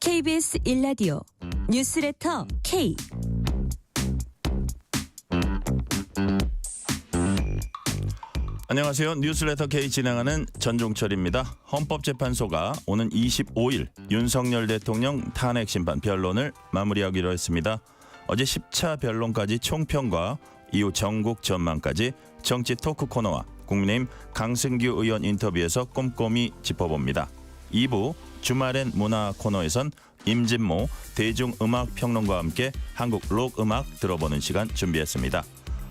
KBS 1라디오 뉴스레터 K. 안녕하세요. 뉴스레터 K 진행하는 전종철입니다. 헌법재판소가 오는 25일 윤석열 대통령 탄핵 심판 변론을 마무리하기로 했습니다. 어제 10차 변론까지 총평과 이후 전국 전망까지 정치 토크 코너와 국민의힘 강승규 의원 인터뷰에서 꼼꼼히 짚어봅니다. 2부 주말엔 문화 코너에선 임진모 대중음악평론가와 함께 한국 록 음악 들어보는 시간 준비했습니다.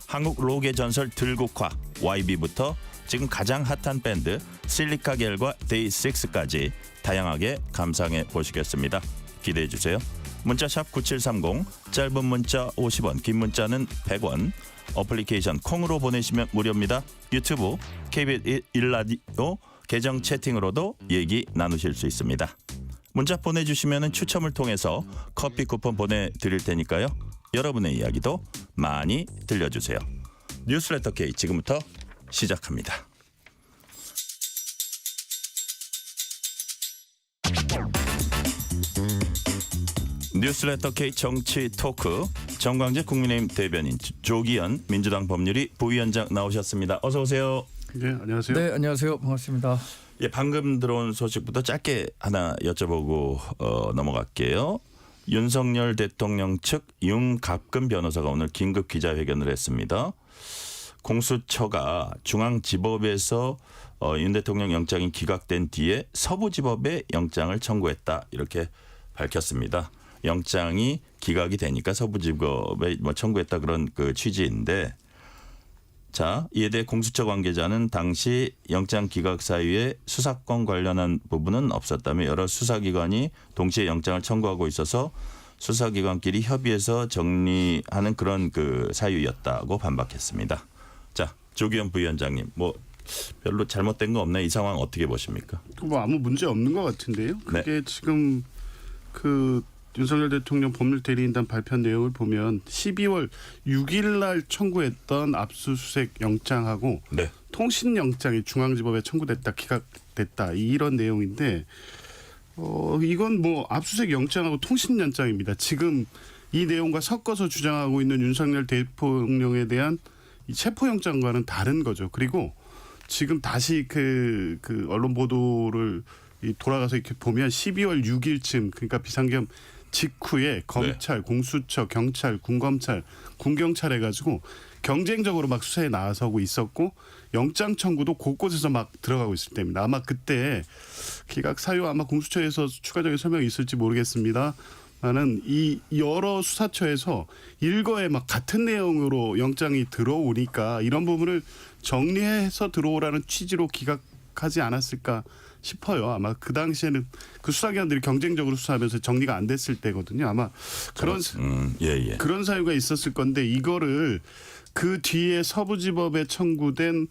한국 록의 전설 들국화 YB부터 지금 가장 핫한 밴드 실리카겔과 데이식스까지 다양하게 감상해 보시겠습니다. 기대해 주세요. 문자샵 9730, 짧은 문자 50원, 긴 문자는 100원, 어플리케이션 콩으로 보내시면 무료입니다. 유튜브 KBS 1라디오 계정 채팅으로도 얘기 나누실 수 있습니다. 문자 보내주시면 추첨을 통해서 커피 쿠폰 보내드릴 테니까요. 여러분의 이야기도 많이 들려주세요. 뉴스레터 K 지금부터 시작합니다. 뉴스레터 K 정치 토크 정광재 국민의힘 대변인 조기현 민주당 법률위 부위원장 나오셨습니다. 어서 오세요. 네, 안녕하세요. 네, 안녕하세요. 반갑습니다. 예, 방금 들어온 소식부터 짧게 하나 여쭤보고 넘어갈게요. 윤석열 대통령 측 윤갑근 변호사가 오늘 긴급 기자회견을 했습니다. 공수처가 중앙지법에서 윤 대통령 영장이 기각된 뒤에 서부지법에 영장을 청구했다 이렇게 밝혔습니다. 영장이 기각이 되니까 서부지법에 청구했다 그런 그 취지인데, 자, 이에 대해 공수처 관계자는 당시 영장 기각 사유에 수사권 관련한 부분은 없었다며 여러 수사기관이 동시에 영장을 청구하고 있어서 수사기관끼리 협의해서 정리하는 그런 그 사유였다고 반박했습니다. 자, 조기현 부위원장님, 뭐 별로 잘못된 거 없나요? 이 상황 어떻게 보십니까? 뭐 아무 문제 없는 것 같은데요. 그게 네. 지금 그 윤석열 대통령 법률대리인단 발표 내용을 보면 12월 6일 날 청구했던 압수수색 영장하고 네. 통신영장이 중앙지법에 청구됐다, 기각됐다 이런 내용인데 이건 뭐 압수수색 영장하고 통신영장입니다. 지금 이 내용과 섞어서 주장하고 있는 윤석열 대통령에 대한 이 체포영장과는 다른 거죠. 그리고 지금 다시 그 언론 보도를 돌아가서 이렇게 보면 12월 6일쯤 그러니까 비상계엄 직후에 검찰, 공수처, 경찰, 군검찰, 군경찰 해가지고 경쟁적으로 막 수사에 나서고 있었고 영장 청구도 곳곳에서 막 들어가고 있을 때입니다. 아마 그때 기각 사유 아마 공수처에서 추가적인 설명이 있을지 모르겠습니다. 나는 이 여러 수사처에서 일거에 막 같은 내용으로 영장이 들어오니까 이런 부분을 정리해서 들어오라는 취지로 기각하지 않았을까 싶어요. 아마 그 당시에는 그 수사기관들이 경쟁적으로 수사하면서 정리가 안 됐을 때거든요. 아마 그런 그런 사유가 있었을 건데 이거를 그 뒤에 서부지법에 청구된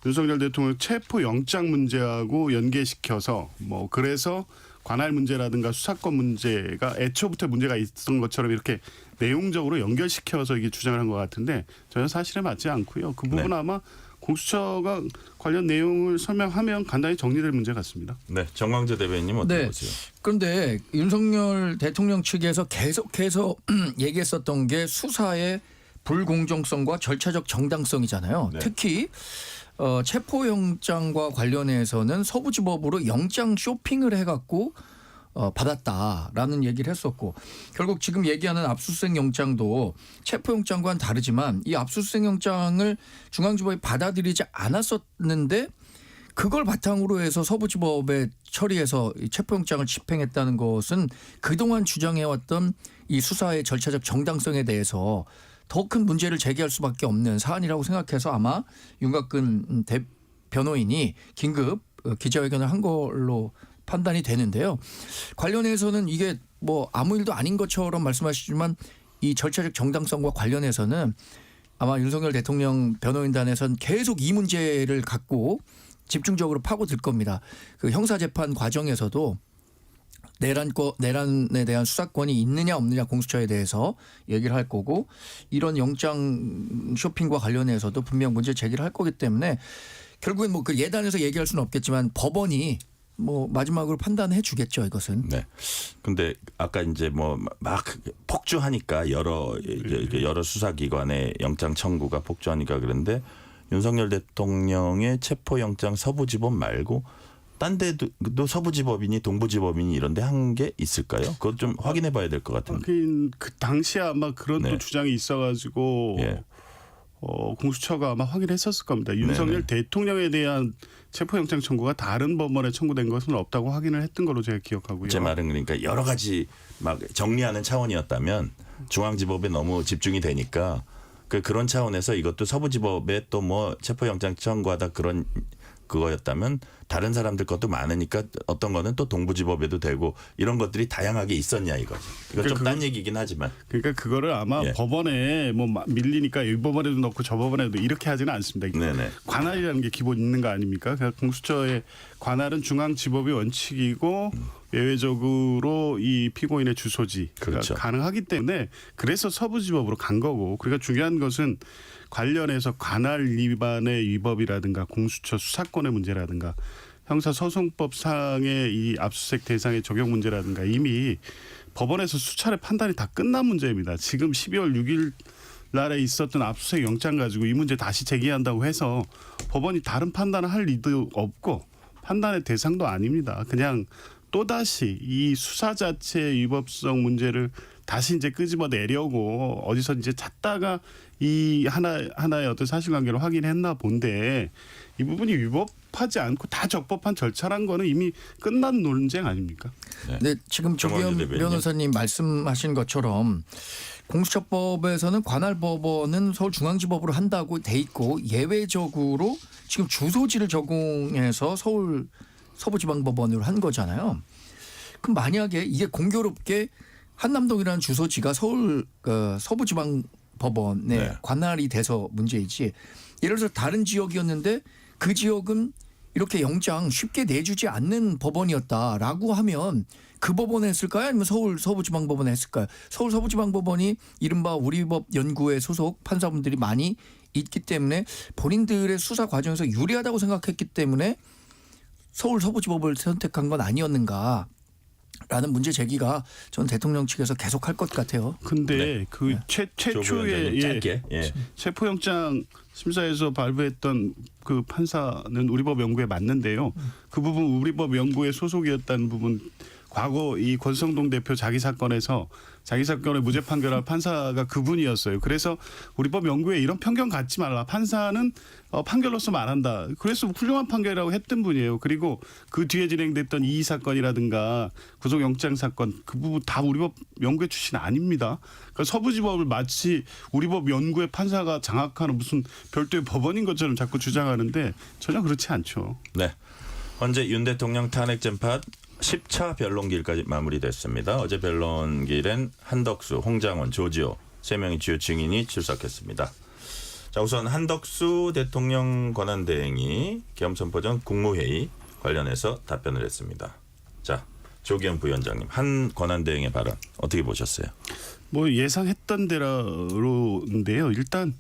윤석열 대통령 체포 영장 문제하고 연계시켜서 뭐 그래서 관할 문제라든가 수사권 문제가 애초부터 문제가 있었던 것처럼 이렇게 내용적으로 연결시켜서 이게 주장을 한 것 같은데 전혀 사실에 맞지 않고요. 그 부분 아마 공수처가 관련 내용을 설명하면 간단히 정리될 문제 같습니다. 네, 정광재 대변인님 어떻게 보세요? 그런데 윤석열 대통령 측에서 계속해서 얘기했었던 게 수사의 불공정성과 절차적 정당성이잖아요. 네. 특히 체포영장과 관련해서는 서부지법으로 영장 쇼핑을 해갖고 받았다라는 얘기를 했었고 결국 지금 얘기하는 압수수색 영장도 체포영장과는 다르지만 이 압수수색 영장을 중앙지법이 받아들이지 않았었는데 그걸 바탕으로 해서 서부지법에 처리해서 체포영장을 집행했다는 것은 그동안 주장해왔던 이 수사의 절차적 정당성에 대해서 더 큰 문제를 제기할 수밖에 없는 사안이라고 생각해서 아마 윤곽근 변호인이 긴급 기자회견을 한 걸로 판단이 되는데요. 관련해서는 이게 뭐 아무 일도 아닌 것처럼 말씀하시지만 이 절차적 정당성과 관련해서는 아마 윤석열 대통령 변호인단에서는 계속 이 문제를 갖고 집중적으로 파고들 겁니다. 그 형사재판 과정에서도 내란에 대한 수사권이 있느냐 없느냐 공수처에 대해서 얘기를 할 거고 이런 영장 쇼핑과 관련해서도 분명 문제 제기를 할 거기 때문에 결국엔 뭐 그 예단해서 얘기할 수는 없겠지만 법원이 뭐 마지막으로 판단해 주겠죠, 이것은. 네. 근데 아까 이제 뭐 막 폭주하니까 여러 수사기관의 영장 청구가 폭주하니까 그런데 윤석열 대통령의 체포영장 서부지법 말고 딴 데도 서부지법이니 동부지법이니 이런 데 한 게 있을까요? 그것 좀 확인해 봐야 될 것 같은데. 그 당시에 아마 그런 또 네. 주장이 있어가지고 예. 공수처가 아마 확인했었을 겁니다. 윤석열 대통령에 대한 체포영장 청구가 다른 법원에 청구된 것은 없다고 확인을 했던 걸로 제가 기억하고요. 제 말은 그러니까 여러 가지 막 정리하는 차원이었다면 중앙지법에 너무 집중이 되니까 그런 차원에서 이것도 서부지법에 또 뭐 체포영장 청구하다 그런 그거였다면 다른 사람들 것도 많으니까 어떤 거는 또 동부지법에도 되고 이런 것들이 다양하게 있었냐 이거죠. 이거 좀 딴 얘기긴 하지만. 그러니까 그거를 아마 예. 법원에 뭐 밀리니까 이 법원에도 넣고 저 법원에도 이렇게 하지는 않습니다. 네네. 관할이라는 게 기본 있는 거 아닙니까? 그러니까 공수처의 관할은 중앙지법의 원칙이고 예외적으로 이 피고인의 주소지가 그렇죠. 가능하기 때문에 그래서 서부지법으로 간 거고. 그러니까 중요한 것은 관련해서 관할 위반의 위법이라든가 공수처 수사권의 문제라든가 형사소송법상의 이 압수수색 대상의 적용 문제라든가 이미 법원에서 수차례 판단이 다 끝난 문제입니다. 지금 12월 6일 날에 있었던 압수수색 영장 가지고 이 문제 다시 제기한다고 해서 법원이 다른 판단을 할 리도 없고 판단의 대상도 아닙니다. 그냥 또다시 이 수사 자체의 위법성 문제를 다시 이제 끄집어 내려고 어디서 이제 찾다가 이 하나의 어떤 사실관계를 확인했나 본데 이 부분이 위법하지 않고 다 적법한 절차란 거는 이미 끝난 논쟁 아닙니까? 네, 지금 조기현 변호사님 말씀하신 것처럼 공수처법에서는 관할법원은 서울중앙지법으로 한다고 돼 있고 예외적으로 지금 주소지를 적용해서 서울 서부지방법원으로 한 거잖아요. 그럼 만약에 이게 공교롭게 한남동이라는 주소지가 서울 서부지방법원의 네. 관할이 돼서 문제이지 예를 들어서 다른 지역이었는데 그 지역은 이렇게 영장 쉽게 내주지 않는 법원이었다라고 하면 그 법원에 했을까요? 아니면 서울 서부지방법원에 했을까요? 서울 서부지방법원이 이른바 우리법 연구회 소속 판사분들이 많이 있기 때문에 본인들의 수사 과정에서 유리하다고 생각했기 때문에 서울 서부지법을 선택한 건 아니었는가? 라는 문제 제기가 전 대통령 측에서 계속할 것 같아요. 근데 네. 그 최초의 짧게. 체포영장 심사에서 발부했던 그 판사는 우리법 연구에 맞는데요. 그 부분 우리법 연구에 소속이었다는 부분 과거 이 권성동 대표 자기 사건에서 자기 사건에 무죄 판결한 판사가 그분이었어요. 그래서 우리법 연구에 이런 편견 갖지 말라. 판사는 판결로서 말한다. 그래서 훌륭한 판결이라고 했던 분이에요. 그리고 그 뒤에 진행됐던 이의 사건이라든가 구속영장 사건 그 부분 다 우리법 연구회 출신 아닙니다. 그러니까 서부지법을 마치 우리법 연구회 판사가 장악하는 무슨 별도의 법원인 것처럼 자꾸 주장하는데 전혀 그렇지 않죠. 네. 현재 윤 대통령 탄핵 재판 10차 변론기일까지 마무리됐습니다. 어제 변론기일엔 한덕수, 홍장원, 조지호 3명의 주요 증인이 출석했습니다. 자, 우선 한덕수 대통령 권한대행이 계엄선포전 국무회의 관련해서 답변을 했습니다. 자, 조기현 부위원장님, 한 권한대행의 발언 어떻게 보셨어요? 뭐 예상했던 대로인데요. 일단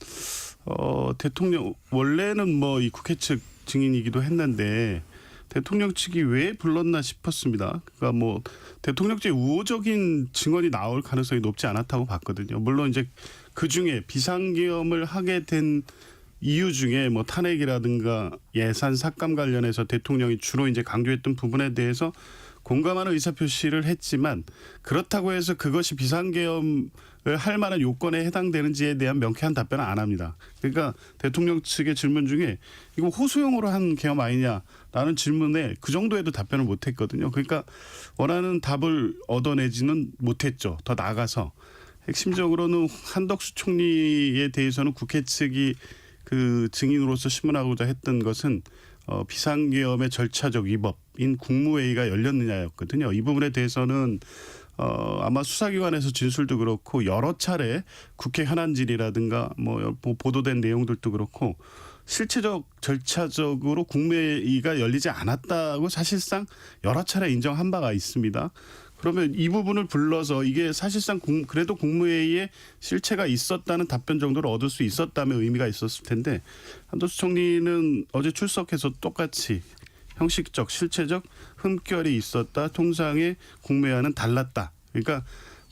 대통령 원래는 뭐 이 국회 측 증인이기도 했는데 대통령 측이 왜 불렀나 싶었습니다. 그러니까 뭐 대통령 측의 우호적인 증언이 나올 가능성이 높지 않았다고 봤거든요. 물론 이제 그 중에 비상계엄을 하게 된 이유 중에 뭐 탄핵이라든가 예산 삭감 관련해서 대통령이 주로 이제 강조했던 부분에 대해서 공감하는 의사표시를 했지만 그렇다고 해서 그것이 비상계엄을 할 만한 요건에 해당되는지에 대한 명쾌한 답변은 안 합니다. 그러니까 대통령 측의 질문 중에 이거 호소용으로 한 계엄 아니냐라는 질문에 그 정도에도 답변을 못했거든요. 그러니까 원하는 답을 얻어내지는 못했죠. 더 나아가서 핵심적으로는 한덕수 총리에 대해서는 국회 측이 그 증인으로서 신문하고자 했던 것은 비상계엄의 절차적 위법인 국무회의가 열렸느냐였거든요. 이 부분에 대해서는 아마 수사기관에서 진술도 그렇고 여러 차례 국회 현안질이라든가 뭐 보도된 내용들도 그렇고 실체적 절차적으로 국무회의가 열리지 않았다고 사실상 여러 차례 인정한 바가 있습니다. 그러면 이 부분을 불러서 이게 사실상 그래도 국무회의에 실체가 있었다는 답변 정도를 얻을 수 있었다면 의미가 있었을 텐데 한덕수 총리는 어제 출석해서 똑같이 형식적, 실체적 흠결이 있었다. 통상의 국무회의와는 달랐다. 그러니까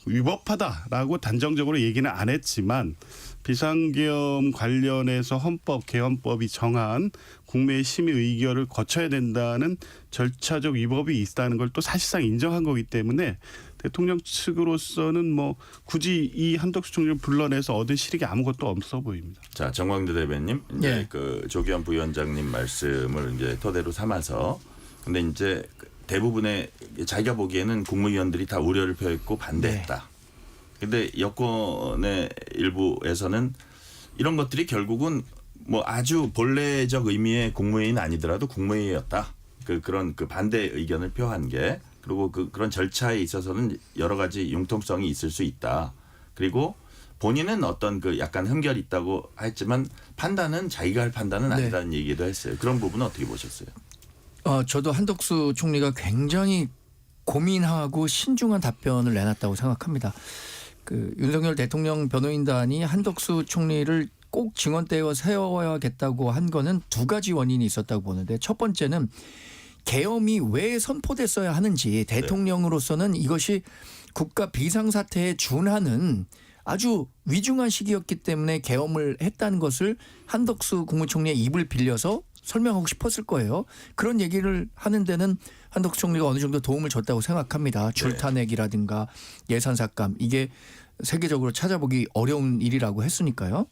위법하다라고 단정적으로 얘기는 안 했지만 비상계엄 관련해서 헌법 개헌법이 정한 국무회의 심의 의결을 거쳐야 된다는 절차적 위법이 있다는 걸 또 사실상 인정한 거기 때문에 대통령 측으로서는 뭐 굳이 이 한덕수 총리를 불러내서 얻은 실익이 아무것도 없어 보입니다. 자, 정광대 대변인 이제 네. 그 조기현 부위원장님 말씀을 이제 토대로 삼아서 근데 이제 대부분의 자기가 보기에는 국무위원들이 다 우려를 표했고 반대했다. 근데 여권의 일부에서는 이런 것들이 결국은 뭐 아주 본래적 의미의 국무회의는 아니더라도 국무회의였다. 그런 반대 의견을 표한 게 그리고 그런 절차에 있어서는 여러 가지 융통성이 있을 수 있다. 그리고 본인은 어떤 약간 흠결이 있다고 했지만 판단은 자기가 할 판단은 아니라는 얘기도 했어요. 그런 부분은 어떻게 보셨어요? 저도 한덕수 총리가 굉장히 고민하고 신중한 답변을 내놨다고 생각합니다. 윤석열 대통령 변호인단이 한덕수 총리를 꼭 증언대에 세워야겠다고 한 거는 두 가지 원인이 있었다고 보는데 첫 번째는 계엄이 왜 선포됐어야 하는지 대통령으로서는 이것이 국가 비상사태에 준하는 아주 위중한 시기였기 때문에 계엄을 했다는 것을 한덕수 국무총리의 입을 빌려서 설명하고 싶었을 거예요. 그런 얘기를 하는 데는 한덕수 총리가 어느 정도 도움을 줬다고 생각합니다. 줄탄핵이라든가 예산 삭감 이게 세계적으로 찾아보기 어려운 일이라고 했으니까요.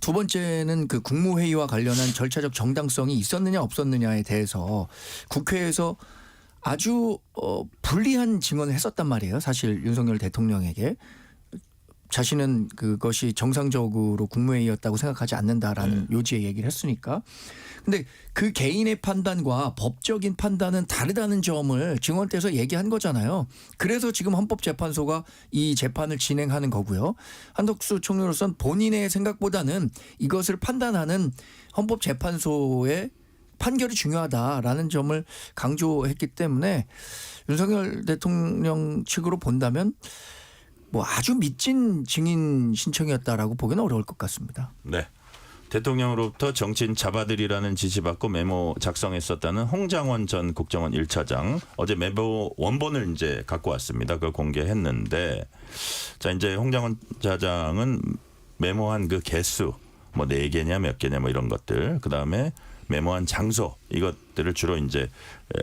두 번째는 국무회의와 관련한 절차적 정당성이 있었느냐 없었느냐에 대해서 국회에서 아주 불리한 증언을 했었단 말이에요. 사실 윤석열 대통령에게. 자신은 그것이 정상적으로 국무회의였다고 생각하지 않는다라는 요지의 얘기를 했으니까. 근데 그 개인의 판단과 법적인 판단은 다르다는 점을 증언대에서 얘기한 거잖아요. 그래서 지금 헌법재판소가 이 재판을 진행하는 거고요. 한덕수 총리로서는 본인의 생각보다는 이것을 판단하는 헌법재판소의 판결이 중요하다라는 점을 강조했기 때문에 윤석열 대통령 측으로 본다면 뭐 아주 미친 증인 신청이었다라고 보기는 어려울 것 같습니다. 네. 대통령으로부터 정치인 잡아들이라는 지시받고 메모 작성했었다는 홍장원 전 국정원 1차장 어제 메모 원본을 이제 갖고 왔습니다. 그걸 공개했는데 자 이제 홍장원 차장은 메모한 개수 뭐 4개냐 몇 개냐 뭐 이런 것들 그다음에 메모한 장소 이것들을 주로 이제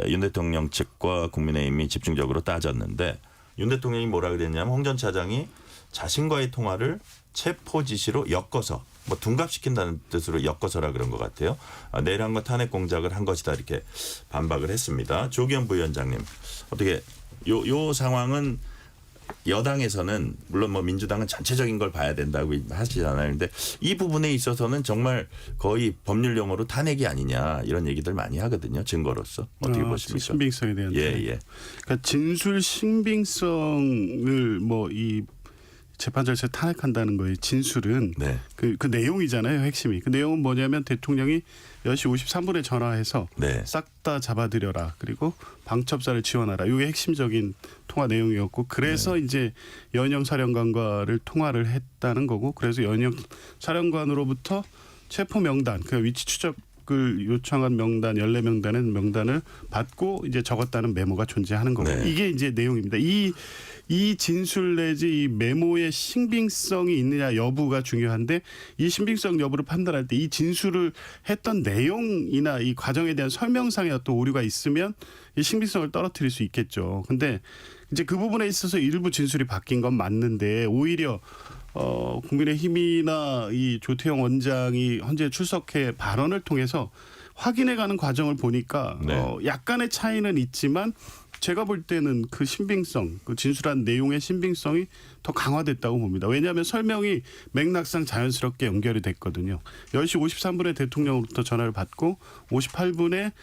윤 대통령 측과 국민의힘이 집중적으로 따졌는데 윤 대통령이 뭐라 그랬냐면 홍 전 차장이 자신과의 통화를 체포 지시로 엮어서 뭐 둔갑시킨다는 뜻으로 엮어서라 그런 것 같아요. 내란과 탄핵 공작을 한 것이다 이렇게 반박을 했습니다. 조기현 부위원장님 어떻게 요 상황은 여당에서는 물론 뭐 민주당은 전체적인 걸 봐야 된다고 하시잖아요. 그런데 이 부분에 있어서는 정말 거의 법률 용어로 탄핵이 아니냐 이런 얘기들 많이 하거든요. 증거로서 어떻게 보십니까? 신빙성에 대한. 예. 그러니까 진술 신빙성을 뭐 이 재판 절차에 탄핵한다는 거예요. 진술은 네. 그 내용이잖아요. 핵심이. 그 내용은 뭐냐면 대통령이 10시 53분에 전화해서 네. 싹 다 잡아들여라. 그리고 방첩사를 지원하라. 이게 핵심적인 통화 내용이었고 그래서 이제 연영 사령관과를 통화를 했다는 거고 그래서 연영 사령관으로부터 체포 명단, 그 위치 추적을 요청한 명단 14명단의 명단을 받고 이제 적었다는 메모가 존재하는 거고 네. 이게 이제 내용입니다. 이 진술 내지 이 메모의 신빙성이 있느냐 여부가 중요한데 이 신빙성 여부를 판단할 때 이 진술을 했던 내용이나 이 과정에 대한 설명상에 어떤 오류가 있으면 이 신빙성을 떨어뜨릴 수 있겠죠. 근데 이제 그 부분에 있어서 일부 진술이 바뀐 건 맞는데 오히려 국민의힘이나 이 조태영 원장이 현재 출석해 발언을 통해서 확인해가는 과정을 보니까 약간의 차이는 있지만 제가 볼 때는 그 신빙성, 그 진술한 내용의 신빙성이 더 강화됐다고 봅니다. 왜냐하면 설명이 맥락상 자연스럽게 연결이 됐거든요. 10시 53분에 대통령으로부터 전화를 받고 58분에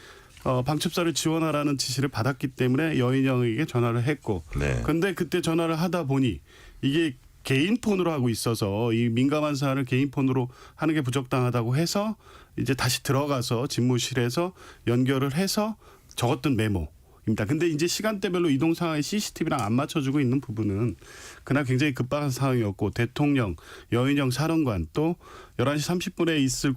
방첩사를 지원하라는 지시를 받았기 때문에 여인영에게 전화를 했고 그런데 그때 전화를 하다 보니 이게 개인 폰으로 하고 있어서 이 민감한 사안을 개인 폰으로 하는 게 부적당하다고 해서 이제 다시 들어가서 집무실에서 연결을 해서 적었던 메모 입니다. 근데 이제 시간대별로 이동 상황에 CCTV랑 안 맞춰주고 있는 부분은 그날 굉장히 급박한 상황이었고 대통령, 여인영 사령관 또 11시 30분에 있을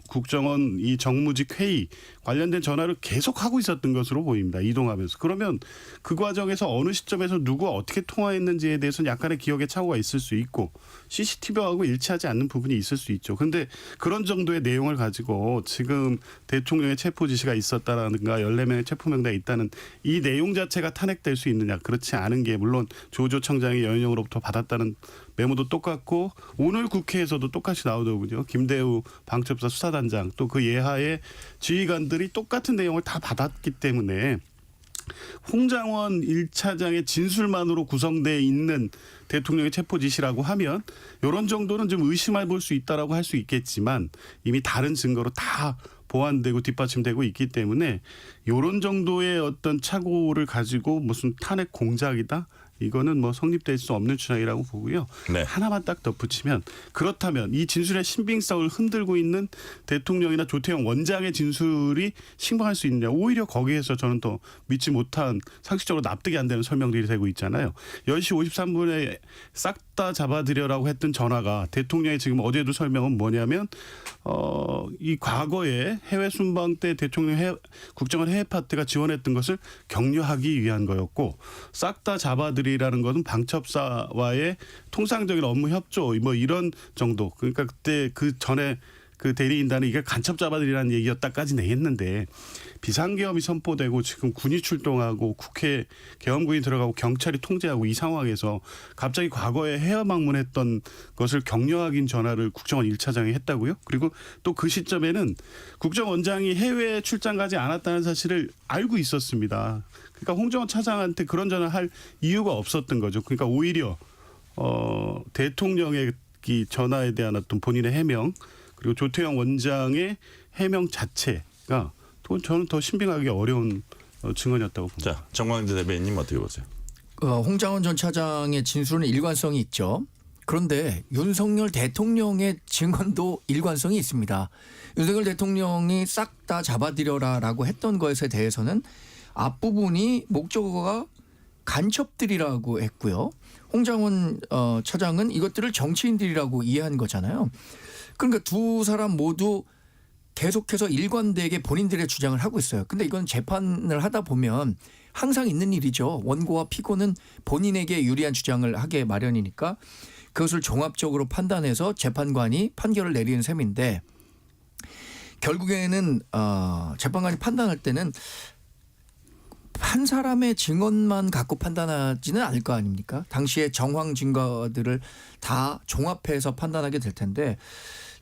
국정원 이 정무직 회의 관련된 전화를 계속하고 있었던 것으로 보입니다. 이동하면서. 그러면 그 과정에서 어느 시점에서 누구와 어떻게 통화했는지에 대해서는 약간의 기억의 착오가 있을 수 있고 CCTV하고 일치하지 않는 부분이 있을 수 있죠. 그런데 그런 정도의 내용을 가지고 지금 대통령의 체포 지시가 있었다라든가 14명의 체포 명단이 있다는 이 내용 자체가 탄핵될 수 있느냐. 그렇지 않은 게 물론 조조 청장이 여인영으로부터 받았다는 메모도 똑같고 오늘 국회에서도 똑같이 나오더군요. 김대우 방첩사 수사단장 또 그 예하의 지휘관들이 똑같은 내용을 다 받았기 때문에 홍장원 1차장의 진술만으로 구성되어 있는 대통령의 체포 지시라고 하면 이런 정도는 좀 의심해 볼 수 있다라고 할 수 있겠지만 이미 다른 증거로 다 보완되고 뒷받침되고 있기 때문에 이런 정도의 어떤 착오를 가지고 무슨 탄핵 공작이다? 이거는 뭐 성립될 수 없는 주장이라고 보고요. 네. 하나만 딱 덧붙이면 그렇다면 이 진술의 신빙성을 흔들고 있는 대통령이나 조태영 원장의 진술이 신빙할 수 있느냐. 오히려 거기에서 저는 더 믿지 못한 상식적으로 납득이 안 되는 설명들이 되고 있잖아요. 10시 53분에 싹 다 잡아들여라고 했던 전화가 대통령의 지금 어제도 설명은 뭐냐면 이 과거에 해외 순방 때 대통령 국정원 해외 파트가 지원했던 것을 격려하기 위한 거였고 싹 다 잡아들이라는 것은 방첩사와의 통상적인 업무 협조 뭐 이런 정도. 그러니까 그때 그 전에 그 대리인단은 이게 간첩 잡아들이라는 얘기였다까지는 했는데 비상계엄이 선포되고 지금 군이 출동하고 국회 계엄군이 들어가고 경찰이 통제하고 이 상황에서 갑자기 과거에 해외 방문했던 것을 격려하긴 전화를 국정원 1차장이 했다고요? 그리고 또 그 시점에는 국정원장이 해외 출장 가지 않았다는 사실을 알고 있었습니다. 그러니까 홍정원 차장한테 그런 전화를 할 이유가 없었던 거죠. 그러니까 오히려 대통령의 이 전화에 대한 어떤 본인의 해명 그리고 조태영 원장의 해명 자체가 저는 더 신빙하기 어려운 증언이었다고 봅니다. 자, 정광재 대변인님 어떻게 보세요? 홍장원 전 차장의 진술은 일관성이 있죠. 그런데 윤석열 대통령의 증언도 일관성이 있습니다. 윤석열 대통령이 싹 다 잡아들여라라고 했던 것에 대해서는 앞부분이 목적어가 간첩들이라고 했고요. 홍장원 차장은 이것들을 정치인들이라고 이해한 거잖아요. 그러니까 두 사람 모두 계속해서 일관되게 본인들의 주장을 하고 있어요. 근데 이건 재판을 하다 보면 항상 있는 일이죠. 원고와 피고는 본인에게 유리한 주장을 하게 마련이니까 그것을 종합적으로 판단해서 재판관이 판결을 내리는 셈인데 결국에는 재판관이 판단할 때는 한 사람의 증언만 갖고 판단하지는 않을 거 아닙니까? 당시의 정황 증거들을 다 종합해서 판단하게 될 텐데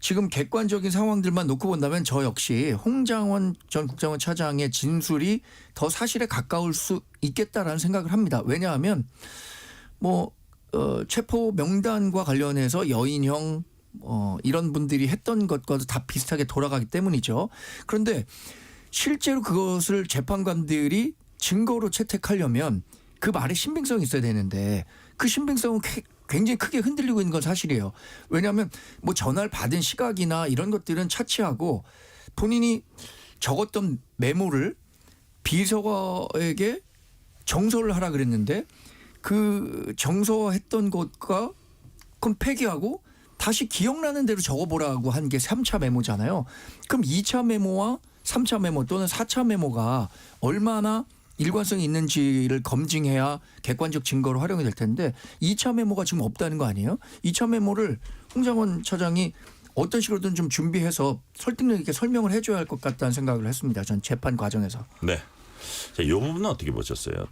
지금 객관적인 상황들만 놓고 본다면 저 역시 홍장원 전 국정원 차장의 진술이 더 사실에 가까울 수 있겠다라는 생각을 합니다. 왜냐하면 체포 명단과 관련해서 여인형 이런 분들이 했던 것과도 다 비슷하게 돌아가기 때문이죠. 그런데 실제로 그것을 재판관들이 증거로 채택하려면 그 말에 신빙성이 있어야 되는데 그 신빙성은 굉장히 크게 흔들리고 있는 건 사실이에요. 왜냐하면 전화를 받은 시각이나 이런 것들은 차치하고 본인이 적었던 메모를 비서관에게 정서를 하라 그랬는데 그 정서했던 것과 그건 폐기하고 다시 기억나는 대로 적어보라고 한 게 3차 메모잖아요. 그럼 2차 메모와 3차 메모 또는 4차 메모가 얼마나 일관성이 있는지를 검증해야 객관적 증거로 활용이 될 텐데 2차 메모가 지금 없다는 거 아니에요? 2차 메모를 홍장원 차장이 어떤 식으로든 좀 준비해서 설득력 있게 설명을 해줘야 할 것 같다는 생각을 했습니다. 전 재판 과정에서. 네. 자, 이 부분은 어떻게 보셨어요?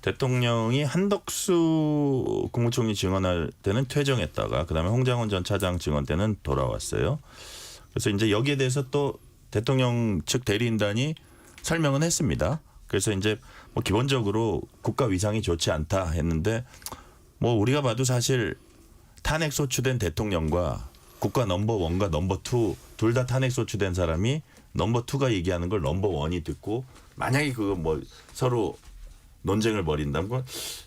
대통령이 한덕수 국무총리 증언할 때는 퇴정했다가 그다음에 홍장원 전 차장 증언 때는 돌아왔어요. 그래서 이제 여기에 대해서 또 대통령 측 대리인단이 설명은 했습니다. 그래서 이제 기본적으로 국가 위상이 좋지 않다 했는데 우리가 봐도 사실 탄핵 소추된 대통령과 국가 넘버 원과 넘버 투 둘 다 탄핵 소추된 사람이 넘버 투가 얘기하는 걸 넘버 원이 듣고 만약에 그거 서로 논쟁을 벌인다면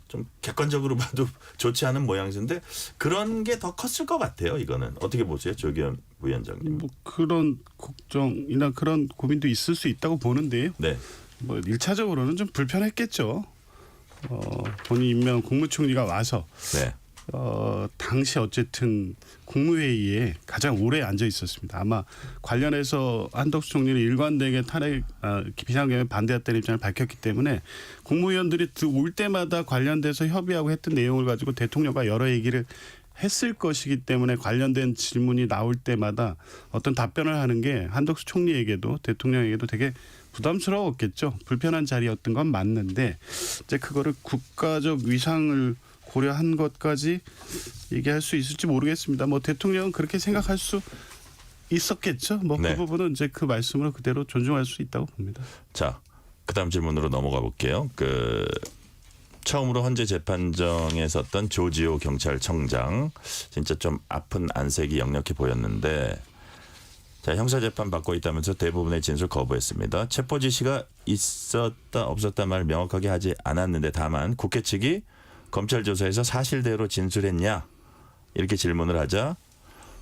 좀 객관적으로 봐도 좋지 않은 모양새인데 그런 게 더 컸을 것 같아요. 이거는 어떻게 보세요, 조기현 부위원장님? 그런 걱정이나 그런 고민도 있을 수 있다고 보는데요. 네. 뭐 1차적으로는 좀 불편했겠죠. 본인 임명한 국무총리가 와서 네. 당시 어쨌든 국무회의에 가장 오래 앉아 있었습니다. 아마 관련해서 한덕수 총리는 일관되게 탄핵 비상경에 반대했다는 입장을 밝혔기 때문에 국무위원들이 올 때마다 관련돼서 협의하고 했던 내용을 가지고 대통령과 여러 얘기를 했을 것이기 때문에 관련된 질문이 나올 때마다 어떤 답변을 하는 게 한덕수 총리에게도 대통령에게도 되게 부담스러웠겠죠. 불편한 자리였던 건 맞는데 이제 그거를 국가적 위상을 고려한 것까지 얘기할 수 있을지 모르겠습니다. 뭐 대통령은 그렇게 생각할 수 있었겠죠. 뭐 그 네. 부분은 이제 그 말씀으로 그대로 존중할 수 있다고 봅니다. 자, 그다음 질문으로 넘어가 볼게요. 처음으로 헌재 재판정에 섰던 조지호 경찰청장 진짜 좀 아픈 안색이 역력해 보였는데 자, 형사재판 받고 있다면서 대부분의 진술 거부했습니다. 체포 지시가 있었다 없었다 말 명확하게 하지 않았는데 다만 국회 측이 검찰 조사에서 사실대로 진술했냐 이렇게 질문을 하자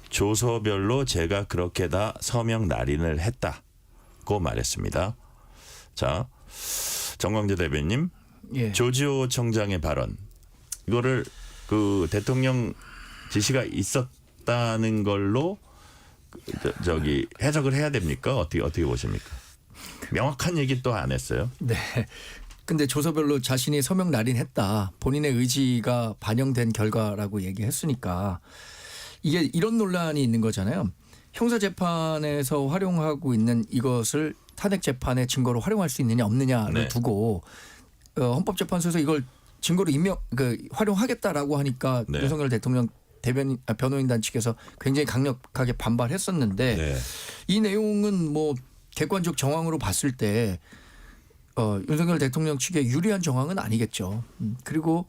조서별로 제가 그렇게 다 서명 날인을 했다고 말했습니다. 자, 정광재 대변인 예. 조지호 청장의 발언 이거를 그 대통령 지시가 있었다는 걸로 저기 해석을 해야 됩니까? 어떻게 보십니까? 명확한 얘기 또 안 했어요. 네. 근데 조서별로 자신이 서명 날인했다. 본인의 의지가 반영된 결과라고 얘기했으니까 이게 이런 논란이 있는 거잖아요. 형사재판에서 활용하고 있는 이것을 탄핵재판의 증거로 활용할 수 있느냐 없느냐를 네. 두고 헌법재판소에서 이걸 증거로 활용하겠다라고 하니까 네. 윤석열 대통령 변호인단 측에서 굉장히 강력하게 반발했었는데 네. 이 내용은 뭐 객관적 정황으로 봤을 때 윤석열 대통령 측에 유리한 정황은 아니겠죠. 그리고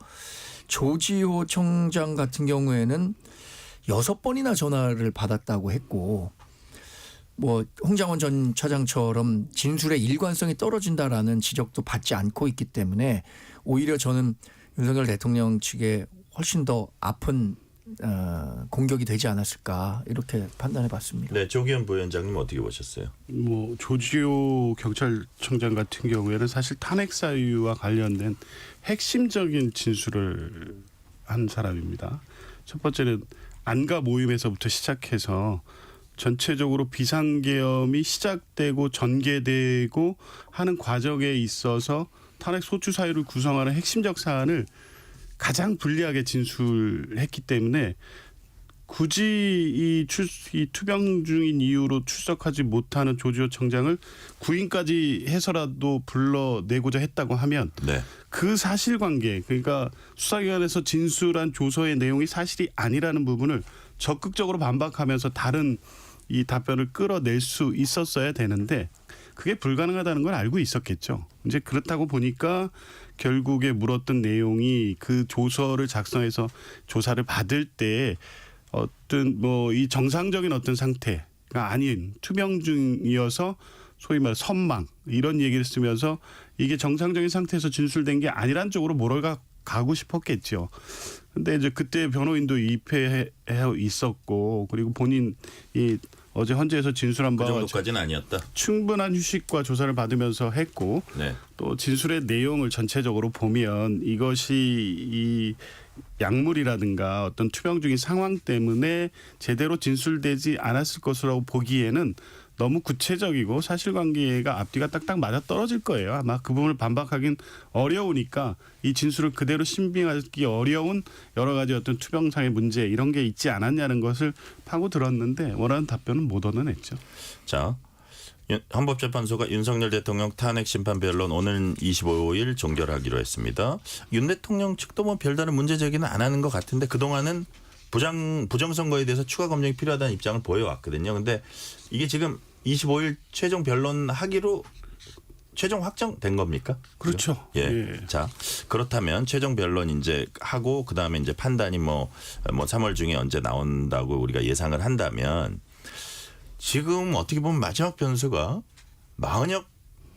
조지호 청장 같은 경우에는 6번이나 전화를 받았다고 했고 뭐 홍장원 전 차장처럼 진술의 일관성이 떨어진다라는 지적도 받지 않고 있기 때문에 오히려 저는 윤석열 대통령 측에 훨씬 더 아픈 공격이 되지 않았을까 이렇게 판단해 봤습니다. 네, 조기현 부위원장님 어떻게 보셨어요? 뭐 조지호 경찰청장 같은 경우에는 사실 탄핵 사유와 관련된 핵심적인 진술을 한 사람입니다. 첫 번째는 안가 모임에서부터 시작해서 전체적으로 비상계엄이 시작되고 전개되고 하는 과정에 있어서 탄핵 소추 사유를 구성하는 핵심적 사안을 가장 불리하게 진술했기 때문에 굳이 이 투병 중인 이유로 출석하지 못하는 조지호 청장을 구인까지 해서라도 불러내고자 했다고 하면 네. 그 사실관계 그러니까 수사기관에서 진술한 조서의 내용이 사실이 아니라는 부분을 적극적으로 반박하면서 다른 이 답변을 끌어낼 수 있었어야 되는데 그게 불가능하다는 걸 알고 있었겠죠. 이제 그렇다고 보니까 결국에 물었던 내용이 그 조서를 작성해서 조사를 받을 때 어떤 뭐 이 정상적인 어떤 상태가 아닌 투병 중이어서 소위 말해 선망 이런 얘기를 쓰면서 이게 정상적인 상태에서 진술된 게 아니란 쪽으로 몰아가고 싶었겠죠. 근데 이제 그때 변호인도 입회해 있었고 그리고 본인이 어제 헌재에서 진술한 그 바와 정도까지는 아니었다. 충분한 휴식과 조사를 받으면서 했고 네. 또 진술의 내용을 전체적으로 보면 이것이 이 약물이라든가 어떤 투병 중인 상황 때문에 제대로 진술되지 않았을 것이라고 보기에는 너무 구체적이고 사실관계가 앞뒤가 딱딱 맞아 떨어질 거예요. 아마 그 부분을 반박하긴 어려우니까 이 진술을 그대로 신빙하기 어려운 여러 가지 어떤 투병상의 문제 이런 게 있지 않았냐는 것을 파고 들었는데 원하는 답변은 못 얻어냈죠. 자, 헌법재판소가 윤석열 대통령 탄핵 심판 변론 오늘 25일 종결하기로 했습니다. 윤 대통령 측도 뭐 별다른 문제 제기는 안 하는 것 같은데 그동안은 부정선거에 대해서 추가 검증이 필요하다는 입장을 보여왔거든요. 근데 이게 지금 25일 최종 변론하기로 최종 확정된 겁니까? 그렇죠. 예. 예. 자, 그렇다면 최종 변론 이제 하고 그다음에 이제 판단이 뭐 3월 중에 언제 나온다고 우리가 예상을 한다면 지금 어떻게 보면 마지막 변수가 마은혁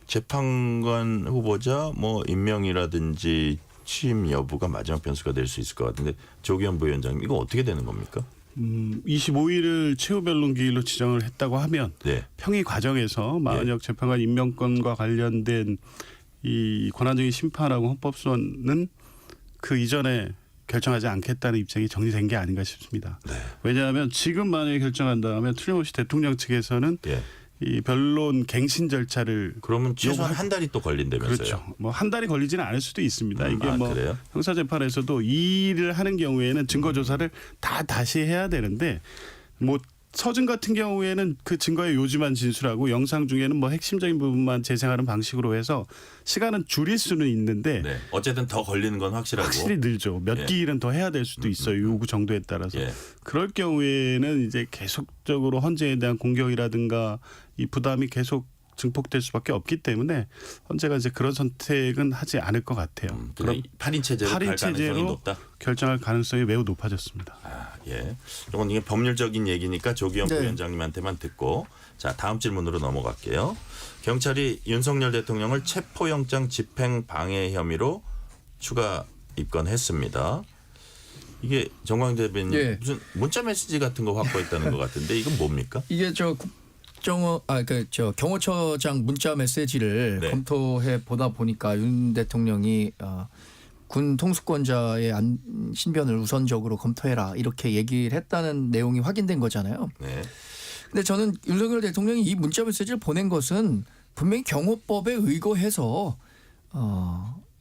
재판관 후보자 뭐 임명이라든지 취임 여부가 마지막 변수가 될 수 있을 것 같은데 조기현 부위원장님 이거 어떻게 되는 겁니까? 25일을 최후 변론 기일로 지정을 했다고 하면 네. 평의 과정에서 마은혁 재판관 임명권과 관련된 이 권한쟁의 심판하고 헌법소원은 그 이전에 결정하지 않겠다는 입장이 정리된 게 아닌가 싶습니다. 네. 왜냐하면 지금 만약에 결정한다면 틀림없이 대통령 측에서는 예. 이 변론 갱신 절차를 그러면 최소한 요구할- 한 달이 또 걸린다면서요. 그렇죠. 뭐 한 달이 걸리지는 않을 수도 있습니다. 이게 뭐 그래요? 형사재판에서도 이 일을 하는 경우에는 증거 조사를 다시 해야 되는데 뭐 서준 같은 경우에는 그 증거의 요지만 진술하고 영상 중에는 뭐 핵심적인 부분만 재생하는 방식으로 해서 시간은 줄일 수는 있는데 네. 어쨌든 더 걸리는 건 확실하고. 확실히 늘죠. 몇 예. 기일은 더 해야 될 수도 있어요. 요구 정도에 따라서. 예. 그럴 경우에는 이제 계속적으로 헌재에 대한 공격이라든가 이 부담이 계속 증폭될 수밖에 없기 때문에 헌재가 이제 그런 선택은 하지 않을 것 같아요. 그럼 8인 체제로 갈 8인 가능성이 체제로 높다. 결정할 가능성이 매우 높아졌습니다. 아, 예. 이건 이게 법률적인 얘기니까 조기현 네. 부위원장님한테만 듣고 자 다음 질문으로 넘어갈게요. 경찰이 윤석열 대통령을 체포영장 집행 방해 혐의로 추가 입건했습니다. 이게 정광재 대변인 예. 무슨 문자 메시지 같은 거 확보했다는 것 같은데 이건 뭡니까? 이게 경호처장 문자 메시지를 네. 검토해 보다 보니까 윤 대통령이 군 통수권자의 신변을 우선적으로 검토해라 이렇게 얘기를 했다는 내용이 확인된 거잖아요. 네. 근데 저는 윤석열 대통령이 이 문자 메시지를 보낸 것은 분명히 경호법에 의거해서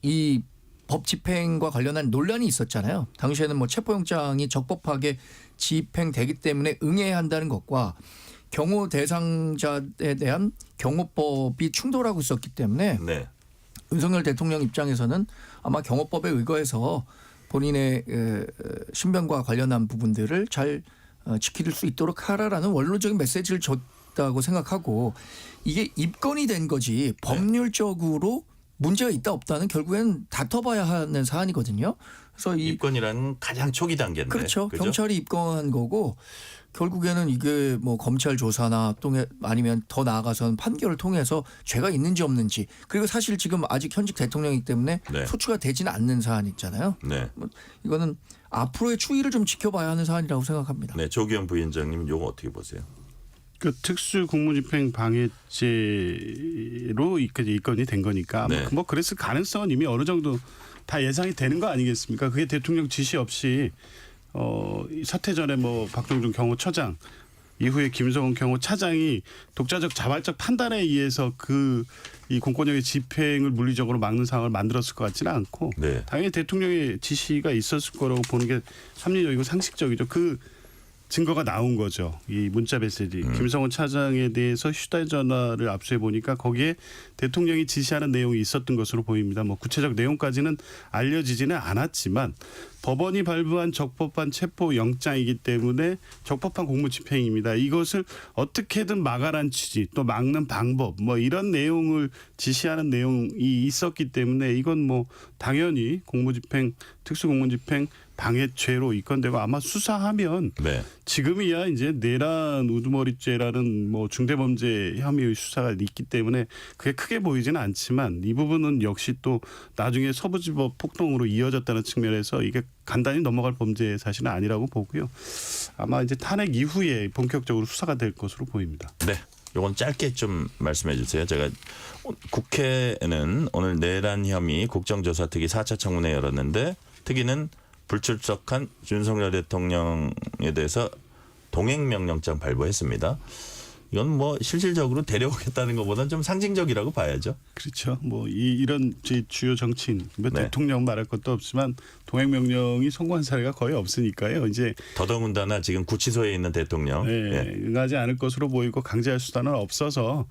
이 법 집행과 관련한 논란이 있었잖아요. 당시에는 뭐 체포영장이 적법하게 집행되기 때문에 응해야 한다는 것과 경호 대상자에 대한 경호법이 충돌하고 있었기 때문에 네. 윤석열 대통령 입장에서는 아마 경호법에 의거해서 본인의 신변과 관련한 부분들을 잘 지킬 수 있도록 하라라는 원론적인 메시지를 줬다고 생각하고 이게 입건이 된 거지 법률적으로 문제가 있다 없다는 결국엔 다퉈봐야 하는 사안이거든요. 그래서 이 입건이라는 가장 초기 단계인데. 그렇죠. 그죠? 경찰이 입건한 거고 결국에는 이게 뭐 검찰 조사나 또 아니면 더 나아가서는 판결을 통해서 죄가 있는지 없는지 그리고 사실 지금 아직 현직 대통령이기 때문에 네. 소추가 되지는 않는 사안 있잖아요. 네. 이거는 앞으로의 추이를 좀 지켜봐야 하는 사안이라고 생각합니다. 네. 조기현 부위원장님은 이거 어떻게 보세요? 그 특수 공무집행 방해죄로 입건이 된 거니까 네. 뭐 그랬을 가능성은 이미 어느 정도 다 예상이 되는 거 아니겠습니까? 그게 대통령 지시 없이 이 사태 전에 뭐 박종준 경호처장 이후에 김성훈 경호차장이 독자적 자발적 판단에 의해서 이 공권력의 집행을 물리적으로 막는 상황을 만들었을 것 같지는 않고 네. 당연히 대통령의 지시가 있었을 거라고 보는 게 합리적이고 상식적이죠. 그 증거가 나온 거죠. 이 문자 메시지. 김성훈 차장에 대해서 휴대전화를 압수해 보니까 거기에 대통령이 지시하는 내용이 있었던 것으로 보입니다. 뭐 구체적 내용까지는 알려지지는 않았지만 법원이 발부한 적법한 체포 영장이기 때문에 적법한 공무집행입니다. 이것을 어떻게든 막아란 취지 또 막는 방법 뭐 이런 내용을 지시하는 내용이 있었기 때문에 이건 뭐 당연히 공무집행 특수공무집행 방해죄로 입건되고 아마 수사하면 네. 지금이야 이제 내란 우두머리죄라는 뭐 중대범죄 혐의의 수사가 있기 때문에 그게 크게 보이지는 않지만 이 부분은 역시 또 나중에 서부지법 폭동으로 이어졌다는 측면에서 이게 간단히 넘어갈 범죄 사실은 아니라고 보고요. 아마 이제 탄핵 이후에 본격적으로 수사가 될 것으로 보입니다. 네. 요건 짧게 좀 말씀해 주세요. 제가 국회는 오늘 내란 혐의 국정조사특위 4차 청문회 열었는데 특위는 불출석한 윤석열 대통령에 대해서 동행명령장 발부했습니다. 이건 뭐 실질적으로 데려오겠다는 것보다는 좀 상징적이라고 봐야죠. 그렇죠. 뭐 이런 주요 정치인, 뭐 네. 대통령 말할 것도 없지만 동행명령이 성공한 사례가 거의 없으니까요. 이제 더더군다나 지금 구치소에 있는 대통령. 응하지 않을 것으로 보이고 강제할 수단은 없어서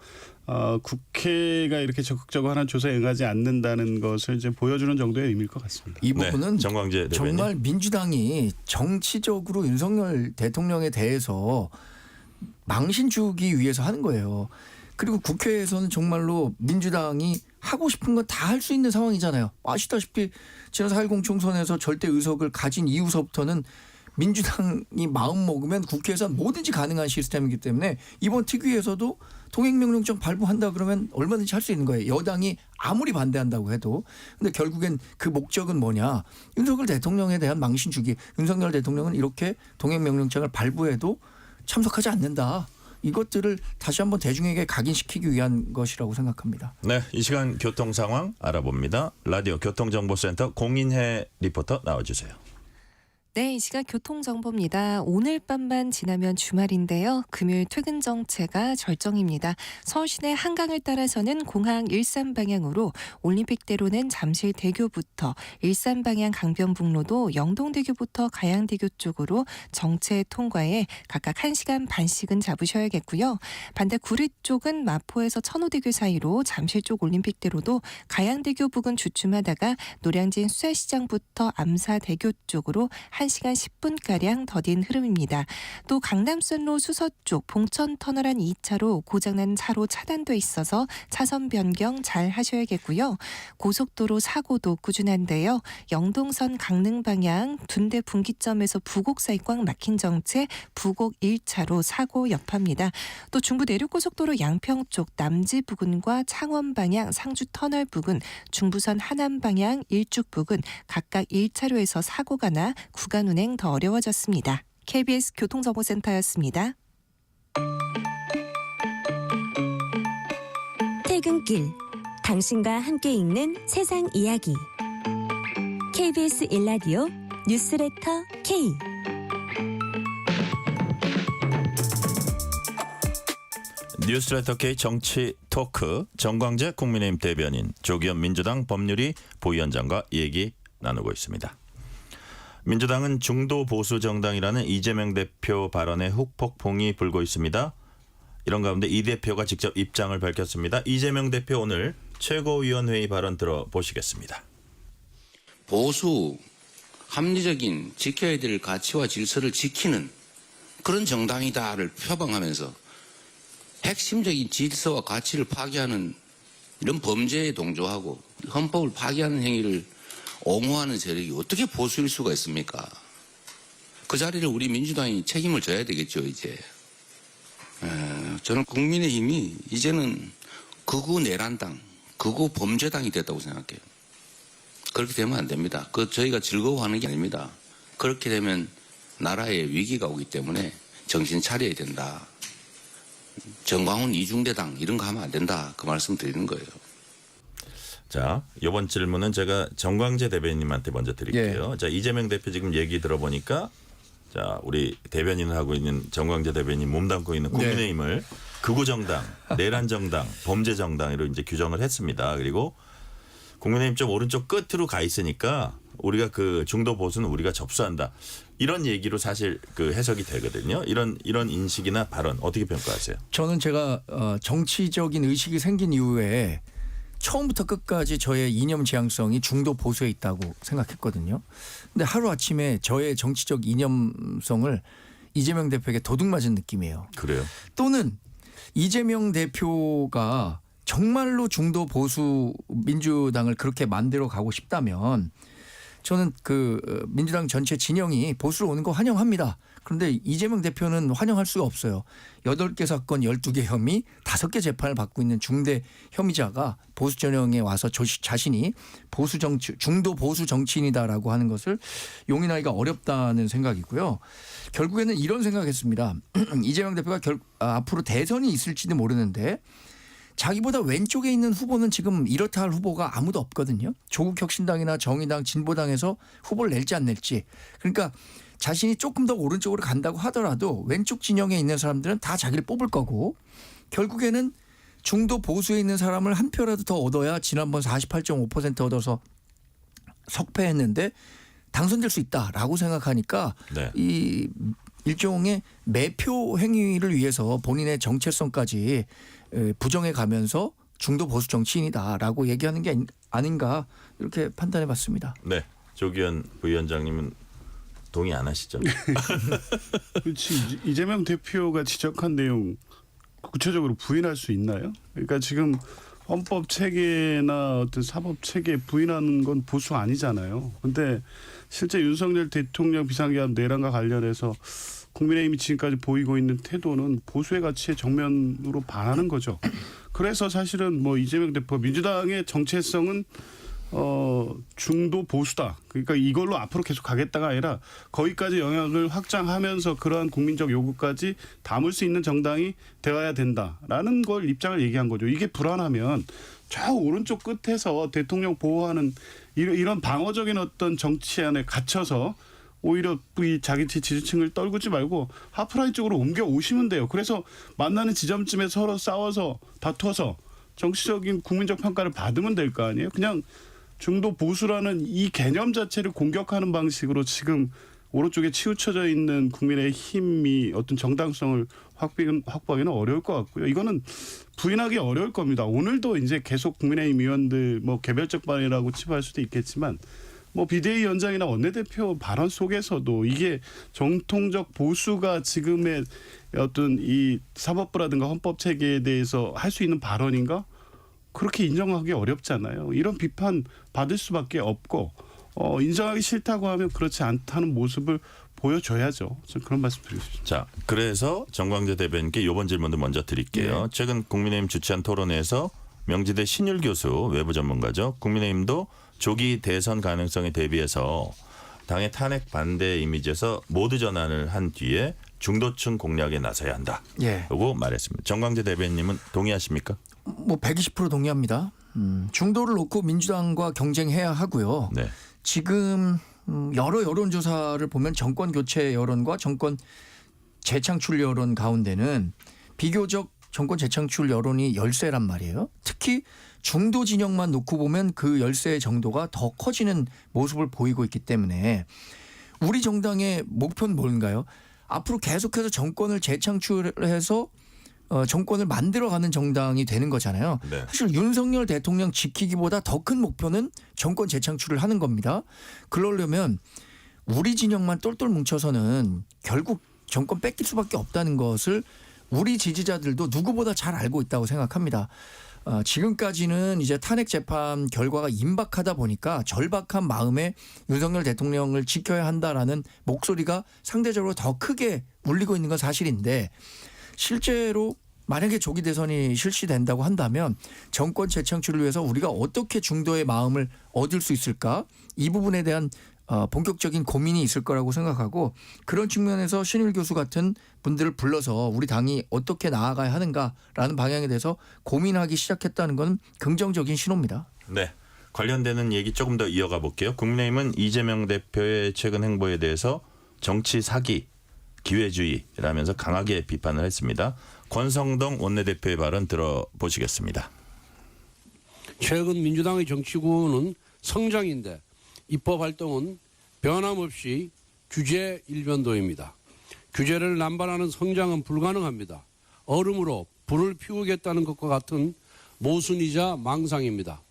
국회가 이렇게 적극적으로 하는 조사에 응하지 않는다는 것을 이제 보여주는 정도의 의미일 것 같습니다. 이 부분은 정광재 대변인. 정말 민주당이 정치적으로 윤석열 대통령에 대해서 망신 주기 위해서 하는 거예요. 그리고 국회에서는 정말로 민주당이 하고 싶은 건 다 할 수 있는 상황이잖아요. 아시다시피 지난 4.10 총선에서 절대 의석을 가진 이후서부터는 민주당이 마음 먹으면 국회에서는 뭐든지 가능한 시스템이기 때문에 이번 특위에서도 통행명령장 발부한다 그러면 얼마든지 할 수 있는 거예요. 여당이 아무리 반대한다고 해도. 근데 결국엔 그 목적은 뭐냐. 윤석열 대통령에 대한 망신 주기. 윤석열 대통령은 이렇게 통행명령장을 발부해도 참석하지 않는다. 이것들을 다시 한번 대중에게 각인시키기 위한 것이라고 생각합니다. 네, 이 시간 교통 상황 알아봅니다. 라디오 교통정보센터 공인혜 리포터 나와주세요. 네, 이 시각 교통정보입니다. 오늘 밤만 지나면 주말인데요. 금요일 퇴근 정체가 절정입니다. 서울 시내 한강을 따라서는 공항 일산 방향으로 올림픽대로는 잠실대교부터 일산 방향 강변북로도 영동대교부터 가양대교 쪽으로 정체 통과에 각각 1시간 반씩은 잡으셔야겠고요. 반대 구리 쪽은 마포에서 천호대교 사이로 잠실 쪽 올림픽대로도 가양대교 부근 주춤하다가 노량진 수자시장부터 암사대교 쪽으로 1시간 10분가량 더딘 흐름입니다. 또 강남선로 수서 쪽 봉천터널 안 2차로 고장난 차로 차단돼 있어서 차선 변경 잘 하셔야겠고요. 고속도로 사고도 꾸준한데요. 영동선 강릉 방향 둔대 분기점에서 부곡 사이 꽉 막힌 정체 부곡 1차로 사고 여파입니다. 또 중부 내륙고속도로 양평 쪽 남지 부근과 창원 방향 상주 터널 부근 중부선 하남 방향 일죽 부근 각각 1차로에서 사고가 나 구간 운행 더 어려워졌습니다. KBS 교통정보센터였습니다. 퇴근길 당신과 함께 읽는 세상 이야기 KBS 일라디오 뉴스레터 K 뉴스레터 K 정치 토크 정광재 국민의힘 대변인 조기현 민주당 법률위 부위원장과 얘기 나누고 있습니다. 민주당은 중도 보수 정당이라는 이재명 대표 발언에 후폭풍이 불고 있습니다. 이런 가운데 이 대표가 직접 입장을 밝혔습니다. 이재명 대표 오늘 최고위원회의 발언 들어보시겠습니다. 보수, 합리적인 지켜야 될 가치와 질서를 지키는 그런 정당이다를 표방하면서 핵심적인 질서와 가치를 파괴하는 이런 범죄에 동조하고 헌법을 파괴하는 행위를 옹호하는 세력이 어떻게 보수일 수가 있습니까? 그 자리를 우리 민주당이 책임을 져야 되겠죠, 이제. 저는 국민의힘이 이제는 극우 내란당, 극우 범죄당이 됐다고 생각해요. 그렇게 되면 안 됩니다. 저희가 즐거워하는 게 아닙니다. 그렇게 되면 나라에 위기가 오기 때문에 정신 차려야 된다. 정광훈 이중대당 이런 거 하면 안 된다. 그 말씀 드리는 거예요. 자, 이번 질문은 제가 정광재 대변인님한테 먼저 드릴게요. 예. 자, 이재명 대표 지금 얘기 들어보니까 자, 우리 대변인을 하고 있는 정광재 대변인 몸담고 있는 국민의힘을 극우 정당, 내란 정당, 범죄 정당으로 이제 규정을 했습니다. 그리고 국민의힘 좀 오른쪽 끝으로 가 있으니까 우리가 그 중도 보수는 우리가 접수한다. 이런 얘기로 사실 그 해석이 되거든요. 이런 인식이나 발언 어떻게 평가하세요? 저는 제가 정치적인 의식이 생긴 이후에 처음부터 끝까지 저의 이념 지향성이 중도 보수에 있다고 생각했거든요. 근데 하루아침에 저의 정치적 이념성을 이재명 대표에게 도둑맞은 느낌이에요. 그래요. 또는 이재명 대표가 정말로 중도 보수 민주당을 그렇게 만들어 가고 싶다면 저는 그 민주당 전체 진영이 보수로 오는 거 환영합니다. 그런데 이재명 대표는 환영할 수가 없어요. 8개 사건 12개 혐의 5개 재판을 받고 있는 중대 혐의자가 보수 전형에 와서 자신이 보수 정치 중도 보수 정치인이다라고 하는 것을 용인하기가 어렵다는 생각이고요. 결국에는 이런 생각했습니다. 이재명 대표가 앞으로 대선이 있을지도 모르는데 자기보다 왼쪽에 있는 후보는 지금 이렇다 할 후보가 아무도 없거든요. 조국혁신당이나 정의당, 진보당에서 후보를 낼지 안 낼지. 그러니까 자신이 조금 더 오른쪽으로 간다고 하더라도 왼쪽 진영에 있는 사람들은 다 자기를 뽑을 거고 결국에는 중도 보수에 있는 사람을 한 표라도 더 얻어야 지난번 48.5% 얻어서 석패했는데 당선될 수 있다라고 생각하니까 네. 이 일종의 매표 행위를 위해서 본인의 정체성까지 부정해 가면서 중도 보수 정치인이다라고 얘기하는 게 아닌가 이렇게 판단해 봤습니다. 네. 조기현 부위원장님은 동의 안 하시죠? 그렇지. 이재명 대표가 지적한 내용 구체적으로 부인할 수 있나요? 그러니까 지금 헌법 체계나 어떤 사법 체계 부인하는 건 보수 아니잖아요. 근데 실제 윤석열 대통령 비상계엄 내란과 관련해서 국민의힘이 지금까지 보이고 있는 태도는 보수의 가치에 정면으로 반하는 거죠. 그래서 사실은 뭐 이재명 대표 민주당의 정체성은 중도 보수다. 그러니까 이걸로 앞으로 계속 가겠다가 아니라 거기까지 영향을 확장하면서 그러한 국민적 요구까지 담을 수 있는 정당이 되어야 된다라는 걸 입장을 얘기한 거죠. 이게 불안하면 저 오른쪽 끝에서 대통령 보호하는 이런 방어적인 어떤 정치 안에 갇혀서 오히려 이 자기 지지층을 떨구지 말고 하프라인 쪽으로 옮겨 오시면 돼요. 그래서 만나는 지점쯤에 서로 싸워서 다투어서 정치적인 국민적 평가를 받으면 될 거 아니에요. 그냥 중도 보수라는 이 개념 자체를 공격하는 방식으로 지금 오른쪽에 치우쳐져 있는 국민의힘이 어떤 정당성을 확보하기는 어려울 것 같고요. 이거는 부인하기 어려울 겁니다. 오늘도 이제 계속 국민의힘 의원들 뭐 개별적 발언이라고 치부할 수도 있겠지만 뭐 비대위원장이나 원내대표 발언 속에서도 이게 정통적 보수가 지금의 어떤 이 사법부라든가 헌법 체계에 대해서 할 수 있는 발언인가? 그렇게 인정하기 어렵잖아요. 이런 비판 받을 수밖에 없고 인정하기 싫다고 하면 그렇지 않다는 모습을 보여줘야죠. 저는 그런 말씀 드리고 싶습니다. 자, 그래서 정광재 대변인께 이번 질문도 먼저 드릴게요. 최근 국민의힘 주최한 토론회에서 명지대 신율 교수 외부 전문가죠. 국민의힘도 조기 대선 가능성에 대비해서 당의 탄핵 반대 이미지에서 모드 전환을 한 뒤에 중도층 공략에 나서야 한다. 라고 말했습니다. 정광재 대변인님은 동의하십니까? 뭐 120% 동의합니다. 중도를 놓고 민주당과 경쟁해야 하고요. 네. 지금 여러 여론조사를 보면 정권 교체 여론과 정권 재창출 여론 가운데는 비교적 정권 재창출 여론이 열세란 말이에요. 특히 중도 진영만 놓고 보면 그 열세 정도가 더 커지는 모습을 보이고 있기 때문에 우리 정당의 목표는 뭔가요? 앞으로 계속해서 정권을 재창출해서 정권을 만들어가는 정당이 되는 거잖아요. 네. 사실 윤석열 대통령 지키기보다 더 큰 목표는 정권 재창출을 하는 겁니다. 그러려면 우리 진영만 똘똘 뭉쳐서는 결국 정권 뺏길 수밖에 없다는 것을 우리 지지자들도 누구보다 잘 알고 있다고 생각합니다. 지금까지는 이제 탄핵 재판 결과가 임박하다 보니까 절박한 마음에 윤석열 대통령을 지켜야 한다라는 목소리가 상대적으로 더 크게 울리고 있는 건 사실인데 실제로 만약에 조기 대선이 실시된다고 한다면 정권 재창출을 위해서 우리가 어떻게 중도의 마음을 얻을 수 있을까? 이 부분에 대한 본격적인 고민이 있을 거라고 생각하고 그런 측면에서 신율 교수 같은 분들을 불러서 우리 당이 어떻게 나아가야 하는가라는 방향에 대해서 고민하기 시작했다는 건 긍정적인 신호입니다. 네. 관련되는 얘기 조금 더 이어가 볼게요. 국민의힘은 이재명 대표의 최근 행보에 대해서 정치 사기, 기회주의라면서 강하게 비판을 했습니다. 권성동 원내대표의 발언 들어보시겠습니다. 최근 민주당의 정치구는 성장인데 입법 활동은 변함없이 규제 일변도입니다. 규제를 남발하는 성장은 불가능합니다. 얼음으로 불을 피우겠다는 것과 같은 모순이자 망상입니다.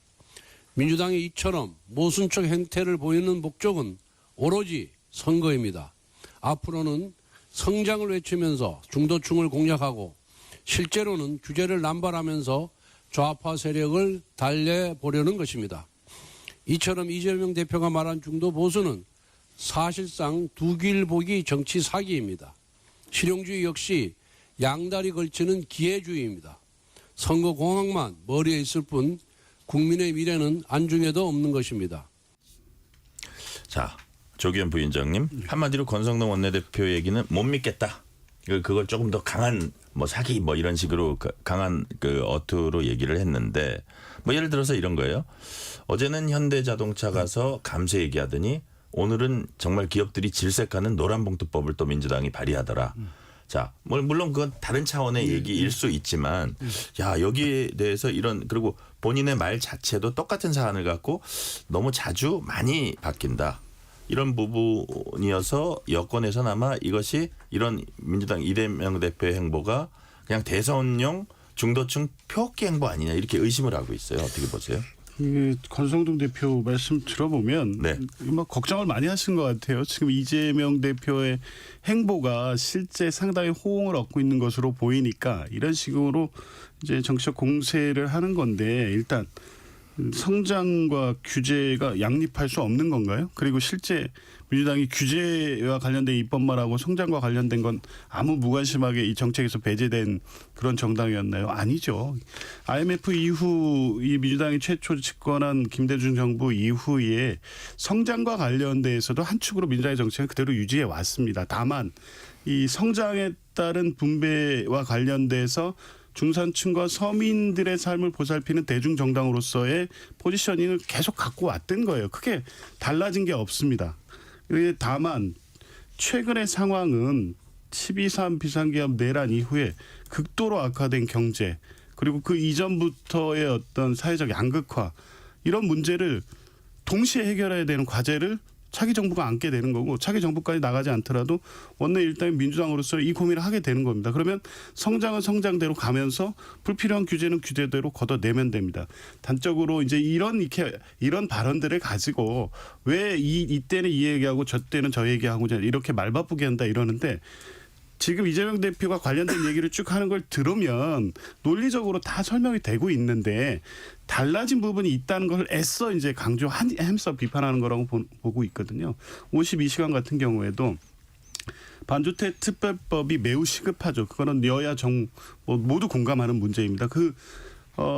민주당이 이처럼 모순적 행태를 보이는 목적은 오로지 선거입니다. 앞으로는 성장을 외치면서 중도층을 공략하고 실제로는 규제를 남발하면서 좌파 세력을 달래보려는 것입니다. 이처럼 이재명 대표가 말한 중도 보수는 사실상 두 길 보기 정치 사기입니다. 실용주의 역시 양다리 걸치는 기회주의입니다. 선거 공학만 머리에 있을 뿐 국민의 미래는 안중에도 없는 것입니다. 자, 조기현 부위원장님 한마디로 권성동 원내대표 얘기는 못 믿겠다. 그걸 조금 더 강한 뭐 사기 뭐 이런 식으로 강한 그 어투로 얘기를 했는데 뭐 예를 들어서 이런 거예요. 어제는 현대자동차 가서 감세 얘기하더니 오늘은 정말 기업들이 질색하는 노란봉투법을 또 민주당이 발의하더라. 자, 물론 그건 다른 차원의 얘기일 수 있지만 야 여기에 대해서 이런 그리고 본인의 말 자체도 똑같은 사안을 갖고 너무 자주 많이 바뀐다. 이런 부분이어서 여권에서는 아마 이것이 이런 민주당 이재명 대표의 행보가 그냥 대선용 중도층 표기 행보 아니냐 이렇게 의심을 하고 있어요. 어떻게 보세요? 이 권성동 대표 말씀 들어보면 네. 막 걱정을 많이 하신 것 같아요. 지금 이재명 대표의 행보가 실제 상당히 호응을 얻고 있는 것으로 보이니까 이런 식으로 이제 정치적 공세를 하는 건데 일단 성장과 규제가 양립할 수 없는 건가요? 그리고 실제 민주당이 규제와 관련된 입법만하고 성장과 관련된 건 아무 무관심하게 이 정책에서 배제된 그런 정당이었나요? 아니죠. IMF 이후 이 민주당이 최초 집권한 김대중 정부 이후에 성장과 관련돼서도 한 축으로 민주당의 정책은 그대로 유지해 왔습니다. 다만 이 성장에 따른 분배와 관련돼서 중산층과 서민들의 삶을 보살피는 대중정당으로서의 포지셔닝을 계속 갖고 왔던 거예요. 크게 달라진 게 없습니다. 다만 최근의 상황은 12.3 비상기업 내란 이후에 극도로 악화된 경제 그리고 그 이전부터의 어떤 사회적 양극화 이런 문제를 동시에 해결해야 되는 과제를 차기 정부가 안게 되는 거고 차기 정부까지 나가지 않더라도 원내 일단 민주당으로서 이 고민을 하게 되는 겁니다. 그러면 성장은 성장대로 가면서 불필요한 규제는 규제대로 걷어내면 됩니다. 단적으로 이제 이런 발언들을 가지고 왜 이때는 이 얘기하고 저 때는 저 얘기하고 이렇게 말 바쁘게 한다 이러는데 지금 이재명 대표가 관련된 얘기를 쭉 하는 걸 들으면 논리적으로 다 설명이 되고 있는데 달라진 부분이 있다는 걸 애써 이제 강조하면서 비판하는 거라고 보고 있거든요. 52시간 같은 경우에도 반도체 특별법이 매우 시급하죠. 그거는 여야 정 모두 공감하는 문제입니다.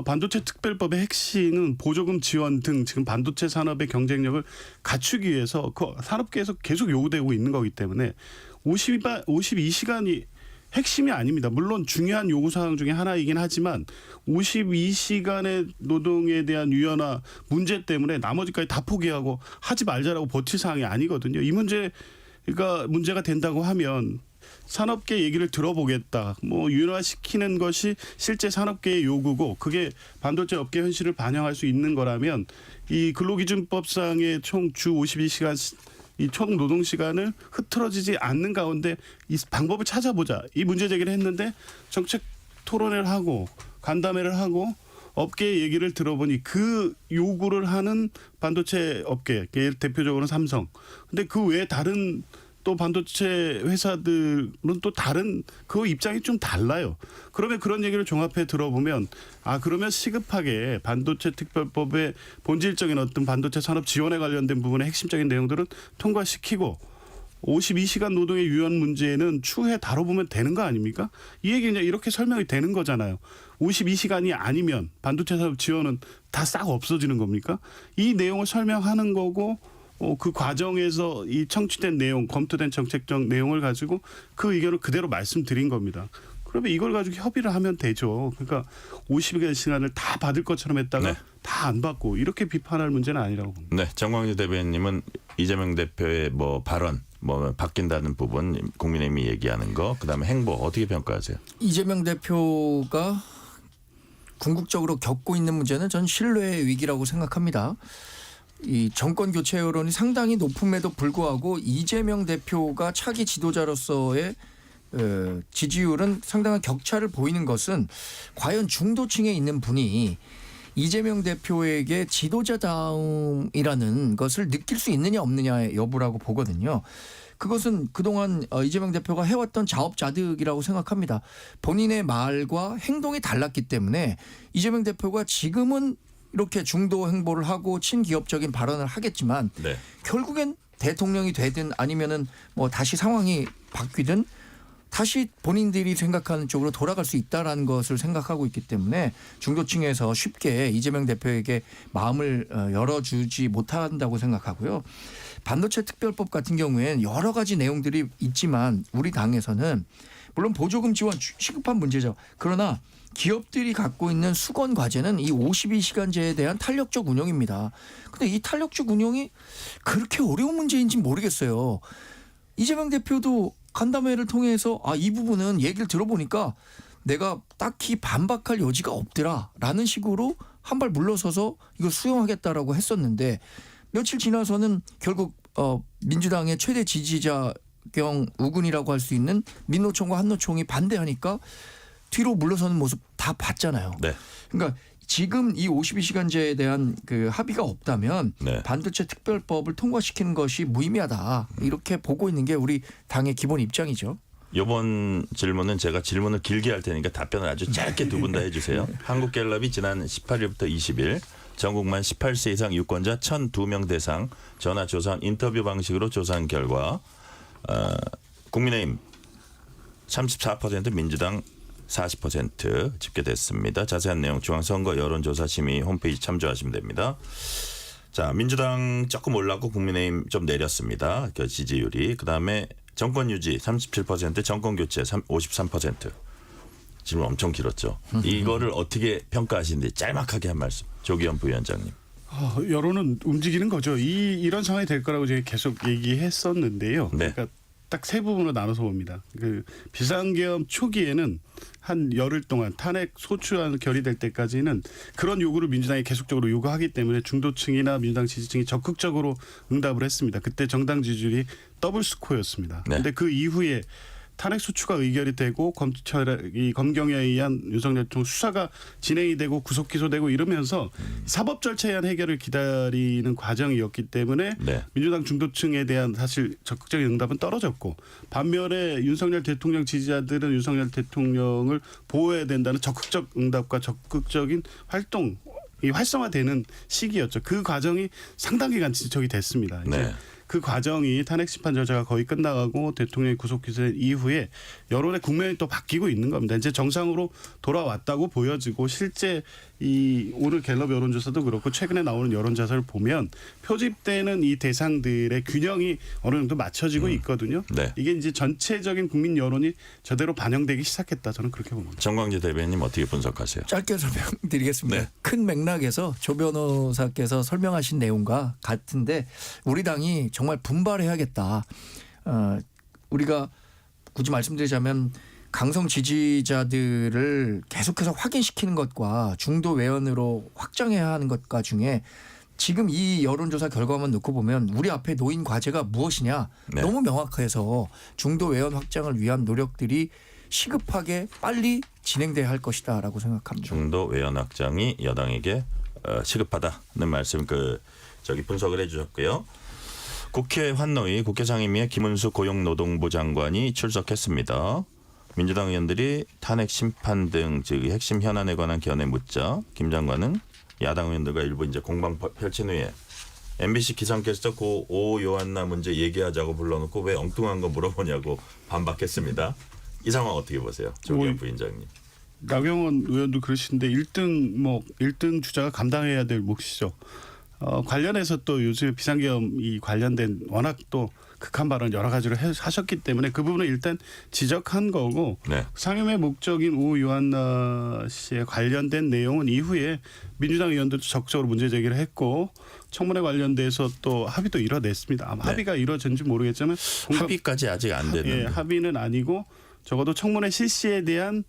반도체 특별법의 핵심은 보조금 지원 등 지금 반도체 산업의 경쟁력을 갖추기 위해서 그 산업계에서 계속 요구되고 있는 거기 때문에 52시간이 핵심이 아닙니다. 물론 중요한 요구사항 중에 하나이긴 하지만 52시간의 노동에 대한 유연화 문제 때문에 나머지까지 다 포기하고 하지 말자라고 버틸 사항이 아니거든요. 이 문제가 된다고 하면 산업계 얘기를 들어보겠다. 유연화시키는 것이 실제 산업계의 요구고 그게 반도체 업계 현실을 반영할 수 있는 거라면 이 근로기준법상의 총 주 52시간 이 총 노동 시간을 흐트러지지 않는 가운데 이 방법을 찾아보자. 이 문제 제기를 했는데 정책 토론회를 하고 간담회를 하고 업계의 얘기를 들어보니 그 요구를 하는 반도체 업계, 대표적으로는 삼성. 근데 그 외에 다른 또 반도체 회사들은 또 다른 그 입장이 좀 달라요. 그러면 그런 얘기를 종합해 들어보면 그러면 시급하게 반도체 특별법의 본질적인 어떤 반도체 산업 지원에 관련된 부분의 핵심적인 내용들은 통과시키고 52시간 노동의 유연 문제는 추후에 다뤄보면 되는 거 아닙니까? 이 얘기 그냥 이렇게 설명이 되는 거잖아요. 52시간이 아니면 반도체 산업 지원은 다 싹 없어지는 겁니까? 이 내용을 설명하는 거고 그 과정에서 이 청취된 내용, 검토된 정책적 내용을 가지고 그 의견을 그대로 말씀드린 겁니다. 그러면 이걸 가지고 협의를 하면 되죠. 그러니까 50여 시간을 다 받을 것처럼 했다가 다 안 받고 이렇게 비판할 문제는 아니라고 봅니다. 네, 정광재 대변인님은 이재명 대표의 발언, 바뀐다는 부분, 국민의힘이 얘기하는 거, 그다음에 행보 어떻게 평가하세요? 이재명 대표가 궁극적으로 겪고 있는 문제는 전 신뢰의 위기라고 생각합니다. 이 정권 교체 여론이 상당히 높음에도 불구하고 이재명 대표가 차기 지도자로서의 지지율은 상당한 격차를 보이는 것은 과연 중도층에 있는 분이 이재명 대표에게 지도자다움이라는 것을 느낄 수 있느냐 없느냐의 여부라고 보거든요. 그것은 그동안 이재명 대표가 해왔던 자업자득이라고 생각합니다. 본인의 말과 행동이 달랐기 때문에 이재명 대표가 지금은 이렇게 중도 행보를 하고 친기업적인 발언을 하겠지만 결국엔 대통령이 되든 아니면은 다시 상황이 바뀌든 다시 본인들이 생각하는 쪽으로 돌아갈 수 있다라는 것을 생각하고 있기 때문에 중도층에서 쉽게 이재명 대표에게 마음을 열어주지 못한다고 생각하고요. 반도체 특별법 같은 경우에는 여러 가지 내용들이 있지만 우리 당에서는 물론 보조금 지원 시급한 문제죠. 그러나 기업들이 갖고 있는 수건 과제는 이 52시간제에 대한 탄력적 운영입니다. 근데 이 탄력적 운영이 그렇게 어려운 문제인지 모르겠어요. 이재명 대표도 간담회를 통해서 이 부분은 얘기를 들어보니까 내가 딱히 반박할 여지가 없더라라는 식으로 한 발 물러서서 이걸 수용하겠다라고 했었는데 며칠 지나서는 결국 민주당의 최대 지지자 경 우군이라고 할 수 있는 민노총과 한노총이 반대하니까 뒤로 물러서는 모습 다 봤잖아요. 그러니까 지금 이 52시간제에 대한 그 합의가 없다면 네. 반도체 특별법을 통과시키는 것이 무의미하다. 이렇게 보고 있는 게 우리 당의 기본 입장이죠. 이번 질문은 제가 질문을 길게 할 테니까 답변을 아주 짧게 두 분 다 해주세요. 한국갤럽이 지난 18일부터 20일 전국만 18세 이상 유권자 1,002명 대상 전화조사 인터뷰 방식으로 조사한 결과 국민의힘 34%, 민주당 40% 집계됐습니다. 자세한 내용 중앙선거 여론조사심의 홈페이지 참조하시면 됩니다. 자, 민주당 조금 올랐고 국민의힘 좀 내렸습니다. 그 지지율이. 그다음에 정권 유지 37%, 정권 교체 53%. 질문 엄청 길었죠. 이거를 어떻게 평가하시는지 짤막하게 한 말씀. 조기현 부위원장님. 여론은 움직이는 거죠. 이런 상황이 될 거라고 제가 계속 얘기했었는데요. 네. 그러니까 딱 세 부분으로 나눠서 봅니다. 그 비상계엄 초기에는 한 열흘 동안 탄핵 소추안 결의될 때까지는 그런 요구를 민주당이 계속적으로 요구하기 때문에 중도층이나 민주당 지지층이 적극적으로 응답을 했습니다. 그때 정당 지지율이 더블 스코어였습니다. 네. 그런데 그 이후에 탄핵 소추가 의결이 되고 검경에 의한 윤석열 대통령 수사가 진행이 되고 구속 기소되고 이러면서 사법 절차에 의한 해결을 기다리는 과정이었기 때문에 네. 민주당 중도층에 대한 사실 적극적인 응답은 떨어졌고 반면에 윤석열 대통령 지지자들은 윤석열 대통령을 보호해야 된다는 적극적 응답과 적극적인 활동 이 활성화되는 시기였죠. 그 과정이 상당 기간 지속이 됐습니다. 이제 네. 그 과정이 탄핵 심판 절차가 거의 끝나가고 대통령이 구속 기소된 이후에 여론의 국면이 또 바뀌고 있는 겁니다. 이제 정상으로 돌아왔다고 보여지고 실제 이 오늘 갤럽 여론조사도 그렇고 최근에 나오는 여론조사를 보면 표집되는 이 대상들의 균형이 어느 정도 맞춰지고 있거든요. 네. 이게 이제 전체적인 국민 여론이 제대로 반영되기 시작했다. 저는 그렇게 봅니다. 정광재 대변인 어떻게 분석하세요? 짧게 설명드리겠습니다. 네. 큰 맥락에서 조 변호사께서 설명하신 내용과 같은데 우리 당이 정말 분발해야겠다. 우리가 굳이 말씀드리자면 강성 지지자들을 계속해서 확인시키는 것과 중도 외연으로 확장해야 하는 것과 중에 지금 이 여론조사 결과만 놓고 보면 우리 앞에 놓인 과제가 무엇이냐 네. 너무 명확해서 중도 외연 확장을 위한 노력들이 시급하게 빨리 진행돼야 할 것이다라고 생각합니다. 중도 외연 확장이 여당에게 시급하다는 말씀 분석을 해주셨고요. 국회 환노위 국회 상임위에 김은수 고용노동부 장관이 출석했습니다. 민주당 의원들이 탄핵 심판 등 즉 핵심 현안에 관한 견해 묻자 김 장관은 야당 의원들과 일부 이제 공방 펼친 후에 MBC 기상캐스터 고 오 요한나 문제 얘기하자고 불러놓고 왜 엉뚱한 거 물어보냐고 반박했습니다. 이 상황 어떻게 보세요, 조기현 부위원장님? 나경원 의원도 그러시는데 1등 주자가 감당해야 될 몫이죠. 관련해서 또 요즘 비상계엄 이 관련된 워낙 또 극한 발언 여러 가지로 하셨기 때문에 그 부분은 일단 지적한 거고 네. 상임의 목적인 오 요한나 씨에 관련된 내용은 이후에 민주당 의원들도 적극적으로 문제 제기를 했고 청문회 관련돼서 또 합의도 이뤄냈습니다. 아마 네. 합의가 이루어졌는지 모르겠지만 합의까지 아직 안 됐는데. 합의는 아니고 적어도 청문회 실시에 대한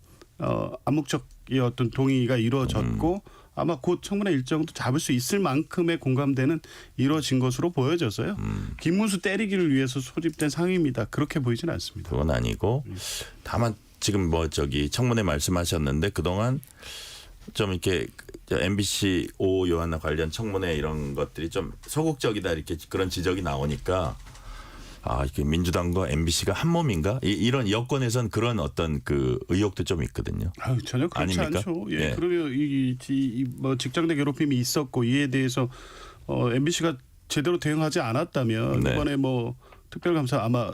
암묵적인 어떤 동의가 이루어졌고 아마 곧 청문회 일정도 잡을 수 있을 만큼의 공감대는 이루어진 것으로 보여져서요. 김문수 때리기를 위해서 소집된 상임이다. 그렇게 보이지는 않습니다. 그건 아니고 다만 지금 청문회 말씀하셨는데 그동안 좀 이렇게 MBC 오 요한나 관련 청문회 이런 것들이 좀 소극적이다 이렇게 그런 지적이 나오니까 이게 민주당과 MBC가 한 몸인가? 이런 여권에선 그런 어떤 그 의혹도 좀 있거든요. 전혀 그렇지 아닙니까? 않죠. 예, 네. 그러면 직장 내 괴롭힘이 있었고 이에 대해서 MBC가 제대로 대응하지 않았다면 네. 이번에 특별감사 아마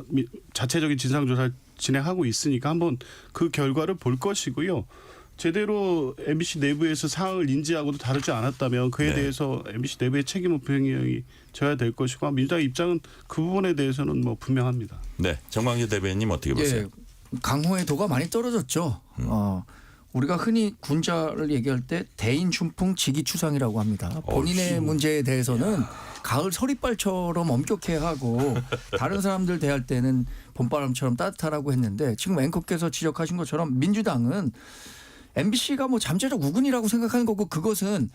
자체적인 진상조사를 진행하고 있으니까 한번 그 결과를 볼 것이고요. 제대로 MBC 내부에서 사항을 인지하고도 다루지 않았다면 그에 네. 대해서 MBC 내부의 책임은 분명히 져야 될 것이고 민주당 입장은 그 부분에 대해서는 분명합니다. 네, 정광재 대변인님 어떻게 보세요? 강호의 도가 많이 떨어졌죠. 우리가 흔히 군자를 얘기할 때 대인춘풍 지기추상이라고 합니다. 본인의 문제에 대해서는 가을 서리빨처럼 엄격해하고 다른 사람들 대할 때는 봄바람처럼 따뜻하라고 했는데 지금 앵커께서 지적하신 것처럼 민주당은 MBC가 잠재적 우군이라고 생각하는 거고 그것은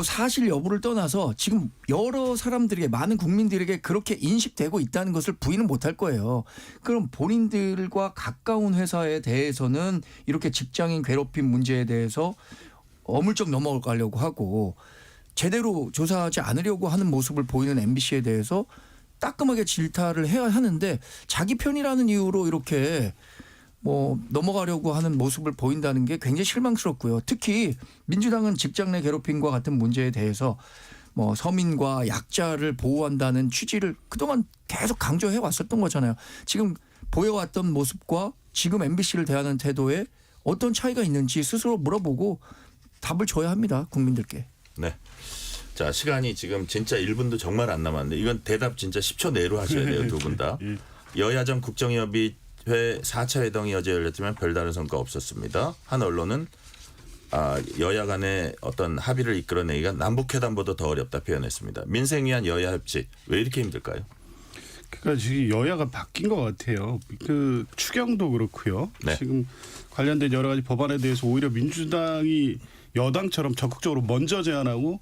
사실 여부를 떠나서 지금 여러 사람들에게 많은 국민들에게 그렇게 인식되고 있다는 것을 부인은 못할 거예요. 그럼 본인들과 가까운 회사에 대해서는 이렇게 직장인 괴롭힘 문제에 대해서 어물쩍 넘어가려고 하고 제대로 조사하지 않으려고 하는 모습을 보이는 MBC에 대해서 따끔하게 질타를 해야 하는데 자기 편이라는 이유로 이렇게 뭐 넘어가려고 하는 모습을 보인다는 게 굉장히 실망스럽고요. 특히 민주당은 직장 내 괴롭힘과 같은 문제에 대해서 뭐 서민과 약자를 보호한다는 취지를 그동안 계속 강조해 왔었던 거잖아요. 지금 보여왔던 모습과 지금 MBC를 대하는 태도에 어떤 차이가 있는지 스스로 물어보고 답을 줘야 합니다. 국민들께. 네. 자, 시간이 지금 진짜 1분도 정말 안 남았는데 이건 대답 진짜 10초 내로 하셔야 돼요. 두 분 다. 여야정 국정협의회 4차 회동이 어제 열렸지만 별다른 성과 없었습니다. 한 언론은 여야 간의 어떤 합의를 이끌어내기가 남북회담보다 더 어렵다 표현했습니다. 민생 위한 여야 협치 왜 이렇게 힘들까요? 그러니까 지금 여야가 바뀐 것 같아요. 그 추경도 그렇고요. 네. 지금 관련된 여러 가지 법안에 대해서 오히려 민주당이 여당처럼 적극적으로 먼저 제안하고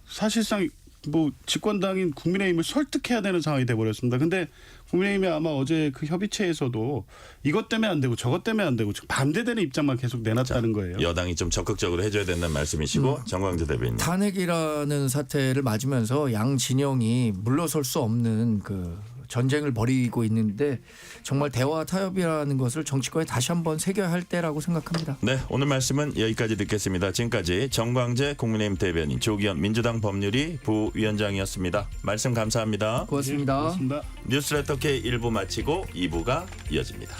사실상 뭐 집권당인 국민의힘을 설득해야 되는 상황이 돼버렸습니다. 근데 국민의힘이 아마 어제 그 협의체에서도 이것 때문에 안 되고 저것 때문에 안 되고 반대되는 입장만 계속 내놨다는 거예요. 여당이 좀 적극적으로 해줘야 된다는 말씀이시고 정광재 대변인. 탄핵이라는 사태를 맞으면서 양 진영이 물러설 수 없는 그 전쟁을 벌이고 있는데 정말 대화 타협이라는 것을 정치권에 다시 한번 새겨야 할 때라고 생각합니다. 네, 오늘 말씀은 여기까지 듣겠습니다. 지금까지 정광재 국민의힘 대변인, 조기현 민주당 법률위 부위원장이었습니다. 말씀 감사합니다. 고맙습니다. 고맙습니다. 뉴스레터 K 1부 마치고 2부가 이어집니다.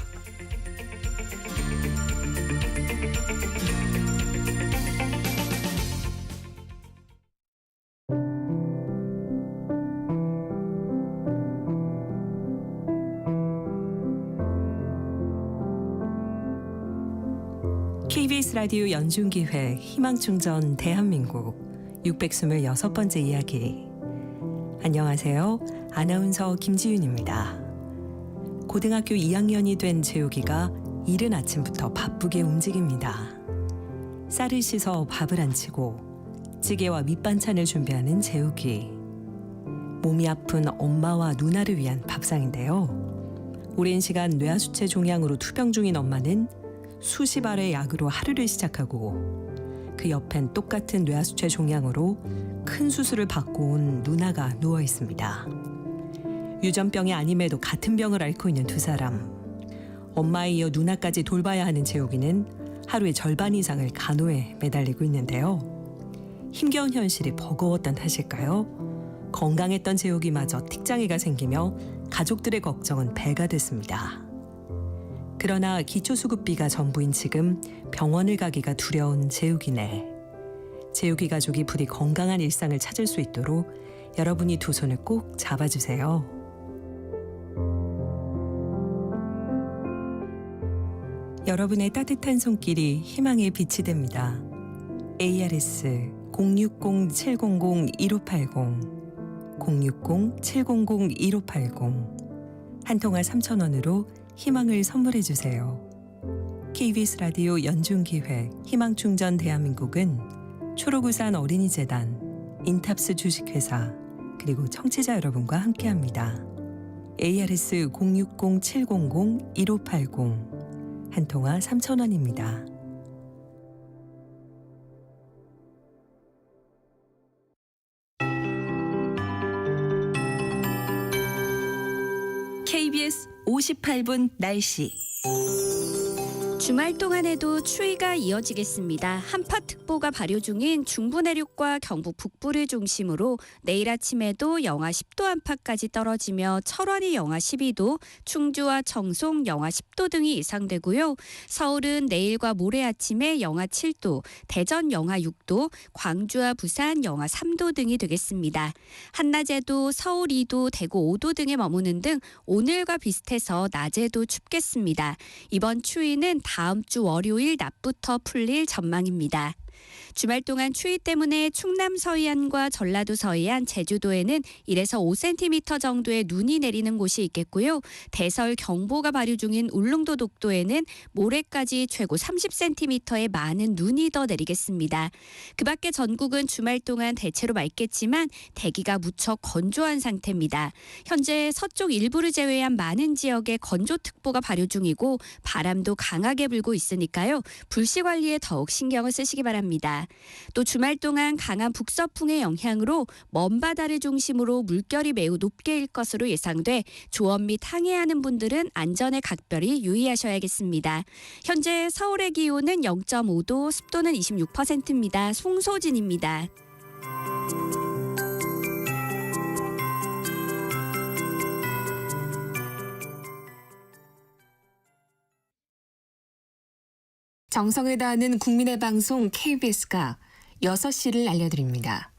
KBS 라디오 연중기획 희망충전 대한민국 626번째 이야기. 안녕하세요. 아나운서 김지윤입니다. 고등학교 2학년이 된 재욱이가 이른 아침부터 바쁘게 움직입니다. 쌀을 씻어 밥을 안치고 찌개와 밑반찬을 준비하는 재욱이. 몸이 아픈 엄마와 누나를 위한 밥상인데요. 오랜 시간 뇌하수체 종양으로 투병 중인 엄마는 수십 알의 약으로 하루를 시작하고 그 옆엔 똑같은 뇌하수체 종양으로 큰 수술을 받고 온 누나가 누워 있습니다. 유전병이 아님에도 같은 병을 앓고 있는 두 사람. 엄마에 이어 누나까지 돌봐야 하는 재욱이는 하루의 절반 이상을 간호에 매달리고 있는데요. 힘겨운 현실이 버거웠던 탓일까요? 건강했던 재욱이마저 틱장애가 생기며 가족들의 걱정은 배가 됐습니다. 그러나 기초수급비가 전부인 지금 병원을 가기가 두려운 재욱이네. 재욱이 가족이 부디 건강한 일상을 찾을 수 있도록 여러분이 두 손을 꼭 잡아주세요. 여러분의 따뜻한 손길이 희망의 빛이 됩니다. ARS 060-700-1580 060-700-1580 한 통화 3,000원으로 희망을 선물해 주세요. KBS 라디오 연중기획 희망충전 대한민국은 초록우산 어린이재단, 인탑스 주식회사 그리고 청취자 여러분과 함께합니다. ARS 060-700-1580 한 통화 3,000원입니다. KBS 58분 날씨. 주말 동안에도 추위가 이어지겠습니다. 한파특보가 발효 중인 중부 내륙과 경북 북부를 중심으로 내일 아침에도 영하 10도 안팎까지 떨어지며 철원이 영하 12도, 충주와 청송 영하 10도 등이 예상되고요. 서울은 내일과 모레 아침에 영하 7도, 대전 영하 6도, 광주와 부산 영하 3도 등이 되겠습니다. 한낮에도 서울 2도, 대구 5도 등에 머무는 등 오늘과 비슷해서 낮에도 춥겠습니다. 이번 추위는 다음 주 월요일 낮부터 풀릴 전망입니다. 주말 동안 추위 때문에 충남 서해안과 전라도 서해안, 제주도에는 1에서 5cm 정도의 눈이 내리는 곳이 있겠고요. 대설 경보가 발효 중인 울릉도 독도에는 모레까지 최고 30cm의 많은 눈이 더 내리겠습니다. 그 밖에 전국은 주말 동안 대체로 맑겠지만 대기가 무척 건조한 상태입니다. 현재 서쪽 일부를 제외한 많은 지역에 건조특보가 발효 중이고 바람도 강하게 불고 있으니까요. 불씨 관리에 더욱 신경을 쓰시기 바랍니다. 합니다. 또 주말 동안 강한 북서풍의 영향으로 먼 바다를 중심으로 물결이 매우 높게 일 것으로 예상돼 조업 및 항해하는 분들은 안전에 각별히 유의하셔야겠습니다. 현재 서울의 기온은 0.5도, 습도는 26%입니다. 송소진입니다. 정성을 다하는 국민의 방송 KBS가 6시를 알려드립니다.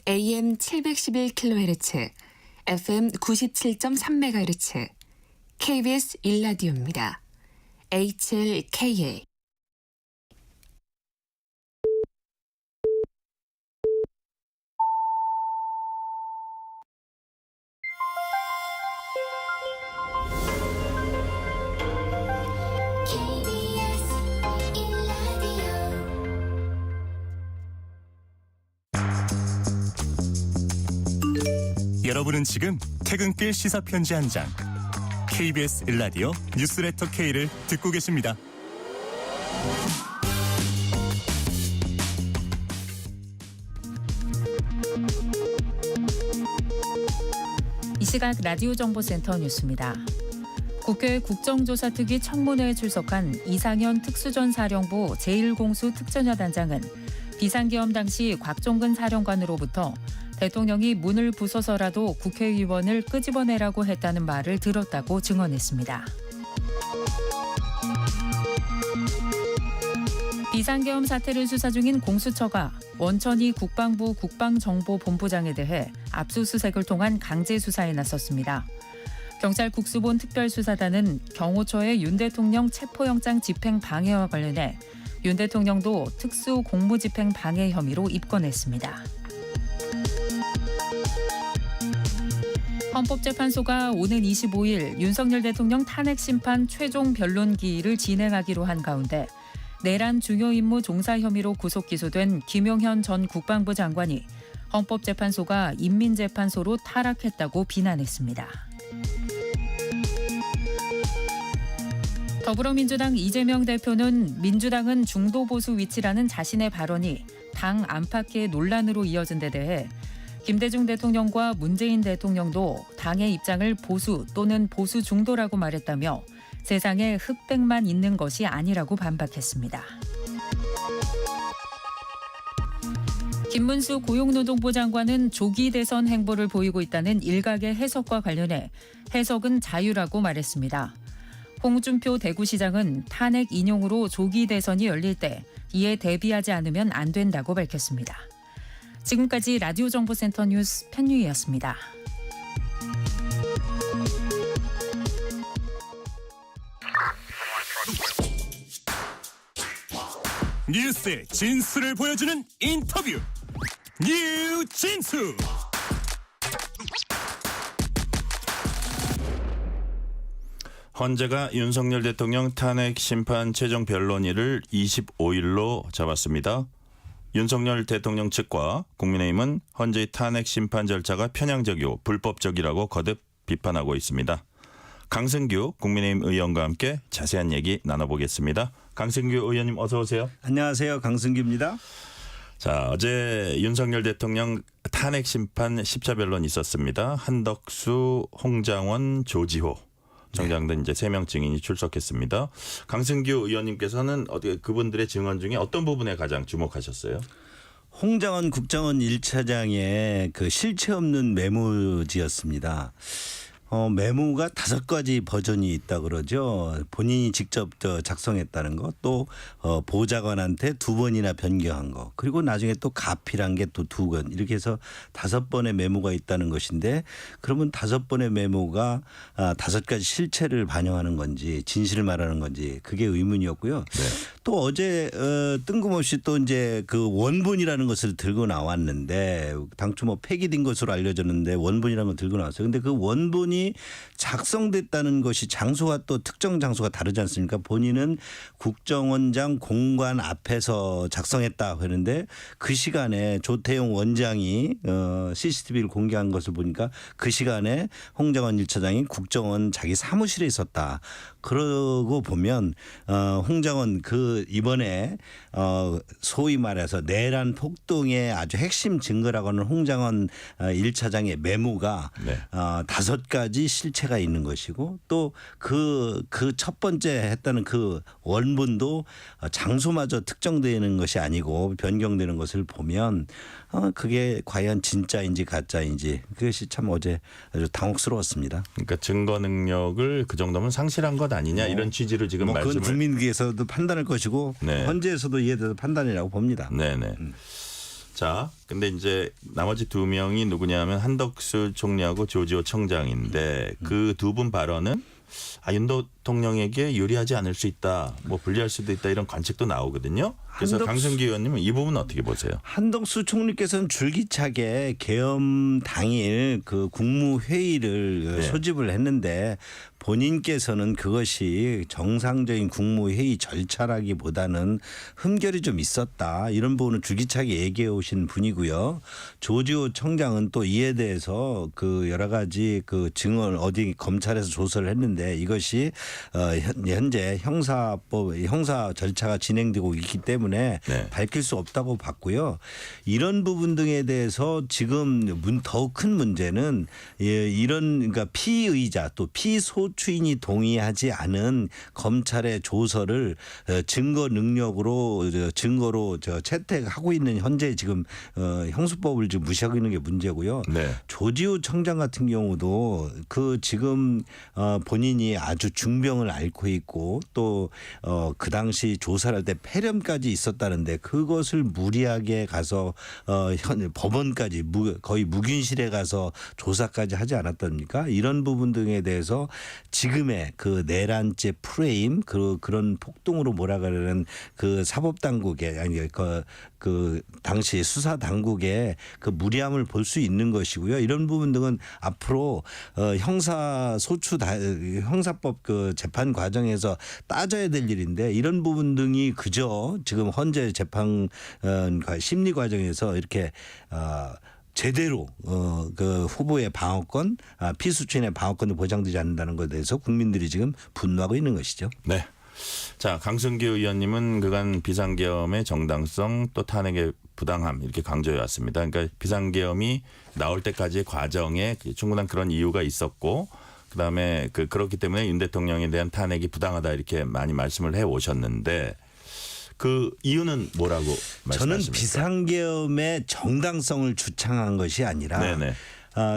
AM 711kHz, FM 97.3MHz, KBS 1라디오입니다. HLKA. 여러분은 지금 퇴근길 시사편지 한 장, KBS 1라디오 뉴스레터 K를 듣고 계십니다. 이 시각 라디오 정보센터 뉴스입니다. 국회 국정조사특위 청문회에 출석한 이상현 특수전 사령부 제1공수 특전여 단장은 비상계엄 당시 곽종근 사령관으로부터 대통령이 문을 부숴서라도 국회의원을 끄집어내라고 했다는 말을 들었다고 증언했습니다. 비상계엄 사태를 수사 중인 공수처가 원천희 국방부 국방정보본부장에 대해 압수수색을 통한 강제 수사에 나섰습니다. 경찰 국수본 특별수사단은 경호처의 윤 대통령 체포영장 집행 방해와 관련해 윤 대통령도 특수 공무집행 방해 혐의로 입건했습니다. 헌법재판소가 오는 25일 윤석열 대통령 탄핵 심판 최종 변론 기일을 진행하기로 한 가운데 내란 중요 임무 종사 혐의로 구속 기소된 김용현 전 국방부 장관이 헌법재판소가 인민재판소로 타락했다고 비난했습니다. 더불어민주당 이재명 대표는 민주당은 중도 보수 위치라는 자신의 발언이 당 안팎의 논란으로 이어진 데 대해 김대중 대통령과 문재인 대통령도 당의 입장을 보수 또는 보수 중도라고 말했다며 세상에 흑백만 있는 것이 아니라고 반박했습니다. 김문수 고용노동부 장관은 조기 대선 행보를 보이고 있다는 일각의 해석과 관련해 해석은 자유라고 말했습니다. 홍준표 대구시장은 탄핵 인용으로 조기 대선이 열릴 때 이에 대비하지 않으면 안 된다고 밝혔습니다. 지금까지 라디오 정보센터 뉴스 편유희였습니다. 뉴스의 진수를 보여주는 인터뷰, 뉴진수. 헌재가 윤석열 대통령 탄핵 심판 최종 변론일을 25일로 잡았습니다. 윤석열 대통령 측과 국민의힘은 헌재의 탄핵 심판 절차가 편향적이고 불법적이라고 거듭 비판하고 있습니다. 강승규 국민의힘 의원과 함께 자세한 얘기 나눠보겠습니다. 강승규 의원님 어서 오세요. 안녕하세요. 강승규입니다. 자, 어제 윤석열 대통령 탄핵 심판 10차 변론 있었습니다. 한덕수, 홍장원, 조지호 정장 등 이제 3명 증인이 출석했습니다. 강승규 의원님께서는 어떻게 그분들의 증언 중에 어떤 부분에 가장 주목하셨어요? 홍장원 국정원 1차장의 그 실체 없는 메모지였습니다. 메모가 5가지 버전이 있다 그러죠. 본인이 직접 작성했다는 거, 또 보좌관한테 2번이나 변경한 거, 그리고 나중에 또 가필한 게 또 2건, 이렇게 해서 5번의 메모가 있다는 것인데, 그러면 5번의 메모가 5가지 실체를 반영하는 건지 진실을 말하는 건지 그게 의문이었고요. 네. 또 어제 뜬금없이 또 이제 그 원본이라는 것을 들고 나왔는데, 당초 뭐 폐기된 것으로 알려졌는데 원본이라는 걸 들고 나왔어요. 근데 그 원본이 작성됐다는 것이 장소가 또 특정 장소가 다르지 않습니까? 본인은 국정원장 공관 앞에서 작성했다 하는데, 그 시간에 조태용 원장이 CCTV를 공개한 것을 보니까 그 시간에 홍장원 1차장이 국정원 자기 사무실에 있었다. 그러고 보면 홍장원 그 이번에 소위 말해서 내란 폭동의 아주 핵심 증거라고는 홍장원 1차장의 메모가 네. 5가지 실체가 있는 것이고 또 그 첫 번째 했다는 그 원본도 장소마저 특정되는 것이 아니고 변경되는 것을 보면 그게 과연 진짜인지 가짜인지 그것이 참 어제 아주 당혹스러웠습니다. 그러니까 증거 능력을 그 정도면 상실한 것 아니냐 이런 취지로 지금 그건 말씀을. 국민께서도 판단할 것이고 네. 헌재에서도 이에 대해서 판단이라고 봅니다. 네네. 자, 근데 이제 나머지 2명이 누구냐면 한덕수 총리하고 조지호 청장인데 그 두 분 발언은 윤 대통령에게 유리하지 않을 수 있다, 뭐 불리할 수도 있다 이런 관측도 나오거든요. 그래서 강승기 의원님은 이 부분은 어떻게 보세요? 한덕수 총리께서는 줄기차게 계엄 당일 그 국무회의를 소집을 했는데 본인께서는 그것이 정상적인 국무회의 절차라기보다는 흠결이 좀 있었다. 이런 부분은 줄기차게 얘기해 오신 분이고요. 조지호 청장은 또 이에 대해서 그 여러 가지 그 증언 어디 검찰에서 조사를 했는데 이것이 현재 형사 절차가 진행되고 있기 때문에 밝힐 수 없다고 봤고요. 이런 부분 등에 대해서 지금 더 큰 문제는 이런 그러니까 피의자 또 피소추인이 동의하지 않은 검찰의 조서를 증거 능력으로 증거로 채택하고 있는 현재 지금 형수법을 지금 무시하고 있는 게 문제고요. 네. 조지호 청장 같은 경우도 그 지금 본인이 아주 중병을 앓고 있고 또 그 당시 조사를 할 때 폐렴까지 있었다는데 그것을 무리하게 가서 법원까지 거의 묵인실에 가서 조사까지 하지 않았답니까? 이런 부분 등에 대해서 지금의 그 내란죄 프레임 그런 폭동으로 몰아가려는 그 사법당국의 아니 그 당시 수사 당국의 그 무리함을 볼 수 있는 것이고요. 이런 부분 등은 앞으로 형사법 그 재판 과정에서 따져야 될 일인데 이런 부분 등이 그저 지금 헌재 재판 심리 과정에서 이렇게 제대로 그 후보의 방어권, 피수친의 방어권이 보장되지 않는다는 것에 대해서 국민들이 지금 분노하고 있는 것이죠. 네. 자, 강승기 의원님은 그간 비상계엄의 정당성 또 탄핵의 부당함 이렇게 강조해 왔습니다. 그러니까 비상계엄이 나올 때까지의 과정에 충분한 그런 이유가 있었고 그다음에 그렇기 때문에 윤 대통령에 대한 탄핵이 부당하다 이렇게 많이 말씀을 해 오셨는데 그 이유는 뭐라고 말씀하십니까? 저는 비상계엄의 정당성을 주창한 것이 아니라 네네.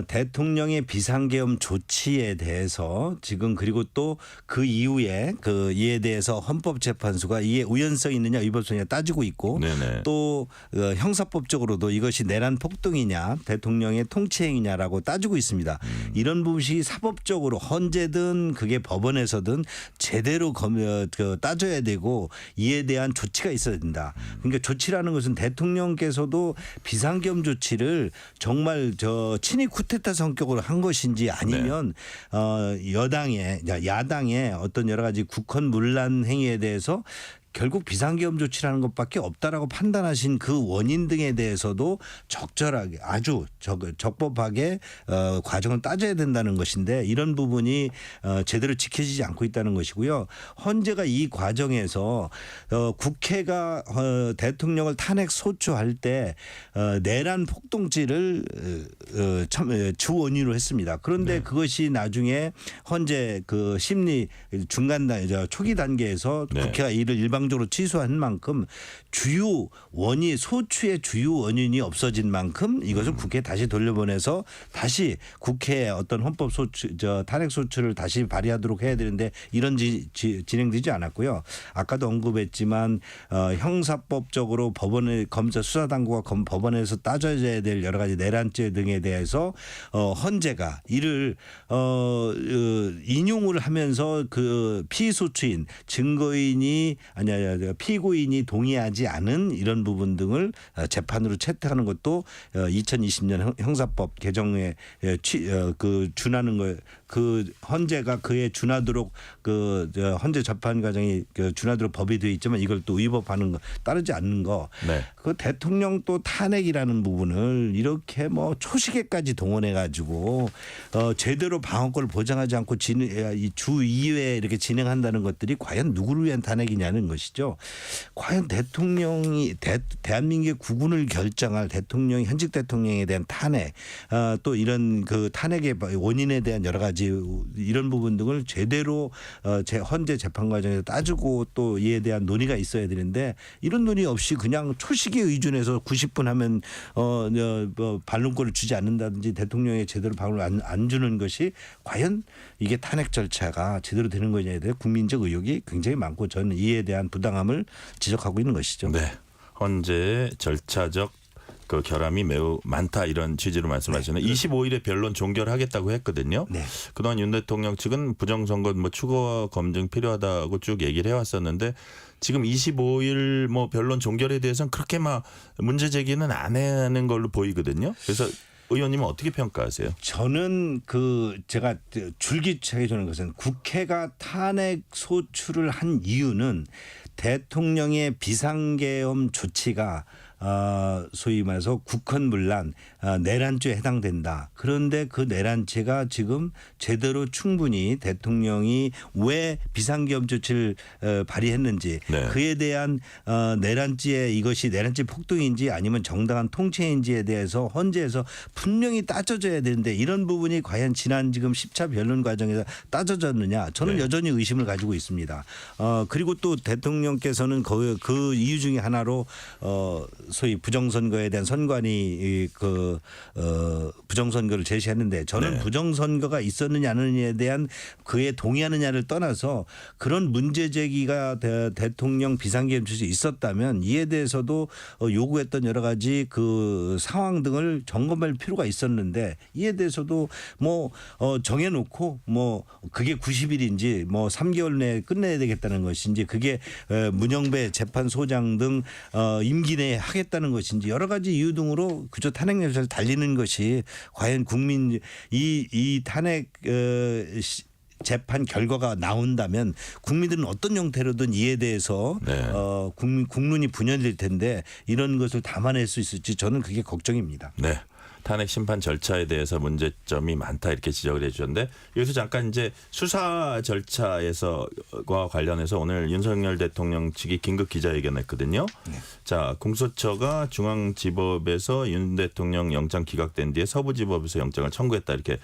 대통령의 비상계엄 조치에 대해서 지금 그리고 또 그 이후에 이에 대해서 헌법재판소가 이에 우연성이 있느냐 위법성이냐 따지고 있고 네네. 또 형사법적으로도 이것이 내란 폭동이냐 대통령의 통치행위냐라고 따지고 있습니다. 이런 부분이 사법적으로 헌재든 그게 법원에서든 제대로 따져야 되고 이에 대한 조치가 있어야 된다. 그러니까 조치라는 것은 대통령께서도 비상계엄 조치를 정말 친위 쿠데타 성격으로 한 것인지 아니면 야당의 어떤 여러 가지 국헌 문란 행위에 대해서 결국 비상계엄 조치라는 것밖에 없다라고 판단하신 그 원인 등에 대해서도 적절하게 아주 적법하게 과정을 따져야 된다는 것인데 이런 부분이 제대로 지켜지지 않고 있다는 것이고요. 헌재가 이 과정에서 국회가 대통령을 탄핵 소추할 때 내란 폭동죄를 주 원인으로 했습니다. 그런데 그것이 나중에 헌재 그 심리 초기 단계에서 국회가 이를 일방적으로 취소한 만큼 소추의 주요 원인이 없어진 만큼 이것을 국회에 다시 돌려보내서 다시 국회에 어떤 헌법 소추 탄핵 소추를 다시 발의하도록 해야 되는데 이런 진행되지 않았고요. 아까도 언급했지만 형사법적으로 검찰 수사당국과 법원에서 따져야 될 여러 가지 내란죄 등에 대해서 헌재가 이를 인용을 하면서 그 피소추인 증거인이 피고인이 동의하지 않은 이런 부분 등을 재판으로 채택하는 것도 2020년 형사법 개정에 준하는 거 헌재가 그에 준하도록 헌재 재판 과정이 준하도록 법이 되어 있지만 이걸 또 위법하는 거 따르지 않는 거 그 대통령 또 탄핵이라는 부분을 이렇게 뭐 초시계까지 동원해 가지고 제대로 방어권을 보장하지 않고 이 주의회에 이렇게 진행한다는 것들이 과연 누구를 위한 탄핵이냐는 것이죠. 과연 대통령이 대한민국의 국운을 결정할 대통령 현직 대통령에 대한 탄핵 또 이런 그 탄핵의 원인에 대한 여러 가지 이런 부분 등을 제대로 헌재 재판 과정에서 따지고 또 이에 대한 논의가 있어야 되는데 이런 논의 없이 그냥 초시계 의존해서 90분 하면 반론권을 주지 않는다든지 대통령에 제대로 방어를 안 주는 것이 과연 이게 탄핵 절차가 제대로 되는 거냐에 대해 국민적 의혹이 굉장히 많고 저는 이에 대한 부당함을 지적하고 있는 것이죠. 네, 헌재 절차적 그 결함이 매우 많다 이런 취지로 말씀하시는 25일에 변론 종결하겠다고 했거든요. 네. 그동안 윤 대통령 측은 부정선거 뭐 추가 검증 필요하다고 쭉 얘기를 해왔었는데 지금 25일 뭐 변론 종결에 대해서는 그렇게 막 문제 제기는 안 하는 걸로 보이거든요. 그래서 의원님은 어떻게 평가하세요? 저는 제가 줄기차게 저는 것은 국회가 탄핵 소추를 한 이유는 대통령의 비상계엄 조치가 소위 말해서 국헌문란 내란죄에 해당된다. 그런데 그 내란죄가 지금 제대로 충분히 대통령이 왜 비상계엄 조치를 발휘했는지 네. 그에 대한 내란죄 이것이 내란죄 폭동인지 아니면 정당한 통치인지에 대해서 헌재에서 분명히 따져져야 되는데 이런 부분이 과연 지난 지금 10차 변론 과정에서 따져졌느냐 저는 네. 여전히 의심을 가지고 있습니다. 그리고 또 대통령께서는 그 이유 중에 하나로 소위 부정선거에 대한 선관위 부정선거를 제시했는데 저는 네. 부정선거가 있었느냐 안 했느냐에 대한 그에 동의하느냐를 떠나서 그런 문제 제기가 대통령 비상계엄 조치 있었다면 이에 대해서도 요구했던 여러 가지 그 상황 등을 점검할 필요가 있었는데 이에 대해서도 뭐 정해놓고 뭐 그게 90일인지 뭐 3개월 내에 끝내야 되겠다는 것인지 그게 문영배 재판소장 등 임기 내에 하겠다는 것인지 여러 가지 이유 등으로 그저 탄핵 열차를 달리는 것이 과연 국민 이 탄핵 재판 결과가 나온다면 국민들은 어떤 형태로든 이에 대해서 네. 국론이 분열될 텐데 이런 것을 담아낼 수 있을지 저는 그게 걱정입니다. 네. 탄핵 심판 절차에 대해서 문제점이 많다 이렇게 지적을 해 주셨는데 여기서 잠깐 이제 수사 절차에서과 관련해서 오늘 윤석열 대통령 측이 긴급 기자회견했거든요. 네. 자, 공수처가 중앙지법에서 윤 대통령 영장 기각된 뒤에 서부지법에서 영장을 청구했다 이렇게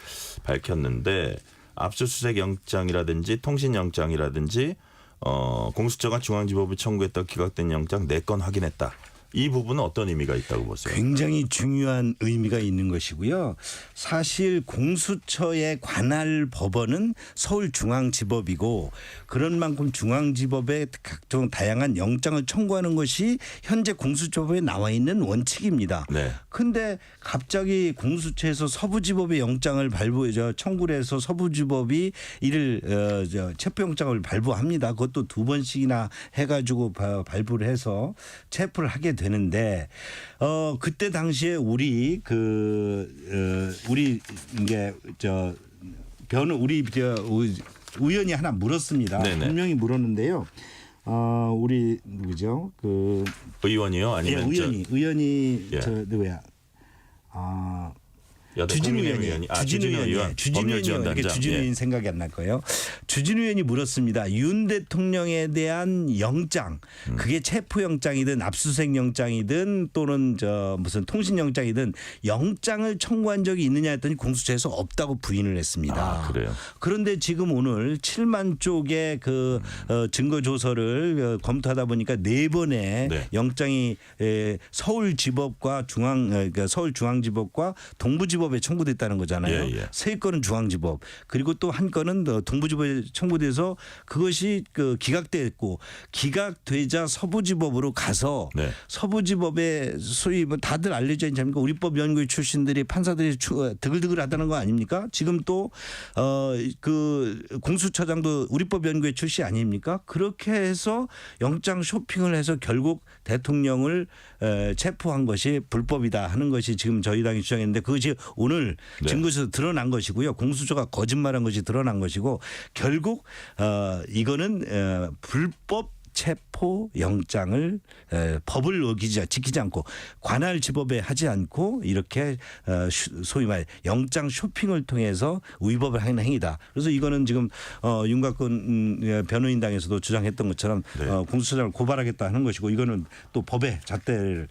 밝혔는데 압수수색 영장이라든지 통신 영장이라든지 공수처가 중앙지법에 청구했다 기각된 영장 4건 확인했다. 이 부분은 어떤 의미가 있다고 보세요? 굉장히 중요한 의미가 있는 것이고요. 사실 공수처의 관할 법원은 서울중앙지법이고 그런 만큼 중앙지법에 각종 다양한 영장을 청구하는 것이 현재 공수처법에 나와 있는 원칙입니다. 그런데 네. 갑자기 공수처에서 서부지법의 영장을 청구를 해서 서부지법이 이를 체포영장을 발부합니다. 그것도 2번씩이나 해가지고 발부를 해서 체포를 하게 되는데 그때 당시에 우리 의원이 하나 물었습니다. 네네. 분명히 물었는데요. 우리 누구죠? 의원이요? 아니면 의원이 예. 누구야? 주진우 의원이 주진우 의원 법률지원단장 주진우 의원 생각이 안 날 거예요. 주진우 의원이 물었습니다. 윤 대통령에 대한 영장 그게 체포영장이든 압수수색 영장이든 또는 무슨 통신영장이든 영장을 청구한 적이 있느냐 했더니 공수처에서 없다고 부인을 했습니다. 그래요? 그런데 지금 오늘 7만 쪽의 증거 조서를 검토하다 보니까 4번의 네. 영장이 서울지법과 서울중앙지법과 동부지법에 청구됐다는 거잖아요. 예. 3건은 중앙지법 그리고 또 한 건은 동부지법에 청구돼서 그것이 기각됐고 기각되자 서부지법으로 가서 네. 서부지법에 소위 뭐 다들 알려져 있지 않습니까? 우리법 연구회 출신들이 판사들이 드글드글하다는 거 아닙니까? 지금 또 공수처장도 우리법 연구회 출신 아닙니까? 그렇게 해서 영장 쇼핑을 해서 결국 대통령을 체포한 것이 불법이다 하는 것이 지금 저희 당이 주장했는데 그것이 오늘 네. 증거에서 드러난 것이고요. 공수처가 거짓말한 것이 드러난 것이고 결국 이거는 불법 체포 영장을 법을 지키지 않고 관할 지법에 하지 않고 이렇게 소위 말 영장 쇼핑을 통해서 위법을 하는 행위다. 그래서 이거는 지금 윤곽근 변호인당에서도 주장했던 것처럼 공수처장을 고발하겠다 하는 것이고 이거는 또 법의 잣대를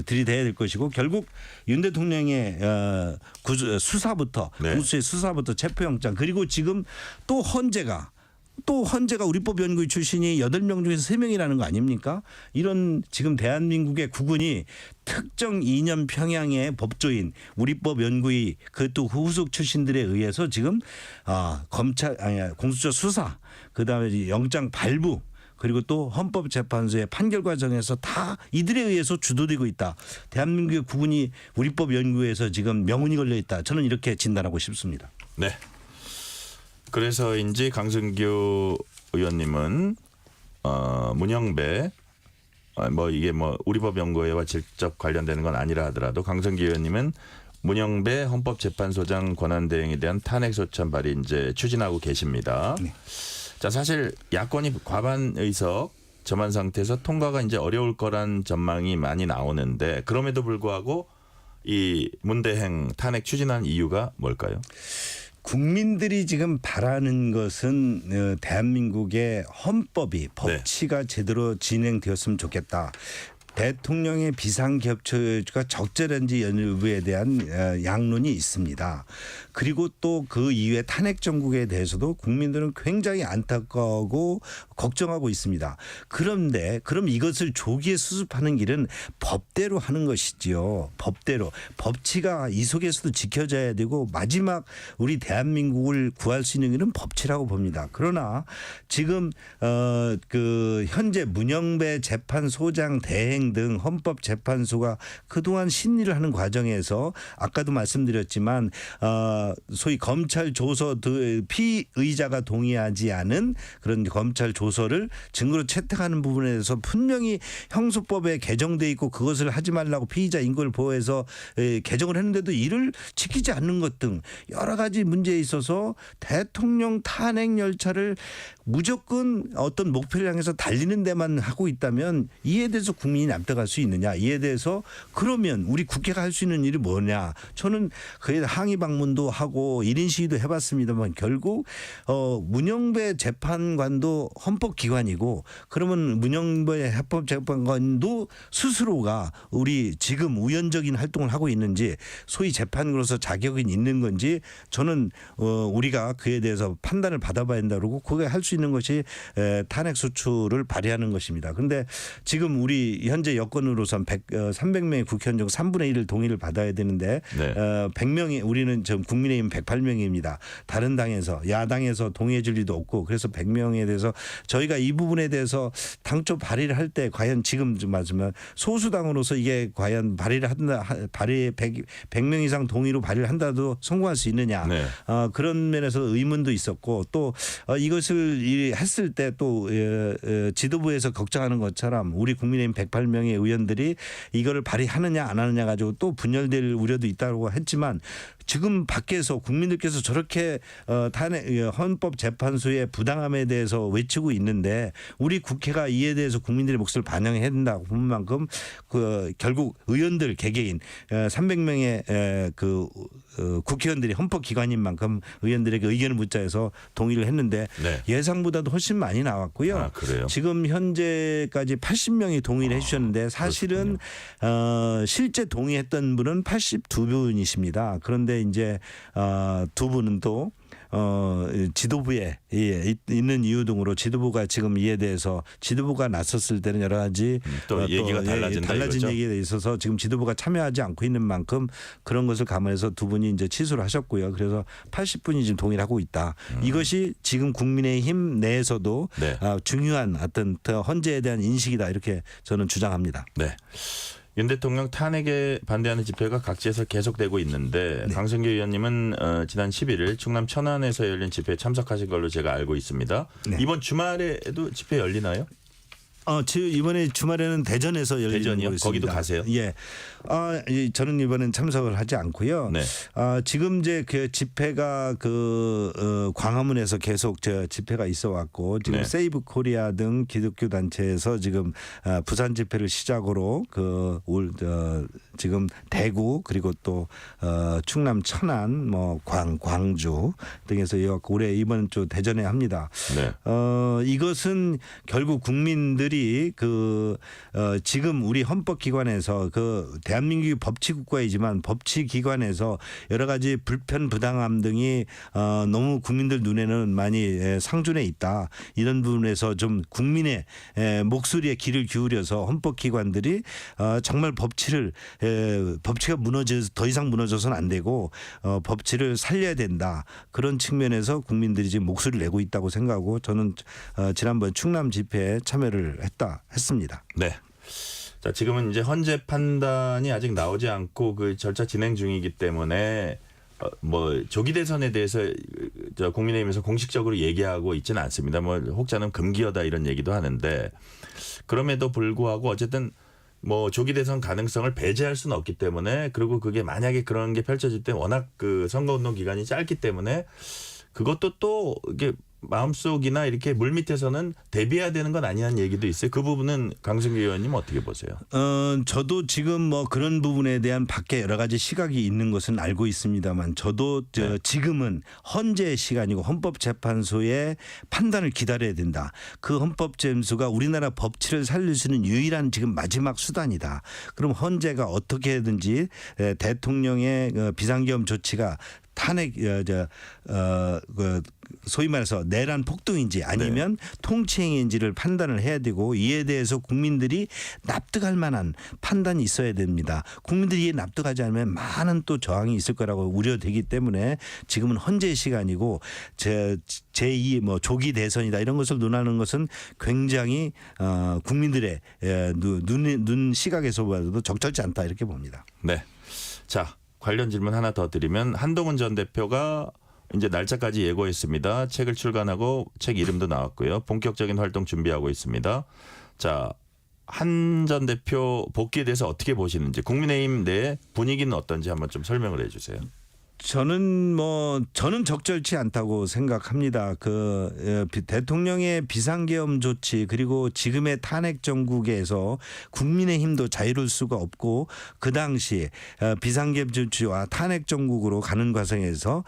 들이대야 될 것이고 결국 윤 대통령의 수사부터 공수처의 수사부터 체포영장 그리고 지금 또 헌재가 우리법 연구위 출신이 8명 중에서 3명이라는 거 아닙니까? 이런 지금 대한민국의 국군이 특정 이념 평양의 법조인 우리법 연구위 그것도 후속 출신들에 의해서 지금 공수처 수사 그다음에 영장 발부 그리고 또 헌법재판소의 판결 과정에서 다 이들에 의해서 주도되고 있다. 대한민국의 국군이 우리법 연구에서 지금 명운이 걸려 있다. 저는 이렇게 진단하고 싶습니다. 네. 그래서인지 강승규 의원님은 문영배 이게 우리법 연구회와 직접 관련되는 건 아니라 하더라도 강승규 의원님은 문영배 헌법재판소장 권한대행에 대한 탄핵소추안 발의 이제 추진하고 계십니다. 네. 자, 사실 야권이 과반 의석 점한 상태에서 통과가 이제 어려울 거란 전망이 많이 나오는데 그럼에도 불구하고 이 문대행 탄핵 추진한 이유가 뭘까요? 국민들이 지금 바라는 것은 대한민국의 헌법이 법치가 제대로 진행되었으면 좋겠다. 대통령의 비상겹처가 적절한지 여부에 대한 양론이 있습니다. 그리고 또 그 이후에 탄핵 정국에 대해서도 국민들은 굉장히 안타까워하고 걱정하고 있습니다. 그런데 그럼 이것을 조기에 수습하는 길은 법대로 하는 것이지요. 법대로. 법치가 이 속에서도 지켜져야 되고 마지막 우리 대한민국을 구할 수 있는 길은 법치라고 봅니다. 그러나 지금 현재 문영배 재판소장 대행 등 헌법재판소가 그동안 심리를 하는 과정에서 아까도 말씀드렸지만 소위 검찰 조서 피의자가 동의하지 않은 그런 검찰 조서를 증거로 채택하는 부분에 대해서 분명히 형소법에 개정돼 있고 그것을 하지 말라고 피의자 인권을 보호해서 개정을 했는데도 이를 지키지 않는 것 등 여러 가지 문제에 있어서 대통령 탄핵 열차를 무조건 어떤 목표를 향해서 달리는 데만 하고 있다면 이에 대해서 국민이 납득할 수 있느냐 이에 대해서 그러면 우리 국회가 할 수 있는 일이 뭐냐 저는 그에 항의 방문도 하고 1인 시위도 해봤습니다만 결국 문영배 재판관도 헌법기관이고 그러면 문영배 헌법재판관도 스스로가 우리 지금 우연적인 활동을 하고 있는지 소위 재판으로서 자격이 있는 건지 저는 우리가 그에 대해서 판단을 받아봐야 된다 그러고 그게 할 수 있는 것이 탄핵 소추를 발의하는 것입니다. 그런데 지금 우리 현재 여건으로선 300명의 국회의원 중 3분의 1을 동의를 받아야 되는데 100명이 우리는 지금 국민의힘 108명입니다. 다른 당에서 야당에서 동의해 줄 리도 없고 그래서 100명에 대해서 저희가 이 부분에 대해서 당초 발의를 할 때 과연 지금 좀 맞으면 소수당으로서 이게 과연 발의를 한다 발의 100명 이상 동의로 발의를 한다도 성공할 수 있느냐 그런 면에서 의문도 있었고 또 이것을 했을 때 또 지도부에서 걱정하는 것처럼 우리 국민의힘 108명의 의원들이 이거를 발의하느냐 안 하느냐 가지고 또 분열될 우려도 있다고 했지만 지금 밖에서 국민들께서 저렇게 탄핵 헌법재판소의 부당함에 대해서 외치고 있는데 우리 국회가 이에 대해서 국민들의 목소리를 반영해야 된다고 본 만큼 결국 의원들 개개인 300명의 국회의원들이 헌법기관인 만큼 의원들에게 의견을 묻자해서 동의를 했는데 예상보다도 훨씬 많이 나왔고요. 지금 현재까지 80명이 동의를 해주셨는데 사실은 실제 동의했던 분은 82분이십니다. 그런데 이제 두 분은 또 지도부에 있는 이유 등으로 지도부가 지금 이에 대해서 지도부가 나섰을 때는 여러 가지 또 얘기가 달라진 얘기에 있어서 지금 지도부가 참여하지 않고 있는 만큼 그런 것을 감안해서 두 분이 이제 취소를 하셨고요. 그래서 80분이 지금 동의를 하고 있다. 이것이 지금 국민의힘 내에서도 중요한 어떤 헌재에 대한 인식이다 이렇게 저는 주장합니다. 네. 윤 대통령 탄핵에 반대하는 집회가 각지에서 계속되고 있는데 강승규 의원님은 지난 11일 충남 천안에서 열린 집회에 참석하신 걸로 제가 알고 있습니다. 이번 주말에도 집회 열리나요? 이번에 주말에는 대전에서 열리는 대전이요? 걸로 거기도 있습니다. 가세요? 예. 저는 이번엔 참석을 하지 않고요. 네. 지금 이제 그 집회가 광화문에서 계속 집회가 있어 왔고 지금 네. 세이브 코리아 등 기독교 단체에서 지금 부산 집회를 시작으로 지금 대구 그리고 또 충남 천안 뭐 광주 등에서 올해 이번 주 대전에 합니다. 네. 이것은 결국 국민들이 지금 우리 헌법기관에서 대한민국이 법치국가이지만 법치기관에서 여러 가지 불편 부당함 등이 너무 국민들 눈에는 많이 상존해 있다. 이런 부분에서 좀 국민의 목소리에 귀를 기울여서 헌법기관들이 정말 법치가 더 이상 무너져서는 안 되고 법치를 살려야 된다. 그런 측면에서 국민들이 지금 목소리를 내고 있다고 생각하고 저는 지난번 충남 집회에 참여를 했습니다. 네. 자, 지금은 이제 헌재 판단이 아직 나오지 않고 그 절차 진행 중이기 때문에 뭐 조기 대선에 대해서 국민의힘에서 공식적으로 얘기하고 있지는 않습니다. 뭐 혹자는 금기어다 이런 얘기도 하는데 그럼에도 불구하고 어쨌든 뭐 조기 대선 가능성을 배제할 수는 없기 때문에 그리고 그게 만약에 그런 게 펼쳐질 때 워낙 그 선거운동 기간이 짧기 때문에 그것도 또 이게 마음속이나 이렇게 물밑에서는 대비해야 되는 건 아니냐는 얘기도 있어요. 그 부분은 강승규 의원님 어떻게 보세요? 저도 지금 뭐 그런 부분에 대한 밖에 여러 가지 시각이 있는 것은 알고 있습니다만 저도 지금은 헌재의 시간이고 헌법재판소의 판단을 기다려야 된다. 그 헌법재판소가 우리나라 법치를 살릴 수 있는 유일한 지금 마지막 수단이다. 그럼 헌재가 어떻게든지 대통령의 비상계엄 조치가 탄핵 소위 말해서 내란 폭동인지 아니면 통치행위인지를 판단을 해야 되고 이에 대해서 국민들이 납득할 만한 판단이 있어야 됩니다. 국민들이 이에 납득하지 않으면 많은 또 저항이 있을 거라고 우려되기 때문에 지금은 헌재의 시간이고 제2 뭐 조기 대선이다 이런 것을 논하는 것은 굉장히 국민들의 눈 시각에서 봐도 적절치 않다 이렇게 봅니다. 네. 자, 관련 질문 하나 더 드리면 한동훈 전 대표가 이제 날짜까지 예고했습니다. 책을 출간하고 책 이름도 나왔고요. 본격적인 활동 준비하고 있습니다. 자, 한 전 대표 복귀에 대해서 어떻게 보시는지 국민의힘 내 분위기는 어떤지 한번 좀 설명을 해 주세요. 저는 적절치 않다고 생각합니다. 대통령의 비상계엄 조치 그리고 지금의 탄핵 정국에서 국민의힘도 자유로울 수가 없고 그 당시 비상계엄 조치와 탄핵 정국으로 가는 과정에서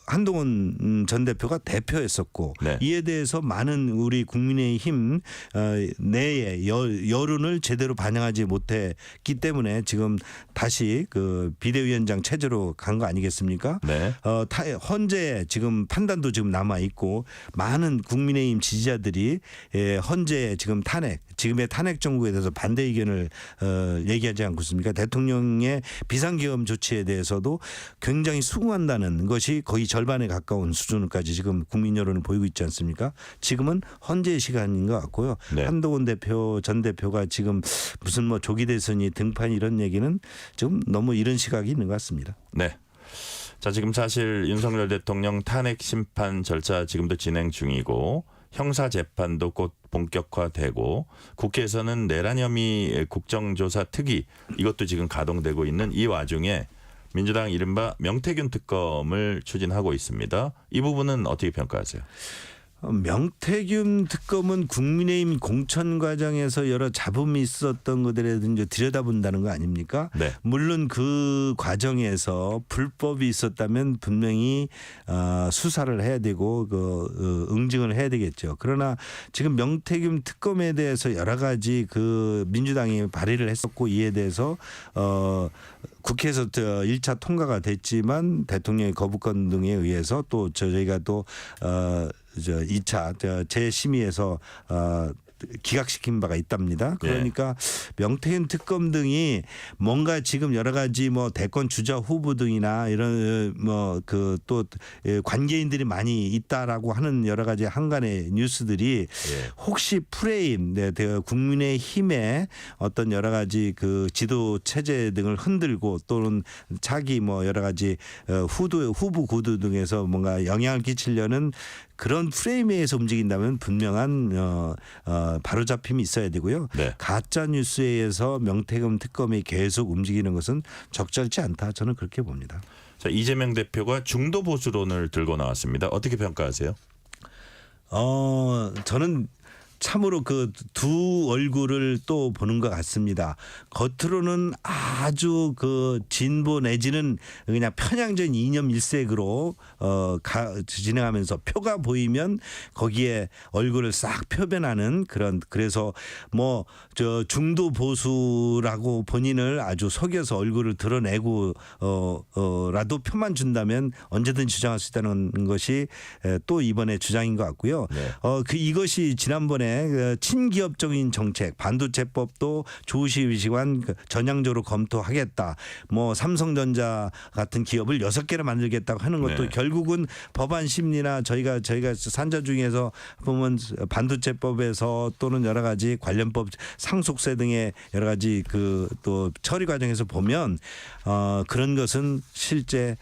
한동훈 전 대표가 대표였었고 네. 이에 대해서 많은 우리 국민의힘 내의 여론을 제대로 반영하지 못했기 때문에 지금 다시 비대위원장 체제로 간 거 아니겠습니까? 네. 헌재 지금 판단도 지금 남아 있고 많은 국민의힘 지지자들이 헌재 지금 지금의 탄핵 정국에 대해서 반대 의견을 얘기하지 않고 있습니까? 대통령의 비상계엄 조치에 대해서도 굉장히 수긍한다는 것이 거의 절반에 가까운 수준까지 지금 국민 여론을 보이고 있지 않습니까? 지금은 헌재의 시간인 것 같고요. 네. 한동훈 전 대표가 지금 무슨 뭐 조기 대선이 등판 이런 얘기는 좀 너무 이런 시각이 있는 것 같습니다. 네. 자, 지금 사실 윤석열 대통령 탄핵 심판 절차 지금도 진행 중이고 형사 재판도 곧 본격화되고 국회에서는 내란 혐의 국정조사 특위 이것도 지금 가동되고 있는 이 와중에 민주당 이른바 명태균 특검을 추진하고 있습니다. 이 부분은 어떻게 평가하세요? 명태균 특검은 국민의힘 공천 과정에서 여러 잡음이 있었던 것들에 들여다본다는 거 아닙니까? 네. 물론 그 과정에서 불법이 있었다면 분명히 수사를 해야 되고 응징을 해야 되겠죠. 그러나 지금 명태균 특검에 대해서 여러 가지 민주당이 발의를 했었고 이에 대해서 국회에서 1차 통과가 됐지만 대통령의 거부권 등에 의해서 또 저희가 또 2차 재심의에서 기각시킨 바가 있답니다. 그러니까 명태균 특검 등이 뭔가 지금 여러 가지 뭐 대권 주자 후보 등이나 이런 또 관계인들이 많이 있다라고 하는 여러 가지 한간의 뉴스들이 혹시 프레임, 국민의힘의 어떤 여러 가지 지도 체제 등을 흔들고 또는 자기 뭐 여러 가지 후보 구도 등에서 뭔가 영향을 끼치려는 그런 프레임에 의해서 움직인다면 분명한 바로잡힘이 있어야 되고요. 네. 가짜 뉴스에 의해서 명태균 특검이 계속 움직이는 것은 적절치 않다. 저는 그렇게 봅니다. 자, 이재명 대표가 중도 보수론을 들고 나왔습니다. 어떻게 평가하세요? 저는 참으로 그 두 얼굴을 또 보는 것 같습니다. 겉으로는 아주 그 진보 내지는 그냥 편향적인 이념 일색으로 진행하면서 표가 보이면 거기에 얼굴을 싹 표변하는 그런, 그래서 뭐 저 중도 보수라고 본인을 아주 속여서 얼굴을 드러내고 라도 표만 준다면 언제든 주장할 수 있다는 것이 또 이번에 주장인 것 같고요. 네. 이것이 지난번에 친기업적인 정책, 반도체법도 조시위시관 전향적으로 검토하겠다. 뭐 삼성전자 같은 기업을 6개를 만들겠다고 하는 것도 네. 결국은 법안 심리나 저희가 산자 중에서 보면 반도체법에서 또는 여러 가지 관련법 상속세 등의 여러 가지 그 또 처리 과정에서 보면 그런 것은 실제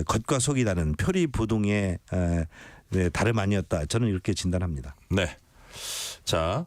겉과 속이라는 표리부동의 다름 아니었다. 저는 이렇게 진단합니다. 네. 자,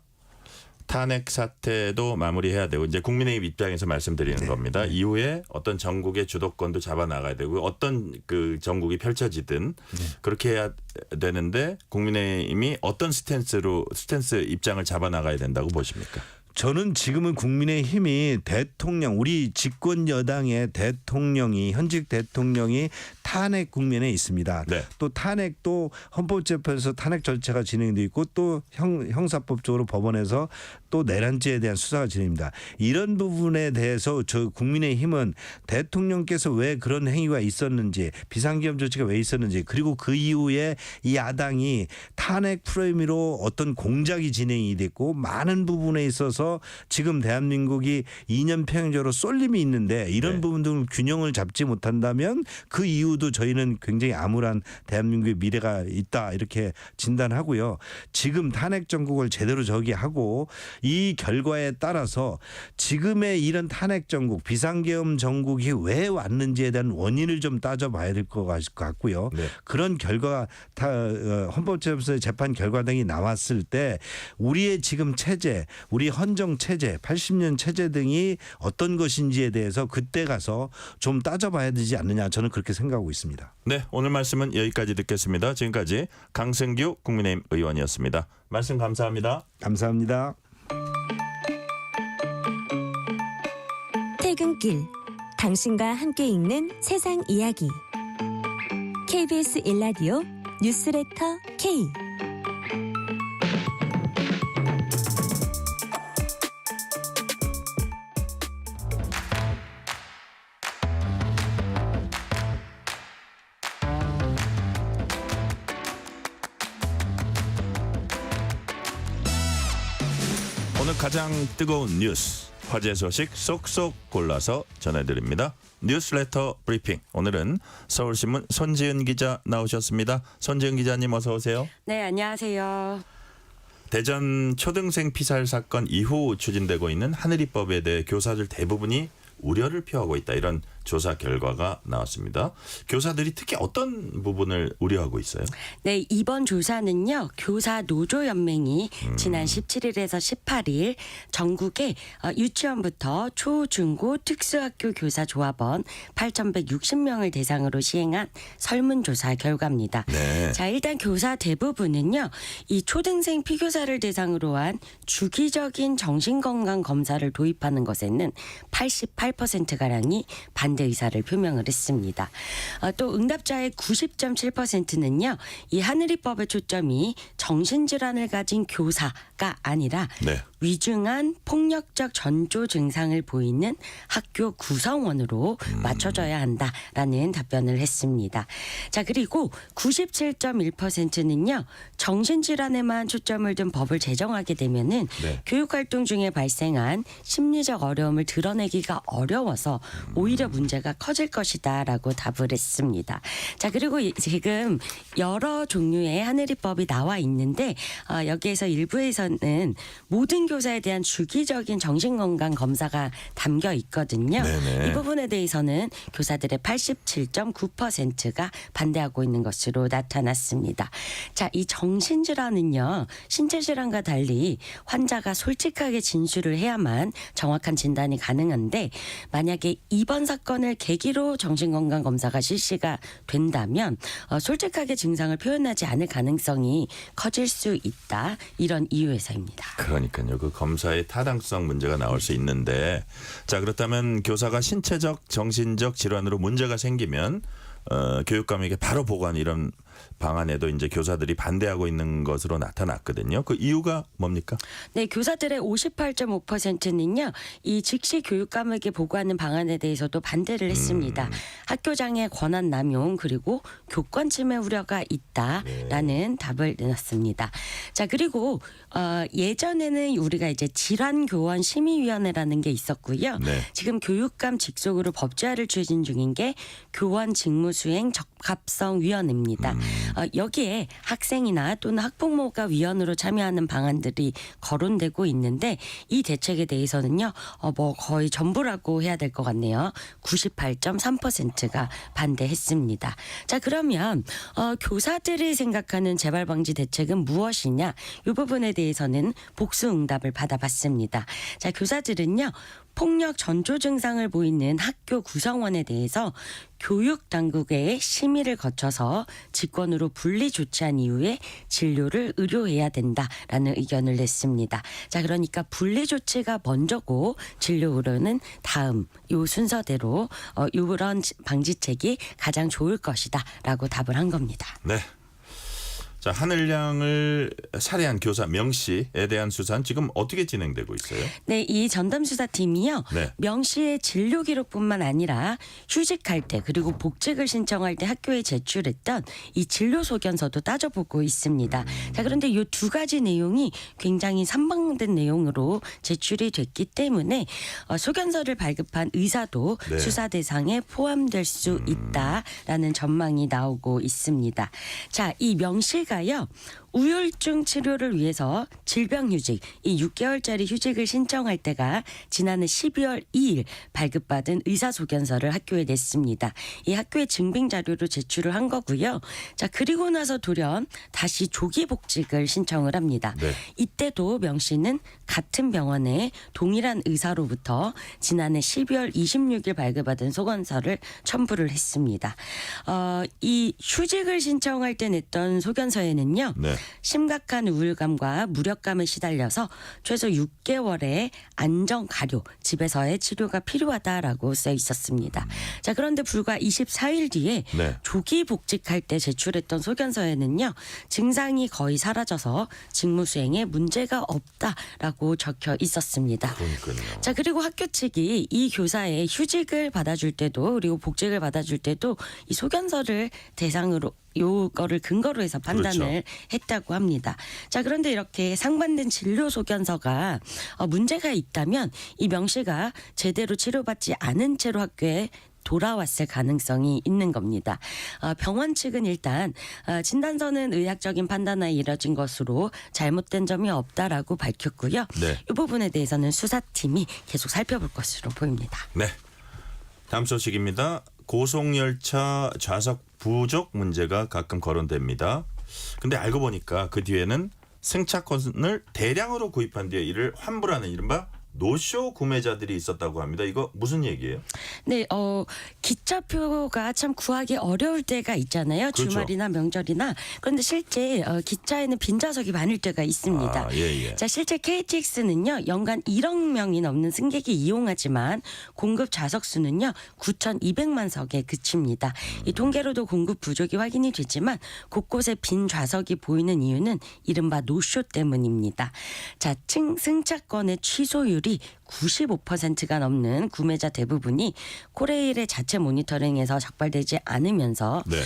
탄핵 사태도 마무리해야 되고 이제 국민의힘 입장에서 말씀드리는 겁니다. 이후에 어떤 전국의 주도권도 잡아 나가야 되고 어떤 그 전국이 펼쳐지든 그렇게 해야 되는데 국민의힘이 어떤 스탠스 입장을 잡아 나가야 된다고 보십니까? 저는 지금은 국민의힘이 대통령, 우리 집권 여당의 대통령이, 현직 대통령이 탄핵 국면에 있습니다. 네. 또 탄핵도 헌법재판에서 탄핵 절차가 진행돼 있고 또 형사법적으로 법원에서 또 내란죄에 대한 수사가 진행됩니다. 이런 부분에 대해서 저 국민의힘은 대통령께서 왜 그런 행위가 있었는지, 비상기업 조치가 왜 있었는지, 그리고 그 이후에 이 야당이 탄핵 프레임으로 어떤 공작이 진행이 됐고 많은 부분에 있어서 지금 대한민국이 이념 편향적으로 쏠림이 있는데 이런 부분들 균형을 잡지 못한다면 그 이유도 저희는 굉장히 암울한 대한민국의 미래가 있다 이렇게 진단하고요. 지금 탄핵 정국을 제대로 저기하고 이 결과에 따라서 지금의 이런 탄핵 정국, 비상계엄 정국이 왜 왔는지에 대한 원인을 좀 따져봐야 될 것 같고요. 네. 그런 결과가 헌법재판소의 재판 결과 등이 나왔을 때 우리의 지금 체제, 우리 헌정 체제, 80년 체제 등이 어떤 것인지에 대해서 그때 가서 좀 따져봐야 되지 않느냐, 저는 그렇게 생각하고 있습니다. 네, 오늘 말씀은 여기까지 듣겠습니다. 지금까지 강승규 국민의힘 의원이었습니다. 말씀 감사합니다. 감사합니다. 퇴근길, 당신과 함께 읽는 세상 이야기. KBS 1라디오 뉴스레터 K. 오늘 가장 뜨거운 뉴스, 화제 소식 쏙쏙 골라서 전해드립니다. 뉴스레터 브리핑. 오늘은 서울신문 손지은 기자 나오셨습니다. 손지은 기자님 어서 오세요. 네, 안녕하세요. 대전 초등생 피살 사건 이후 추진되고 있는 하늘이법에 대해 교사들 대부분이 우려를 표하고 있다. 이런 조사 결과가 나왔습니다. 교사들이 특히 어떤 부분을 우려하고 있어요? 네, 이번 조사는요. 교사 노조연맹이 지난 17일에서 18일 전국의 유치원부터 초, 중고, 특수학교 교사 조합원 8,160명을 대상으로 시행한 설문조사 결과입니다. 네. 자, 일단 교사 대부분은요. 이 초등생 피교사를 대상으로 한 주기적인 정신건강 검사를 도입하는 것에는 88%가량이 반대 의사를 표명을 했습니다. 또 응답자의 90.7%는요. 이 하늘이법의 초점이 정신질환을 가진 교사가 아니라 위중한 폭력적 전조 증상을 보이는 학교 구성원으로 맞춰져야 한다라는 답변을 했습니다. 자, 그리고 97.1%는요. 정신질환에만 초점을 둔 법을 제정하게 되면은 교육활동 중에 발생한 심리적 어려움을 드러내기가 어려워서 오히려 문제가 커질 것이다라고 답을 했습니다. 자, 그리고 지금 여러 종류의 하늘이법이 나와 있는데 여기에서 일부에서는 모든 교사에 대한 주기적인 정신건강 검사가 담겨 있거든요. 네네. 이 부분에 대해서는 교사들의 87.9%가 반대하고 있는 것으로 나타났습니다. 자, 이 정신질환은요, 신체질환과 달리 환자가 솔직하게 진술을 해야만 정확한 진단이 가능한데, 만약에 이번 사건을 계기로 정신건강검사가 실시가 된다면 솔직하게 증상을 표현하지 않을 가능성이 커질 수 있다. 이런 이유에서입니다. 그러니까요. 그 검사의 타당성 문제가 나올 수 있는데, 자, 그렇다면 교사가 신체적, 정신적 질환으로 문제가 생기면 교육감에게 바로 보고하는 이런 방안에도 이제 교사들이 반대하고 있는 것으로 나타났거든요. 그 이유가 뭡니까? 네, 교사들의 58.5%는요, 이 즉시 교육감에게 보고하는 방안에 대해서도 반대를 했습니다. 학교장의 권한 남용 그리고 교권 침해 우려가 있다라는 답을 내놨습니다. 자, 그리고 예전에는 우리가 이제 질환교원 심의위원회라는 게 있었고요. 네. 지금 교육감 직속으로 법제화를 추진 중인 게 교원 직무수행 적합성위원회입니다. 여기에 학생이나 또는 학부모가 위원으로 참여하는 방안들이 거론되고 있는데, 이 대책에 대해서는요, 거의 전부라고 해야 될 것 같네요. 98.3%가 반대했습니다. 자, 그러면 교사들이 생각하는 재발 방지 대책은 무엇이냐? 이 부분에 대해서는 복수 응답을 받아봤습니다. 자, 교사들은요, 폭력 전조 증상을 보이는 학교 구성원에 대해서 교육 당국의 심의를 거쳐서 직권으로 분리 조치한 이후에 진료를 의료해야 된다라는 의견을 냈습니다. 자, 그러니까 분리 조치가 먼저고 진료 의료는 다음, 요 순서대로 이런 방지책이 가장 좋을 것이다라고 답을 한 겁니다. 네. 자, 하늘양을 살해한 교사 명 씨에 대한 수사는 지금 어떻게 진행되고 있어요? 네, 이 전담수사팀이요. 네. 명 씨의 진료 기록뿐만 아니라 휴직할 때 그리고 복직을 신청할 때 학교에 제출했던 이 진료 소견서도 따져보고 있습니다. 자, 그런데 이 두 가지 내용이 굉장히 선방된 내용으로 제출이 됐기 때문에 소견서를 발급한 의사도 네. 수사 대상에 포함될 수 있다라는 전망이 나오고 있습니다. 자, 이 명 씨가요, 우울증 치료를 위해서 질병휴직, 이 6개월짜리 휴직을 신청할 때가 지난해 12월 2일 발급받은 의사소견서를 학교에 냈습니다. 이 학교에 증빙 자료로 제출을 한 거고요. 자, 그리고 나서 돌연 다시 조기 복직을 신청을 합니다. 네. 이때도 명 씨는 같은 병원의 동일한 의사로부터 지난해 12월 26일 발급받은 소견서를 첨부를 했습니다. 이 휴직을 신청할 때 냈던 소견서에는요, 네. 심각한 우울감과 무력감에 시달려서 최소 6개월의 안정 가료, 집에서의 치료가 필요하다라고 써 있었습니다. 자, 그런데 불과 24일 뒤에 네. 조기 복직할 때 제출했던 소견서에는요, 증상이 거의 사라져서 직무 수행에 문제가 없다라고 적혀 있었습니다. 그러니까요. 자, 그리고 학교 측이 이 교사의 휴직을 받아줄 때도 그리고 복직을 받아줄 때도 이 소견서를 대상으로 요거를 근거로 해서 판단을 그렇죠. 했다고 합니다. 자, 그런데 이렇게 상반된 진료 소견서가 문제가 있다면 이 명 씨가 제대로 치료받지 않은 채로 학교에 돌아왔을 가능성이 있는 겁니다. 병원 측은 일단 진단서는 의학적인 판단에 이뤄진 것으로 잘못된 점이 없다라고 밝혔고요. 네. 이 부분에 대해서는 수사팀이 계속 살펴볼 것으로 보입니다. 네. 다음 소식입니다. 고속열차 좌석 부족 문제가 가끔 거론됩니다. 근데 알고 보니까 그 뒤에는 승차권을 대량으로 구입한 뒤에 이를 환불하는 이른바 노쇼 구매자들이 있었다고 합니다. 이거 무슨 얘기예요? 네, 기차표가 참 구하기 어려울 때가 있잖아요. 그렇죠. 주말이나 명절이나. 그런데 실제 기차에는 빈좌석이 많을 때가 있습니다. 예. 자, 실제 KTX는요, 연간 1억 명이 넘는 승객이 이용하지만 공급 좌석 수는요, 9,200만 석에 그칩니다. 이 통계로도 공급 부족이 확인이 되지만 곳곳에 빈 좌석이 보이는 이유는 이른바 노쇼 때문입니다. 자, 승차권의 취소율 95%가 넘는 구매자 대부분이 코레일의 자체 모니터링에서 적발되지 않으면서 네.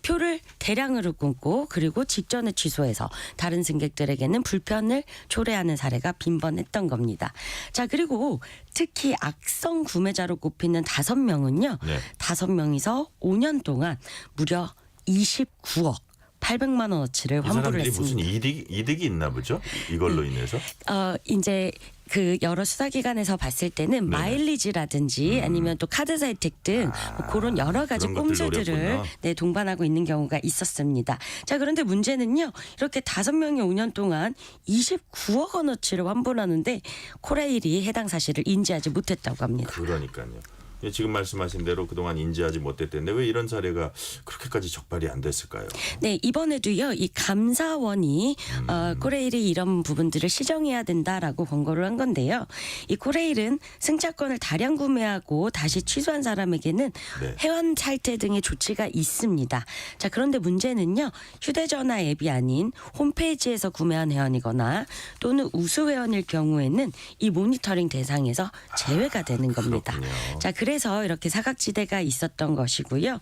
표를 대량으로 끊고 그리고 직전에 취소해서 다른 승객들에게는 불편을 초래하는 사례가 빈번했던 겁니다. 자, 그리고 특히 악성 구매자로 꼽히는 5명은요. 네. 5명이서 5년 동안 무려 29억 800만 원어치를 이 환불을 사람들이 했습니다. 무슨 이득이 있나 보죠? 이걸로 인해서? 이제 그 여러 수사기관에서 봤을 때는 마일리지라든지 아니면 또 카드사 혜택 등 뭐 그런 여러 가지 그런 것들 꼼수들을 노렸구나. 동반하고 있는 경우가 있었습니다. 자, 그런데 문제는요. 이렇게 5명이 5년 동안 29억 원어치를 환불하는데 코레일이 해당 사실을 인지하지 못했다고 합니다. 그러니까요. 지금 말씀하신 대로 그동안 인지하지 못했는데 왜 이런 사례가 그렇게까지 적발이 안 됐을까요? 네, 이번에도요. 이 감사원이 코레일이 이런 부분들을 시정해야 된다라고 권고를 한 건데요. 이 코레일은 승차권을 다량 구매하고 다시 취소한 사람에게는 네. 회원 탈퇴 등의 조치가 있습니다. 자, 그런데 문제는요. 휴대전화 앱이 아닌 홈페이지에서 구매한 회원이거나 또는 우수 회원일 경우에는 이 모니터링 대상에서 제외가 되는 겁니다. 그렇군요. 자, 그래서 이렇게 사각지대가 있었던 것이고요.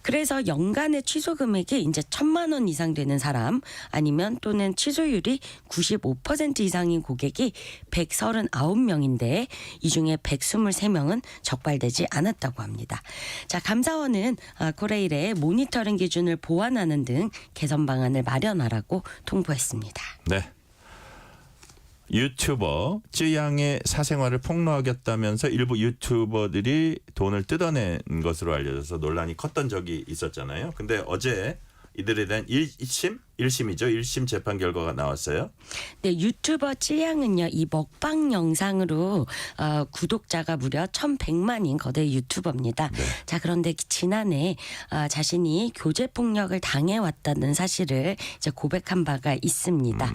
그래서 연간의 취소 금액이 이제 1,000만 원 이상 되는 사람 아니면 또는 취소율이 95% 이상인 고객이 139명인데 이 중에 123명은 적발되지 않았다고 합니다. 자, 감사원은 코레일의 모니터링 기준을 보완하는 등 개선 방안을 마련하라고 통보했습니다. 네. 유튜버 쯔양의 사생활을 폭로하겠다면서 일부 유튜버들이 돈을 뜯어낸 것으로 알려져서 논란이 컸던 적이 있었잖아요. 근데 어제 이들에 대한 1심이죠. 재판 결과가 나왔어요. 네, 유튜버 쯔양은요. 이 먹방 영상으로 구독자가 무려 1,100만인 거대 유튜버입니다. 네. 자, 그런데 지난해 자신이 교제 폭력을 당해왔다는 사실을 이제 고백한 바가 있습니다.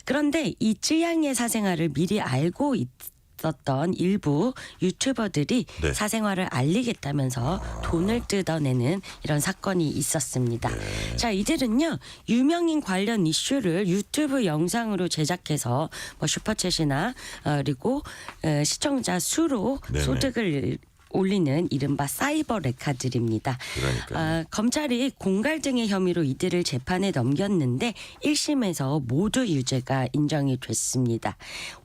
그런데 이 쯔양의 사생활을 미리 알고 있었던 일부 유튜버들이 네. 사생활을 알리겠다면서 돈을 뜯어내는 이런 사건이 있었습니다. 자, 이들은요. 유명인 관련 이슈를 유튜브 영상으로 제작해서 뭐 슈퍼챗이나 그리고 시청자 수로 네네. 소득을 올리는 이른바 사이버 레카들입니다. 그러니까요. 검찰이 공갈 등의 혐의로 이들을 재판에 넘겼는데 1심에서 모두 유죄가 인정이 됐습니다.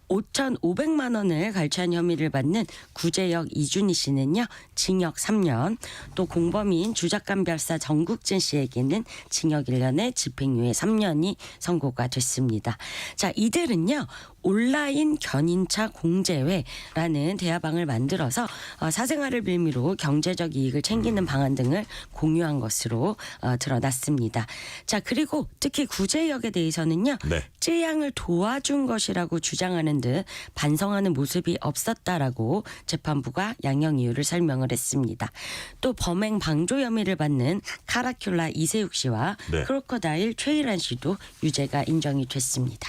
5,500만 원을 갈취한 혐의를 받는 구제역 이준희 씨는요. 징역 3년, 또 공범인 주작감별사 정국진 씨에게는 징역 1년에 집행유예 3년이 선고가 됐습니다. 자, 이들은요. 온라인 견인차 공제회라는 대화방을 만들어서 사생활을 빌미로 경제적 이익을 챙기는 방안 등을 공유한 것으로 드러났습니다. 자, 그리고 특히 구제역에 대해서는요. 네. 쯔양을 도와준 것이라고 주장하는 듯 반성하는 모습이 없었다라고 재판부가 양형 이유를 설명을 했습니다. 또 범행 방조 혐의를 받는 카라큘라 이세욱 씨와 네. 크로커다일 최일환 씨도 유죄가 인정이 됐습니다.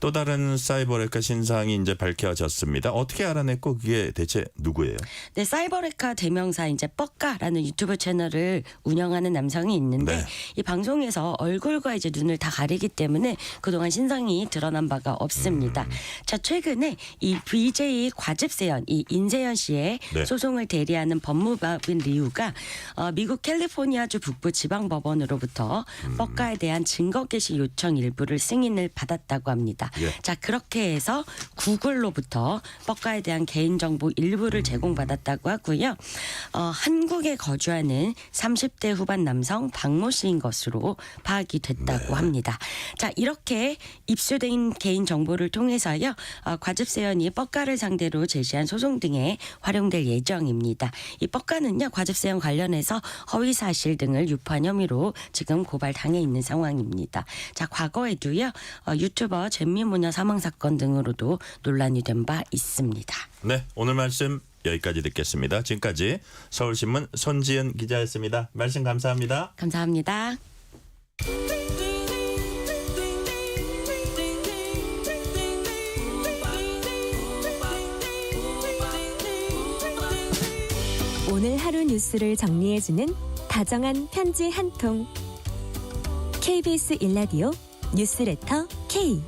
또 다른 사이버레카 신상이 이제 밝혀졌습니다. 어떻게 알아냈고 그게 대체 누구예요? 네, 사이버레카 대명사 이제 뻑가라는 유튜브 채널을 운영하는 남성이 있는데 네. 이 방송에서 얼굴과 이제 눈을 다 가리기 때문에 그동안 신상이 드러난 바가 없습니다. 자, 최근에 이 BJ 과즙세연 이 인세연 씨의 네. 소송을 대리하는 법무법인 리우가 미국 캘리포니아주 북부 지방법원으로부터 뻑가에 대한 증거 게시 요청 일부를 승인을 받았다고 합니다. 예. 자, 그렇게 해서 구글로부터 뻑가에 대한 개인정보 일부를 제공받았다고 하고요. 한국에 거주하는 30대 후반 남성 박모 씨인 것으로 파악이 됐다고 합니다. 자, 이렇게 입수된 개인정보를 통해서요. 과즙세연이 뻑가를 상대로 제시한 소송 등에 활용될 예정입니다. 이 뻑가는요. 과즙세연 관련해서 허위사실 등을 유포한 혐의로 지금 고발당해 있는 상황입니다. 자, 과거에도요. 유튜버 잼미모녀 사망 사건 등으로도 논란이 된 바 있습니다. 네, 오늘 말씀 여기까지 듣겠습니다. 지금까지 서울신문 손지은 기자였습니다. 말씀 감사합니다. 감사합니다. 오늘 하루 뉴스를 정리해주는 다정한 편지 한 통. KBS 일라디오 뉴스레터 K.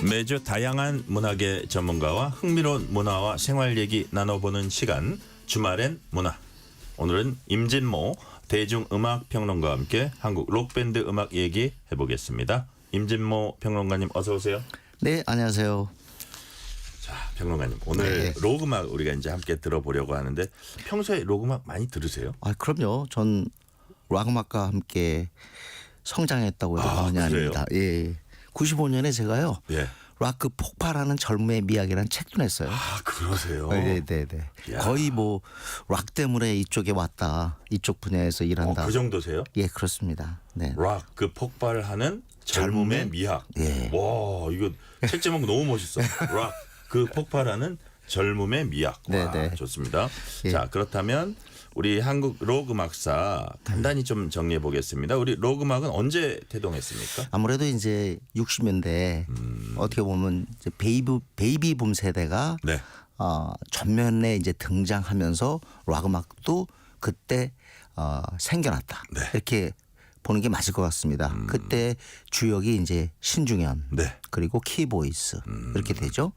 매주 다양한 문학의 전문가와 흥미로운 문화와 생활 얘기 나눠보는 시간 주말엔 문화. 오늘은 임진모 대중음악평론가와 함께 한국 록밴드 음악 얘기 해보겠습니다. 임진모 평론가님 어서 오세요. 네, 안녕하세요. 자, 평론가님 오늘 록 음악 우리가 이제 함께 들어보려고 하는데 평소에 록 음악 많이 들으세요? 아, 그럼요. 전 락 음악과 함께 성장했다고 해도 과언이 아닙니다. 예. 95년에 제가요. 예. 락 그 폭발하는 젊음의 미학이라는 책도 냈어요. 아, 그러세요? 네. 거의 뭐 락 때문에 이쪽에 왔다. 이쪽 분야에서 일한다. 그 정도세요? 예, 그렇습니다. 네. 락 그 폭발하는 젊음의 미학. 예. 와, 이거 책 제목 너무 멋있어. 락 그 폭발하는 젊음의 미학. 와, 네네. 좋습니다. 예. 자, 그렇다면 우리 한국 록 음악사 간단히 좀 정리해 보겠습니다. 우리 록 음악은 언제 태동했습니까? 아무래도 이제 60년대 어떻게 보면 이제 베이비붐 세대가 네. 전면에 이제 등장하면서 락 음악도 그때 생겨났다. 네. 이렇게 보는 게 맞을 것 같습니다. 그때 주역이 이제 신중현 네. 그리고 키보이스 이렇게 되죠.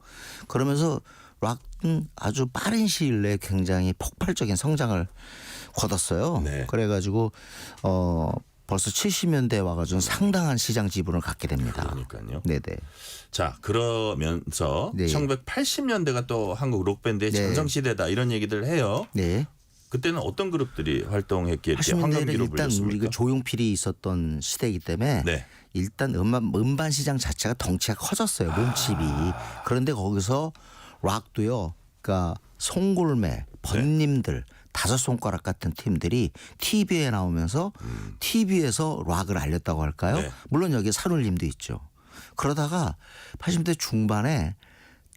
그러면서 락은 아주 빠른 시일 내에 굉장히 폭발적인 성장을 거뒀어요. 네. 그래가지고 벌써 70년대에 와가지고 상당한 시장 지분을 갖게 됩니다. 그러니까요. 네네. 자, 그러면서 네. 1980년대가 또 한국 록 밴드의 네. 전성 시대다 이런 얘기들 해요. 네. 그때는 어떤 그룹들이 활동했기에 이렇게 80년대에는 황금기로 일단 불렸습니까? 우리가 조용필이 있었던 시대이기 때문에 네. 일단 음반 시장 자체가 덩치가 커졌어요. 몸집이. 그런데 거기서 락도요. 그러니까 송골매, 번님들, 다섯 손가락 같은 팀들이 TV에 나오면서 TV에서 락을 알렸다고 할까요? 네. 물론 여기에 산울림도 있죠. 그러다가 80년대 중반에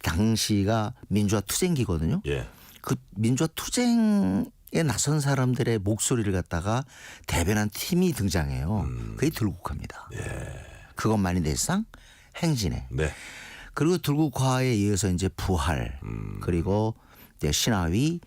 당시가 민주화 투쟁기거든요. 예. 그 민주화 투쟁에 나선 사람들의 목소리를 갖다가 대변한 팀이 등장해요. 그게 들국화입니다. 그것만이 내상 행진해. 네. 그리고 들국화에 이어서 이제 부활 그리고 이제 신하위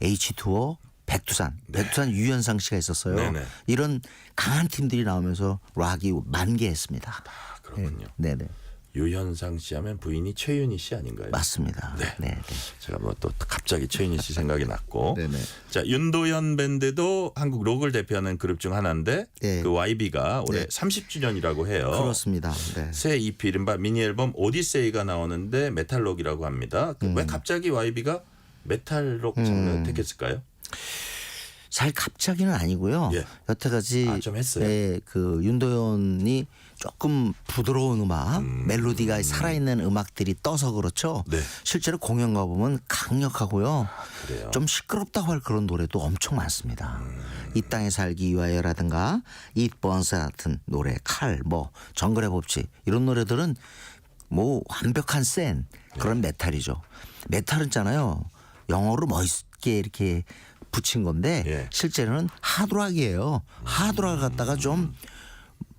H2O 백두산 백두산 유현상 씨가 있었어요. 네네. 이런 강한 팀들이 나오면서 락이 만개했습니다. 그렇군요. 네네. 유현상 씨 하면 부인이 최윤희 씨 아닌가요? 맞습니다. 네. 제가 뭐 또 갑자기 최윤희 씨 생각이 났고. 네네. 자, 윤도현 밴드도 한국 록을 대표하는 그룹 중 하나인데 네. 그 YB가 올해 네. 30주년이라고 해요. 그렇습니다. 네. 새 EP 이른바 미니 앨범 오디세이가 나오는데 메탈록이라고 합니다. 왜 갑자기 YB가 메탈록 장르를 택했을까요? 잘 갑자기는 아니고요. 예. 여태까지 좀 했어요? 네, 그 윤도현이 조금 부드러운 음악, 멜로디가 살아있는 음악들이 떠서 그렇죠. 네. 실제로 공연 가보면 강력하고요. 그래요. 좀 시끄럽다고 할 그런 노래도 엄청 많습니다. 이 땅에 살기 위하여라든가 이번스 같은 노래, 칼, 뭐 정글의 법칙 이런 노래들은 뭐 완벽한 센 그런 메탈이죠. 메탈은 있잖아요. 영어로 멋있게 이렇게 붙인 건데 예. 실제로는 하드락이에요. 하드락을 갖다가 좀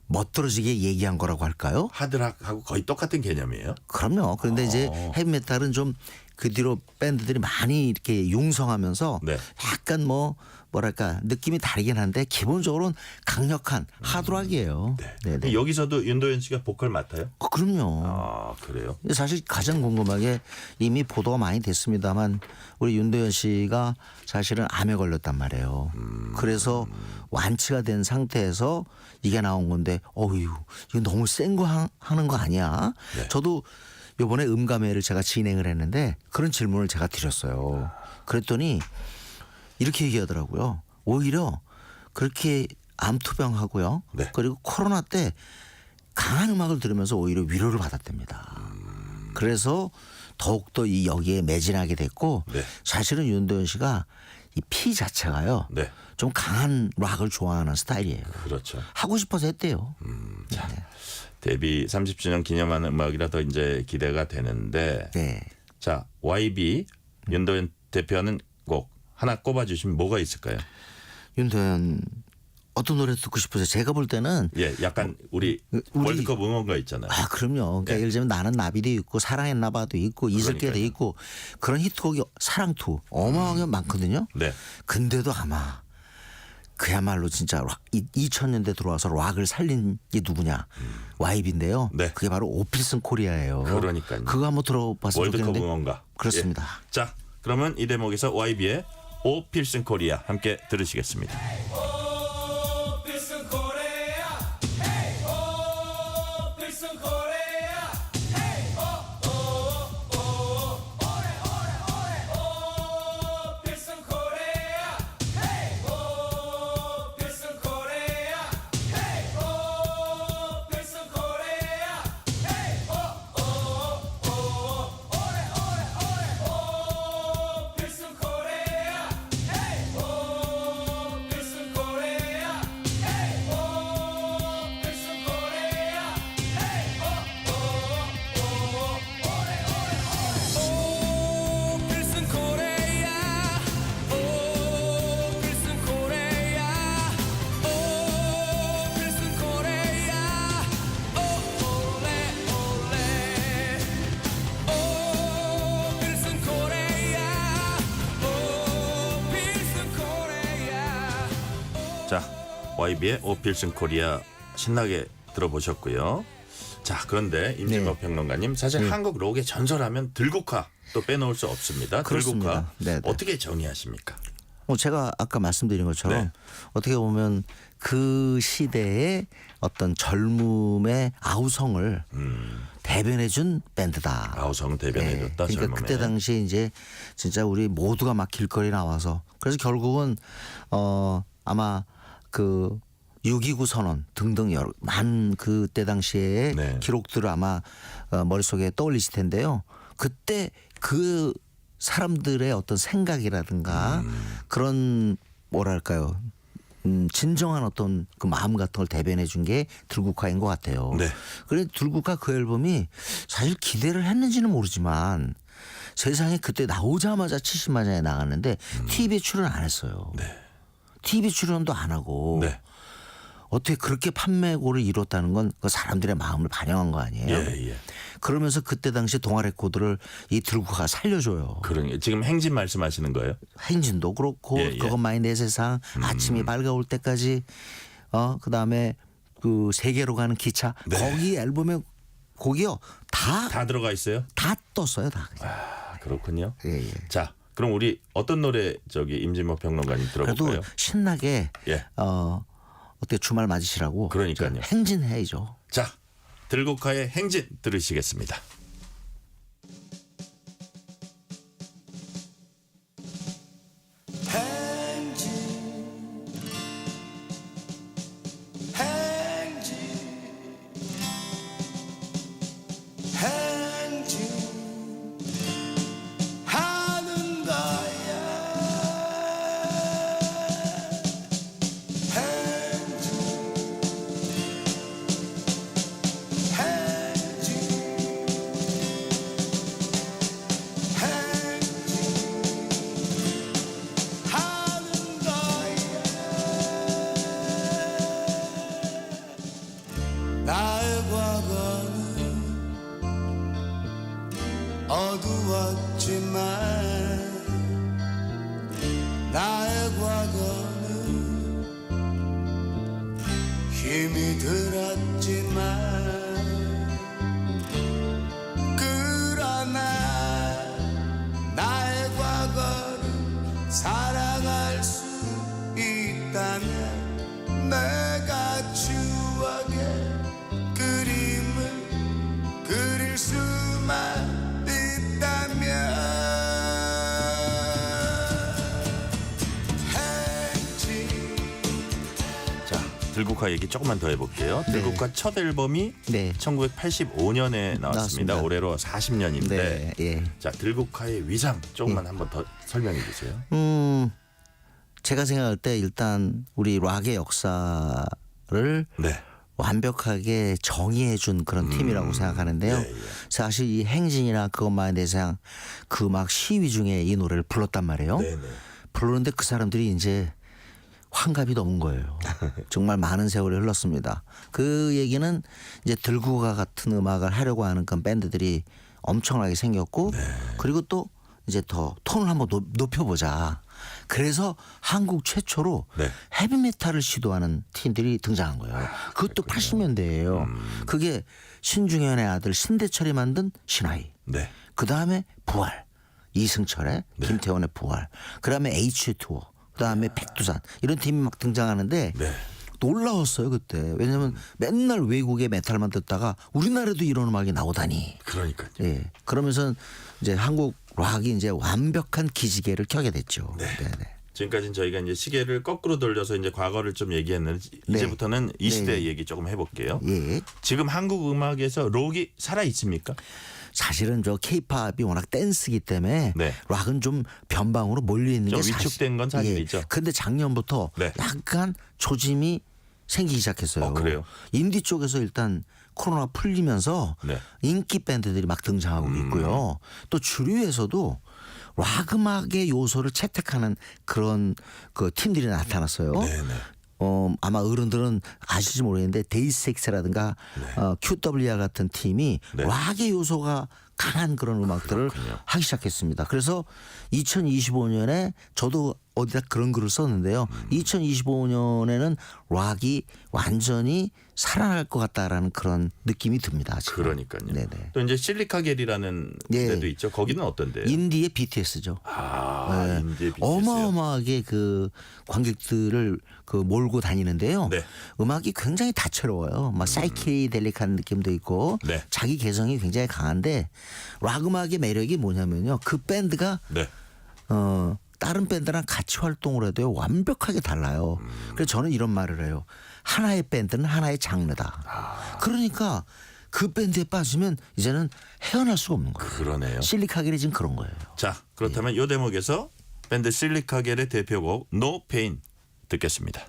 멋들어지게 얘기한 거라고 할까요? 하드락하고 거의 똑같은 개념이에요. 그럼요. 그런데 이제 헤비메탈은 좀 그 뒤로 밴드들이 많이 이렇게 융성하면서 네. 약간 뭐 뭐랄까 느낌이 다르긴 한데 기본적으로는 강력한 하드락이에요. 네네. 여기서도 윤도현 씨가 보컬 맡아요? 그럼요. 아, 그래요? 사실 가장 궁금하게 이미 보도가 많이 됐습니다만 우리 윤도현 씨가 사실은 암에 걸렸단 말이에요. 그래서 완치가 된 상태에서 이게 나온 건데 어휴 이거 너무 센 거 하는 거 아니야? 네. 저도 이번에 음감회를 제가 진행을 했는데 그런 질문을 제가 드렸어요. 그랬더니 이렇게 얘기하더라고요. 오히려 그렇게 암투병하고요. 네. 그리고 코로나 때 강한 음악을 들으면서 오히려 위로를 받았답니다. 그래서 더욱더 이 여기에 매진하게 됐고 네. 사실은 윤도현 씨가 이 피 자체가요. 네. 좀 강한 락을 좋아하는 스타일이에요. 그렇죠. 하고 싶어서 했대요. 자, 데뷔 30주년 기념하는 음악이라 더 이제 기대가 되는데 네. 자, YB 윤도현 대표하는 곡 하나 꼽아주시면 뭐가 있을까요? 윤도현 어떤 노래 듣고 싶으세요? 제가 볼 때는 예, 약간 우리 월드컵 응원가 있잖아요. 아 그럼요. 그러니까 예를 들면 나는 나비도 있고 사랑했나봐도 있고 잊을게도 그러니까요. 있고 그런 히트곡이 사랑투 어마어마하게 많거든요. 네. 근데도 아마 그야말로 진짜 2000년대 들어와서 락을 살린 게 누구냐? YB인데요. 네. 그게 바로 오필슨 코리아예요. 그러니까요. 그거 한번 들어봤으면 월드컵 좋겠는데. 응원가. 그렇습니다. 예. 자, 그러면 이 대목에서 YB의 오 필슨 코리아 함께 들으시겠습니다. 자, YB의 오 필슨 코리아 신나게 들어보셨고요. 자, 그런데 임진모 평론가님, 사실 한국 록의 전설하면 들국화 또 빼놓을 수 없습니다. 그렇습니다. 들국화 네네. 어떻게 정의하십니까? 제가 아까 말씀드린 것처럼 네. 어떻게 보면 그 시대의 어떤 젊음의 아우성을 대변해준 밴드다. 아우성 대변해줬다. 그러니까 젊음에. 그때 당시에 이제 진짜 우리 모두가 막 길거리 나와서 그래서 결국은 아마 그 6.29 선언 등등 여러 많은 그때 당시에 네. 기록들을 아마 머릿속에 떠올리실 텐데요. 그때 그 사람들의 어떤 생각이라든가 그런 뭐랄까요. 진정한 어떤 그 마음 같은 걸 대변해 준 게 들국화인 것 같아요. 네. 그래 들국화 그 앨범이 사실 기대를 했는지는 모르지만 세상에 그때 나오자마자 70만 장에 나갔는데 TV 출연 안 했어요. 네. TV 출연도 안 하고 네. 어떻게 그렇게 판매고를 이뤘다는 건 그 사람들의 마음을 반영한 거 아니에요? 예. 그러면서 그때 당시 동아 레코드를 이 들국화가 살려줘요. 그러니 지금 행진 말씀하시는 거예요? 행진도 그렇고 예. 그것만이 내 세상 아침이 밝아올 때까지 그다음에 그 세계로 가는 기차 네. 거기 앨범에 곡이요 다 들어가 있어요? 다 떴어요 다. 그렇군요. 예. 자, 그럼 우리 어떤 노래 임진모 평론가님 들어볼까요? 그래도 신나게 예. 어떻게 주말 맞으시라고 그러니까요. 행진해야죠. 자, 들국화의 행진 들으시겠습니다. 나의 과거는 어두웠지만 나의 과거는 힘이 들었지만 그러나 나의 과거를 사랑할 수 있다면 내가 추억의 그림을 그릴 수만 있다면 자, 들국화 얘기 조금만 더 해볼게요. 들국화 첫 앨범이 1985년에 나왔습니다. 나왔습니다. 올해로 40년인데 네, 예. 자, 들국화의 위상 조금만 한번 더 설명해 주세요. 제가 생각할 때 일단 우리 락의 역사를 완벽하게 정의해 준 그런 팀이라고 생각하는데요. 사실 이 행진이나 그것만에 대해서 그 막 시위 중에 이 노래를 불렀단 말이에요. 부르는데 그 사람들이 이제 환갑이 넘은 거예요. 정말 많은 세월이 흘렀습니다. 그 얘기는 이제 들국화 같은 음악을 하려고 하는 그런 밴드들이 엄청나게 생겼고 그리고 또 이제 더 톤을 한번 높여보자. 그래서 한국 최초로 네. 헤비메탈을 시도하는 팀들이 등장한 거예요. 그것도 80년대예요. 그게 신중현의 아들 신대철이 만든 신화이. 네. 그다음에 부활. 이승철의 네. 김태원의 부활. 그다음에 H2O. 그다음에 백두산. 이런 팀이 막 등장하는데 네. 놀라웠어요 그때. 왜냐하면 맨날 외국의 메탈만 듣다가 우리나라에도 이런 음악이 나오다니. 그러니까요. 예. 그러면서 이제 한국 락이 이제 완벽한 기지개를 켜게 됐죠. 네. 네네. 지금까지는 저희가 이제 시계를 거꾸로 돌려서 이제 과거를 좀 얘기했는데 네. 이제부터는 이 시대 네. 얘기 조금 해볼게요. 예. 지금 한국 음악에서 록이 살아 있습니까? 사실은 저 케이팝이 워낙 댄스기 때문에 네. 락은 좀 변방으로 몰려 있는 좀 게 위축된 건 사실이죠. 예. 근데 작년부터 네. 약간 조짐이 생기기 시작했어요. 그래요? 인디 쪽에서 일단 코로나 풀리면서 네. 인기 밴드들이 막 등장하고 있고요. 또 주류에서도 락 음악의 요소를 채택하는 그런 그 팀들이 나타났어요. 네네. 아마 어른들은 아실지 모르겠는데 데이식스라든가 QWR 같은 팀이 네. 락의 요소가 강한 그런 음악들을 하기 시작했습니다. 그래서 2025년에 저도 어디다 그런 글을 썼는데요. 2025년에는 락이 완전히 살아날 것 같다라는 그런 느낌이 듭니다. 지금. 그러니까요. 네네. 또 이제 실리카겔이라는 예. 데도 있죠. 거기는 어떤데요? 인디의 BTS죠. 네. 인디의 BTS. 어마어마하게 그 관객들을 그 몰고 다니는데요. 네. 음악이 굉장히 다채로워요. 막 사이키델릭한 느낌도 있고 네. 자기 개성이 굉장히 강한데 락 음악의 매력이 뭐냐면요. 그 밴드가 네. 다른 밴드랑 같이 활동을 해도 완벽하게 달라요. 그래서 저는 이런 말을 해요. 하나의 밴드는 하나의 장르다. 그러니까 그 밴드에 빠지면 이제는 헤어날 수가 없는 거예요. 그러네요. 실리카겔이 지금 그런 거예요. 자, 그렇다면 이 대목에서 밴드 실리카겔의 대표곡 No Pain 듣겠습니다.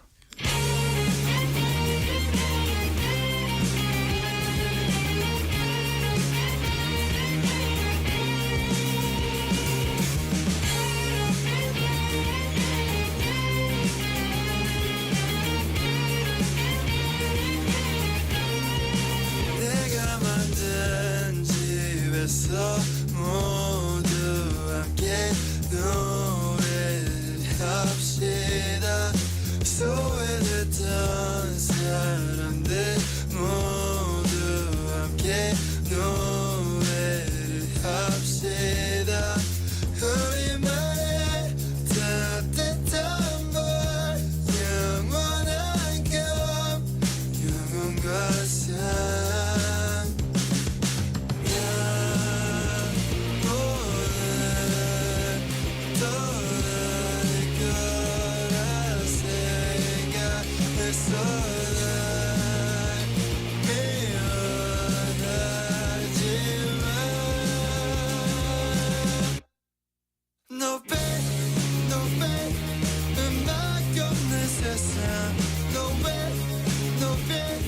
내가 만든 집에서 모두 함께 노래를 합시다. 소외됐던 사람들 모두 함께 노래를 합시다. 우리만의 따뜻한 볼 영원한 경 영혼과 사랑 영원을 떠날 거라 생각했어. 날 미워하지만 No pain, no pain, 음악 없는 세상 No pain, no pain,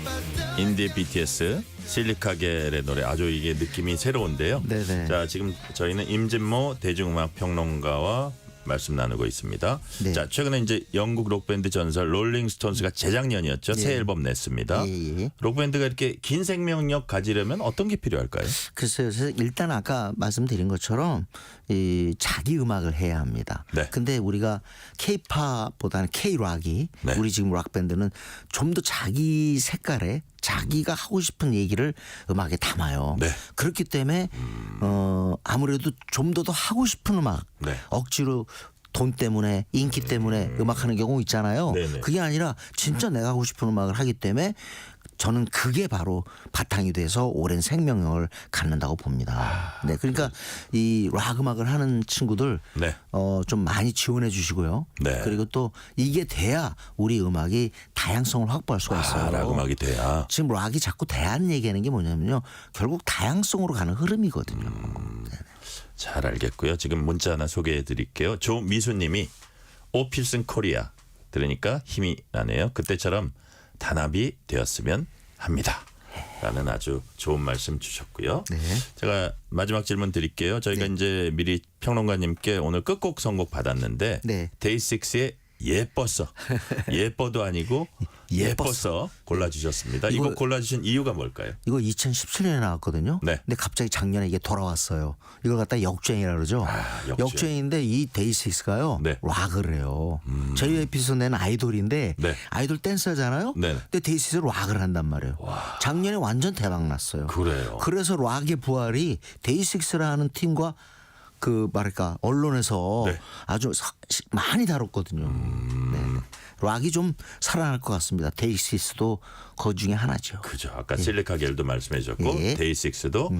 바다 인디 BTS 실리카겔의 노래 아주 이게 느낌이 새로운데요. 네네. 자, 지금 저희는 임진모 대중음악 평론가와 말씀 나누고 있습니다. 네. 자, 최근에 이제 영국 록밴드 전설 롤링스톤스가 재작년이었죠. 새 예. 앨범 냈습니다. 예. 록밴드가 이렇게 긴 생명력 가지려면 어떤 게 필요할까요? 글쎄요. 일단 아까 말씀드린 것처럼 이 자기 음악을 해야 합니다. 네. 근데 우리가 K-팝보다는 K-락이 네. 우리 지금 락 밴드는 좀 더 자기 색깔에 자기가 하고 싶은 얘기를 음악에 담아요. 네. 그렇기 때문에 아무래도 좀 더 하고 싶은 음악 네. 억지로 돈 때문에 인기 때문에 음악하는 경우 있잖아요. 네네. 그게 아니라 진짜 내가 하고 싶은 음악을 하기 때문에 저는 그게 바로 바탕이 돼서 오랜 생명력을 갖는다고 봅니다. 네, 그러니까 이 락 음악을 하는 친구들 네. 좀 많이 지원해 주시고요. 네. 그리고 또 이게 돼야 우리 음악이 다양성을 확보할 수가 있어요. 락 음악이 돼야. 지금 락이 자꾸 대안 얘기하는 게 뭐냐면요. 결국 다양성으로 가는 흐름이거든요. 잘 알겠고요. 지금 문자 하나 소개해 드릴게요. 조미수님이 오필슨 코리아 들으니까 힘이 나네요. 그때처럼 단합이 되었으면 합니다. 라는 아주 좋은 말씀 주셨고요. 네. 제가 마지막 질문 드릴게요. 저희가 이제 미리 평론가님께 오늘 끝곡 선곡 받았는데 네. 데이식스의 예뻤어. 예뻐도 아니고 예뻤어 골라주셨습니다. 이거 골라주신 이유가 뭘까요? 이거 2017년에 나왔거든요. 네. 근데 갑자기 작년에 이게 돌아왔어요. 이걸 갖다 역주행이라 그러죠. 역주행인데 이 데이식스가요. 네. 락을 해요. JYP에서 낸 아이돌인데 네. 아이돌 댄서잖아요. 네. 근데 데이식스로 락을 한단 말이에요. 작년에 완전 대박 났어요. 그래요. 그래서 락의 부활이 데이식스라는 팀과 그 말할까 언론에서 네. 아주 많이 다뤘거든요. 네. 락이 좀 살아날 것 같습니다. 데이식스도 그 중에 하나죠. 그죠. 아까 실리카겔도 말씀해 주셨고 예. 데이식스도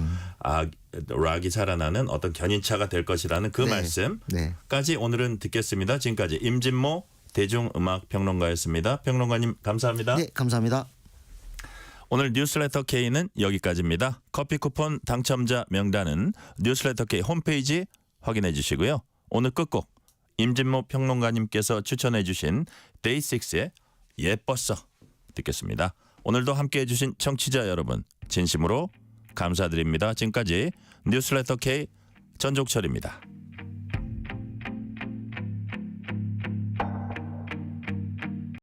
락이 살아나는 어떤 견인차가 될 것이라는 그 네. 말씀까지 오늘은 듣겠습니다. 지금까지 임진모 대중음악평론가였습니다. 평론가님 감사합니다. 네, 감사합니다. 오늘 뉴스레터 K는 여기까지입니다. 커피 쿠폰 당첨자 명단은 뉴스레터 K 홈페이지 확인해 주시고요. 오늘 끝곡 임진모 평론가님께서 추천해 주신 데이식스의 예뻤어 듣겠습니다. 오늘도 함께해 주신 청취자 여러분 진심으로 감사드립니다. 지금까지 뉴스레터 K 전종철입니다.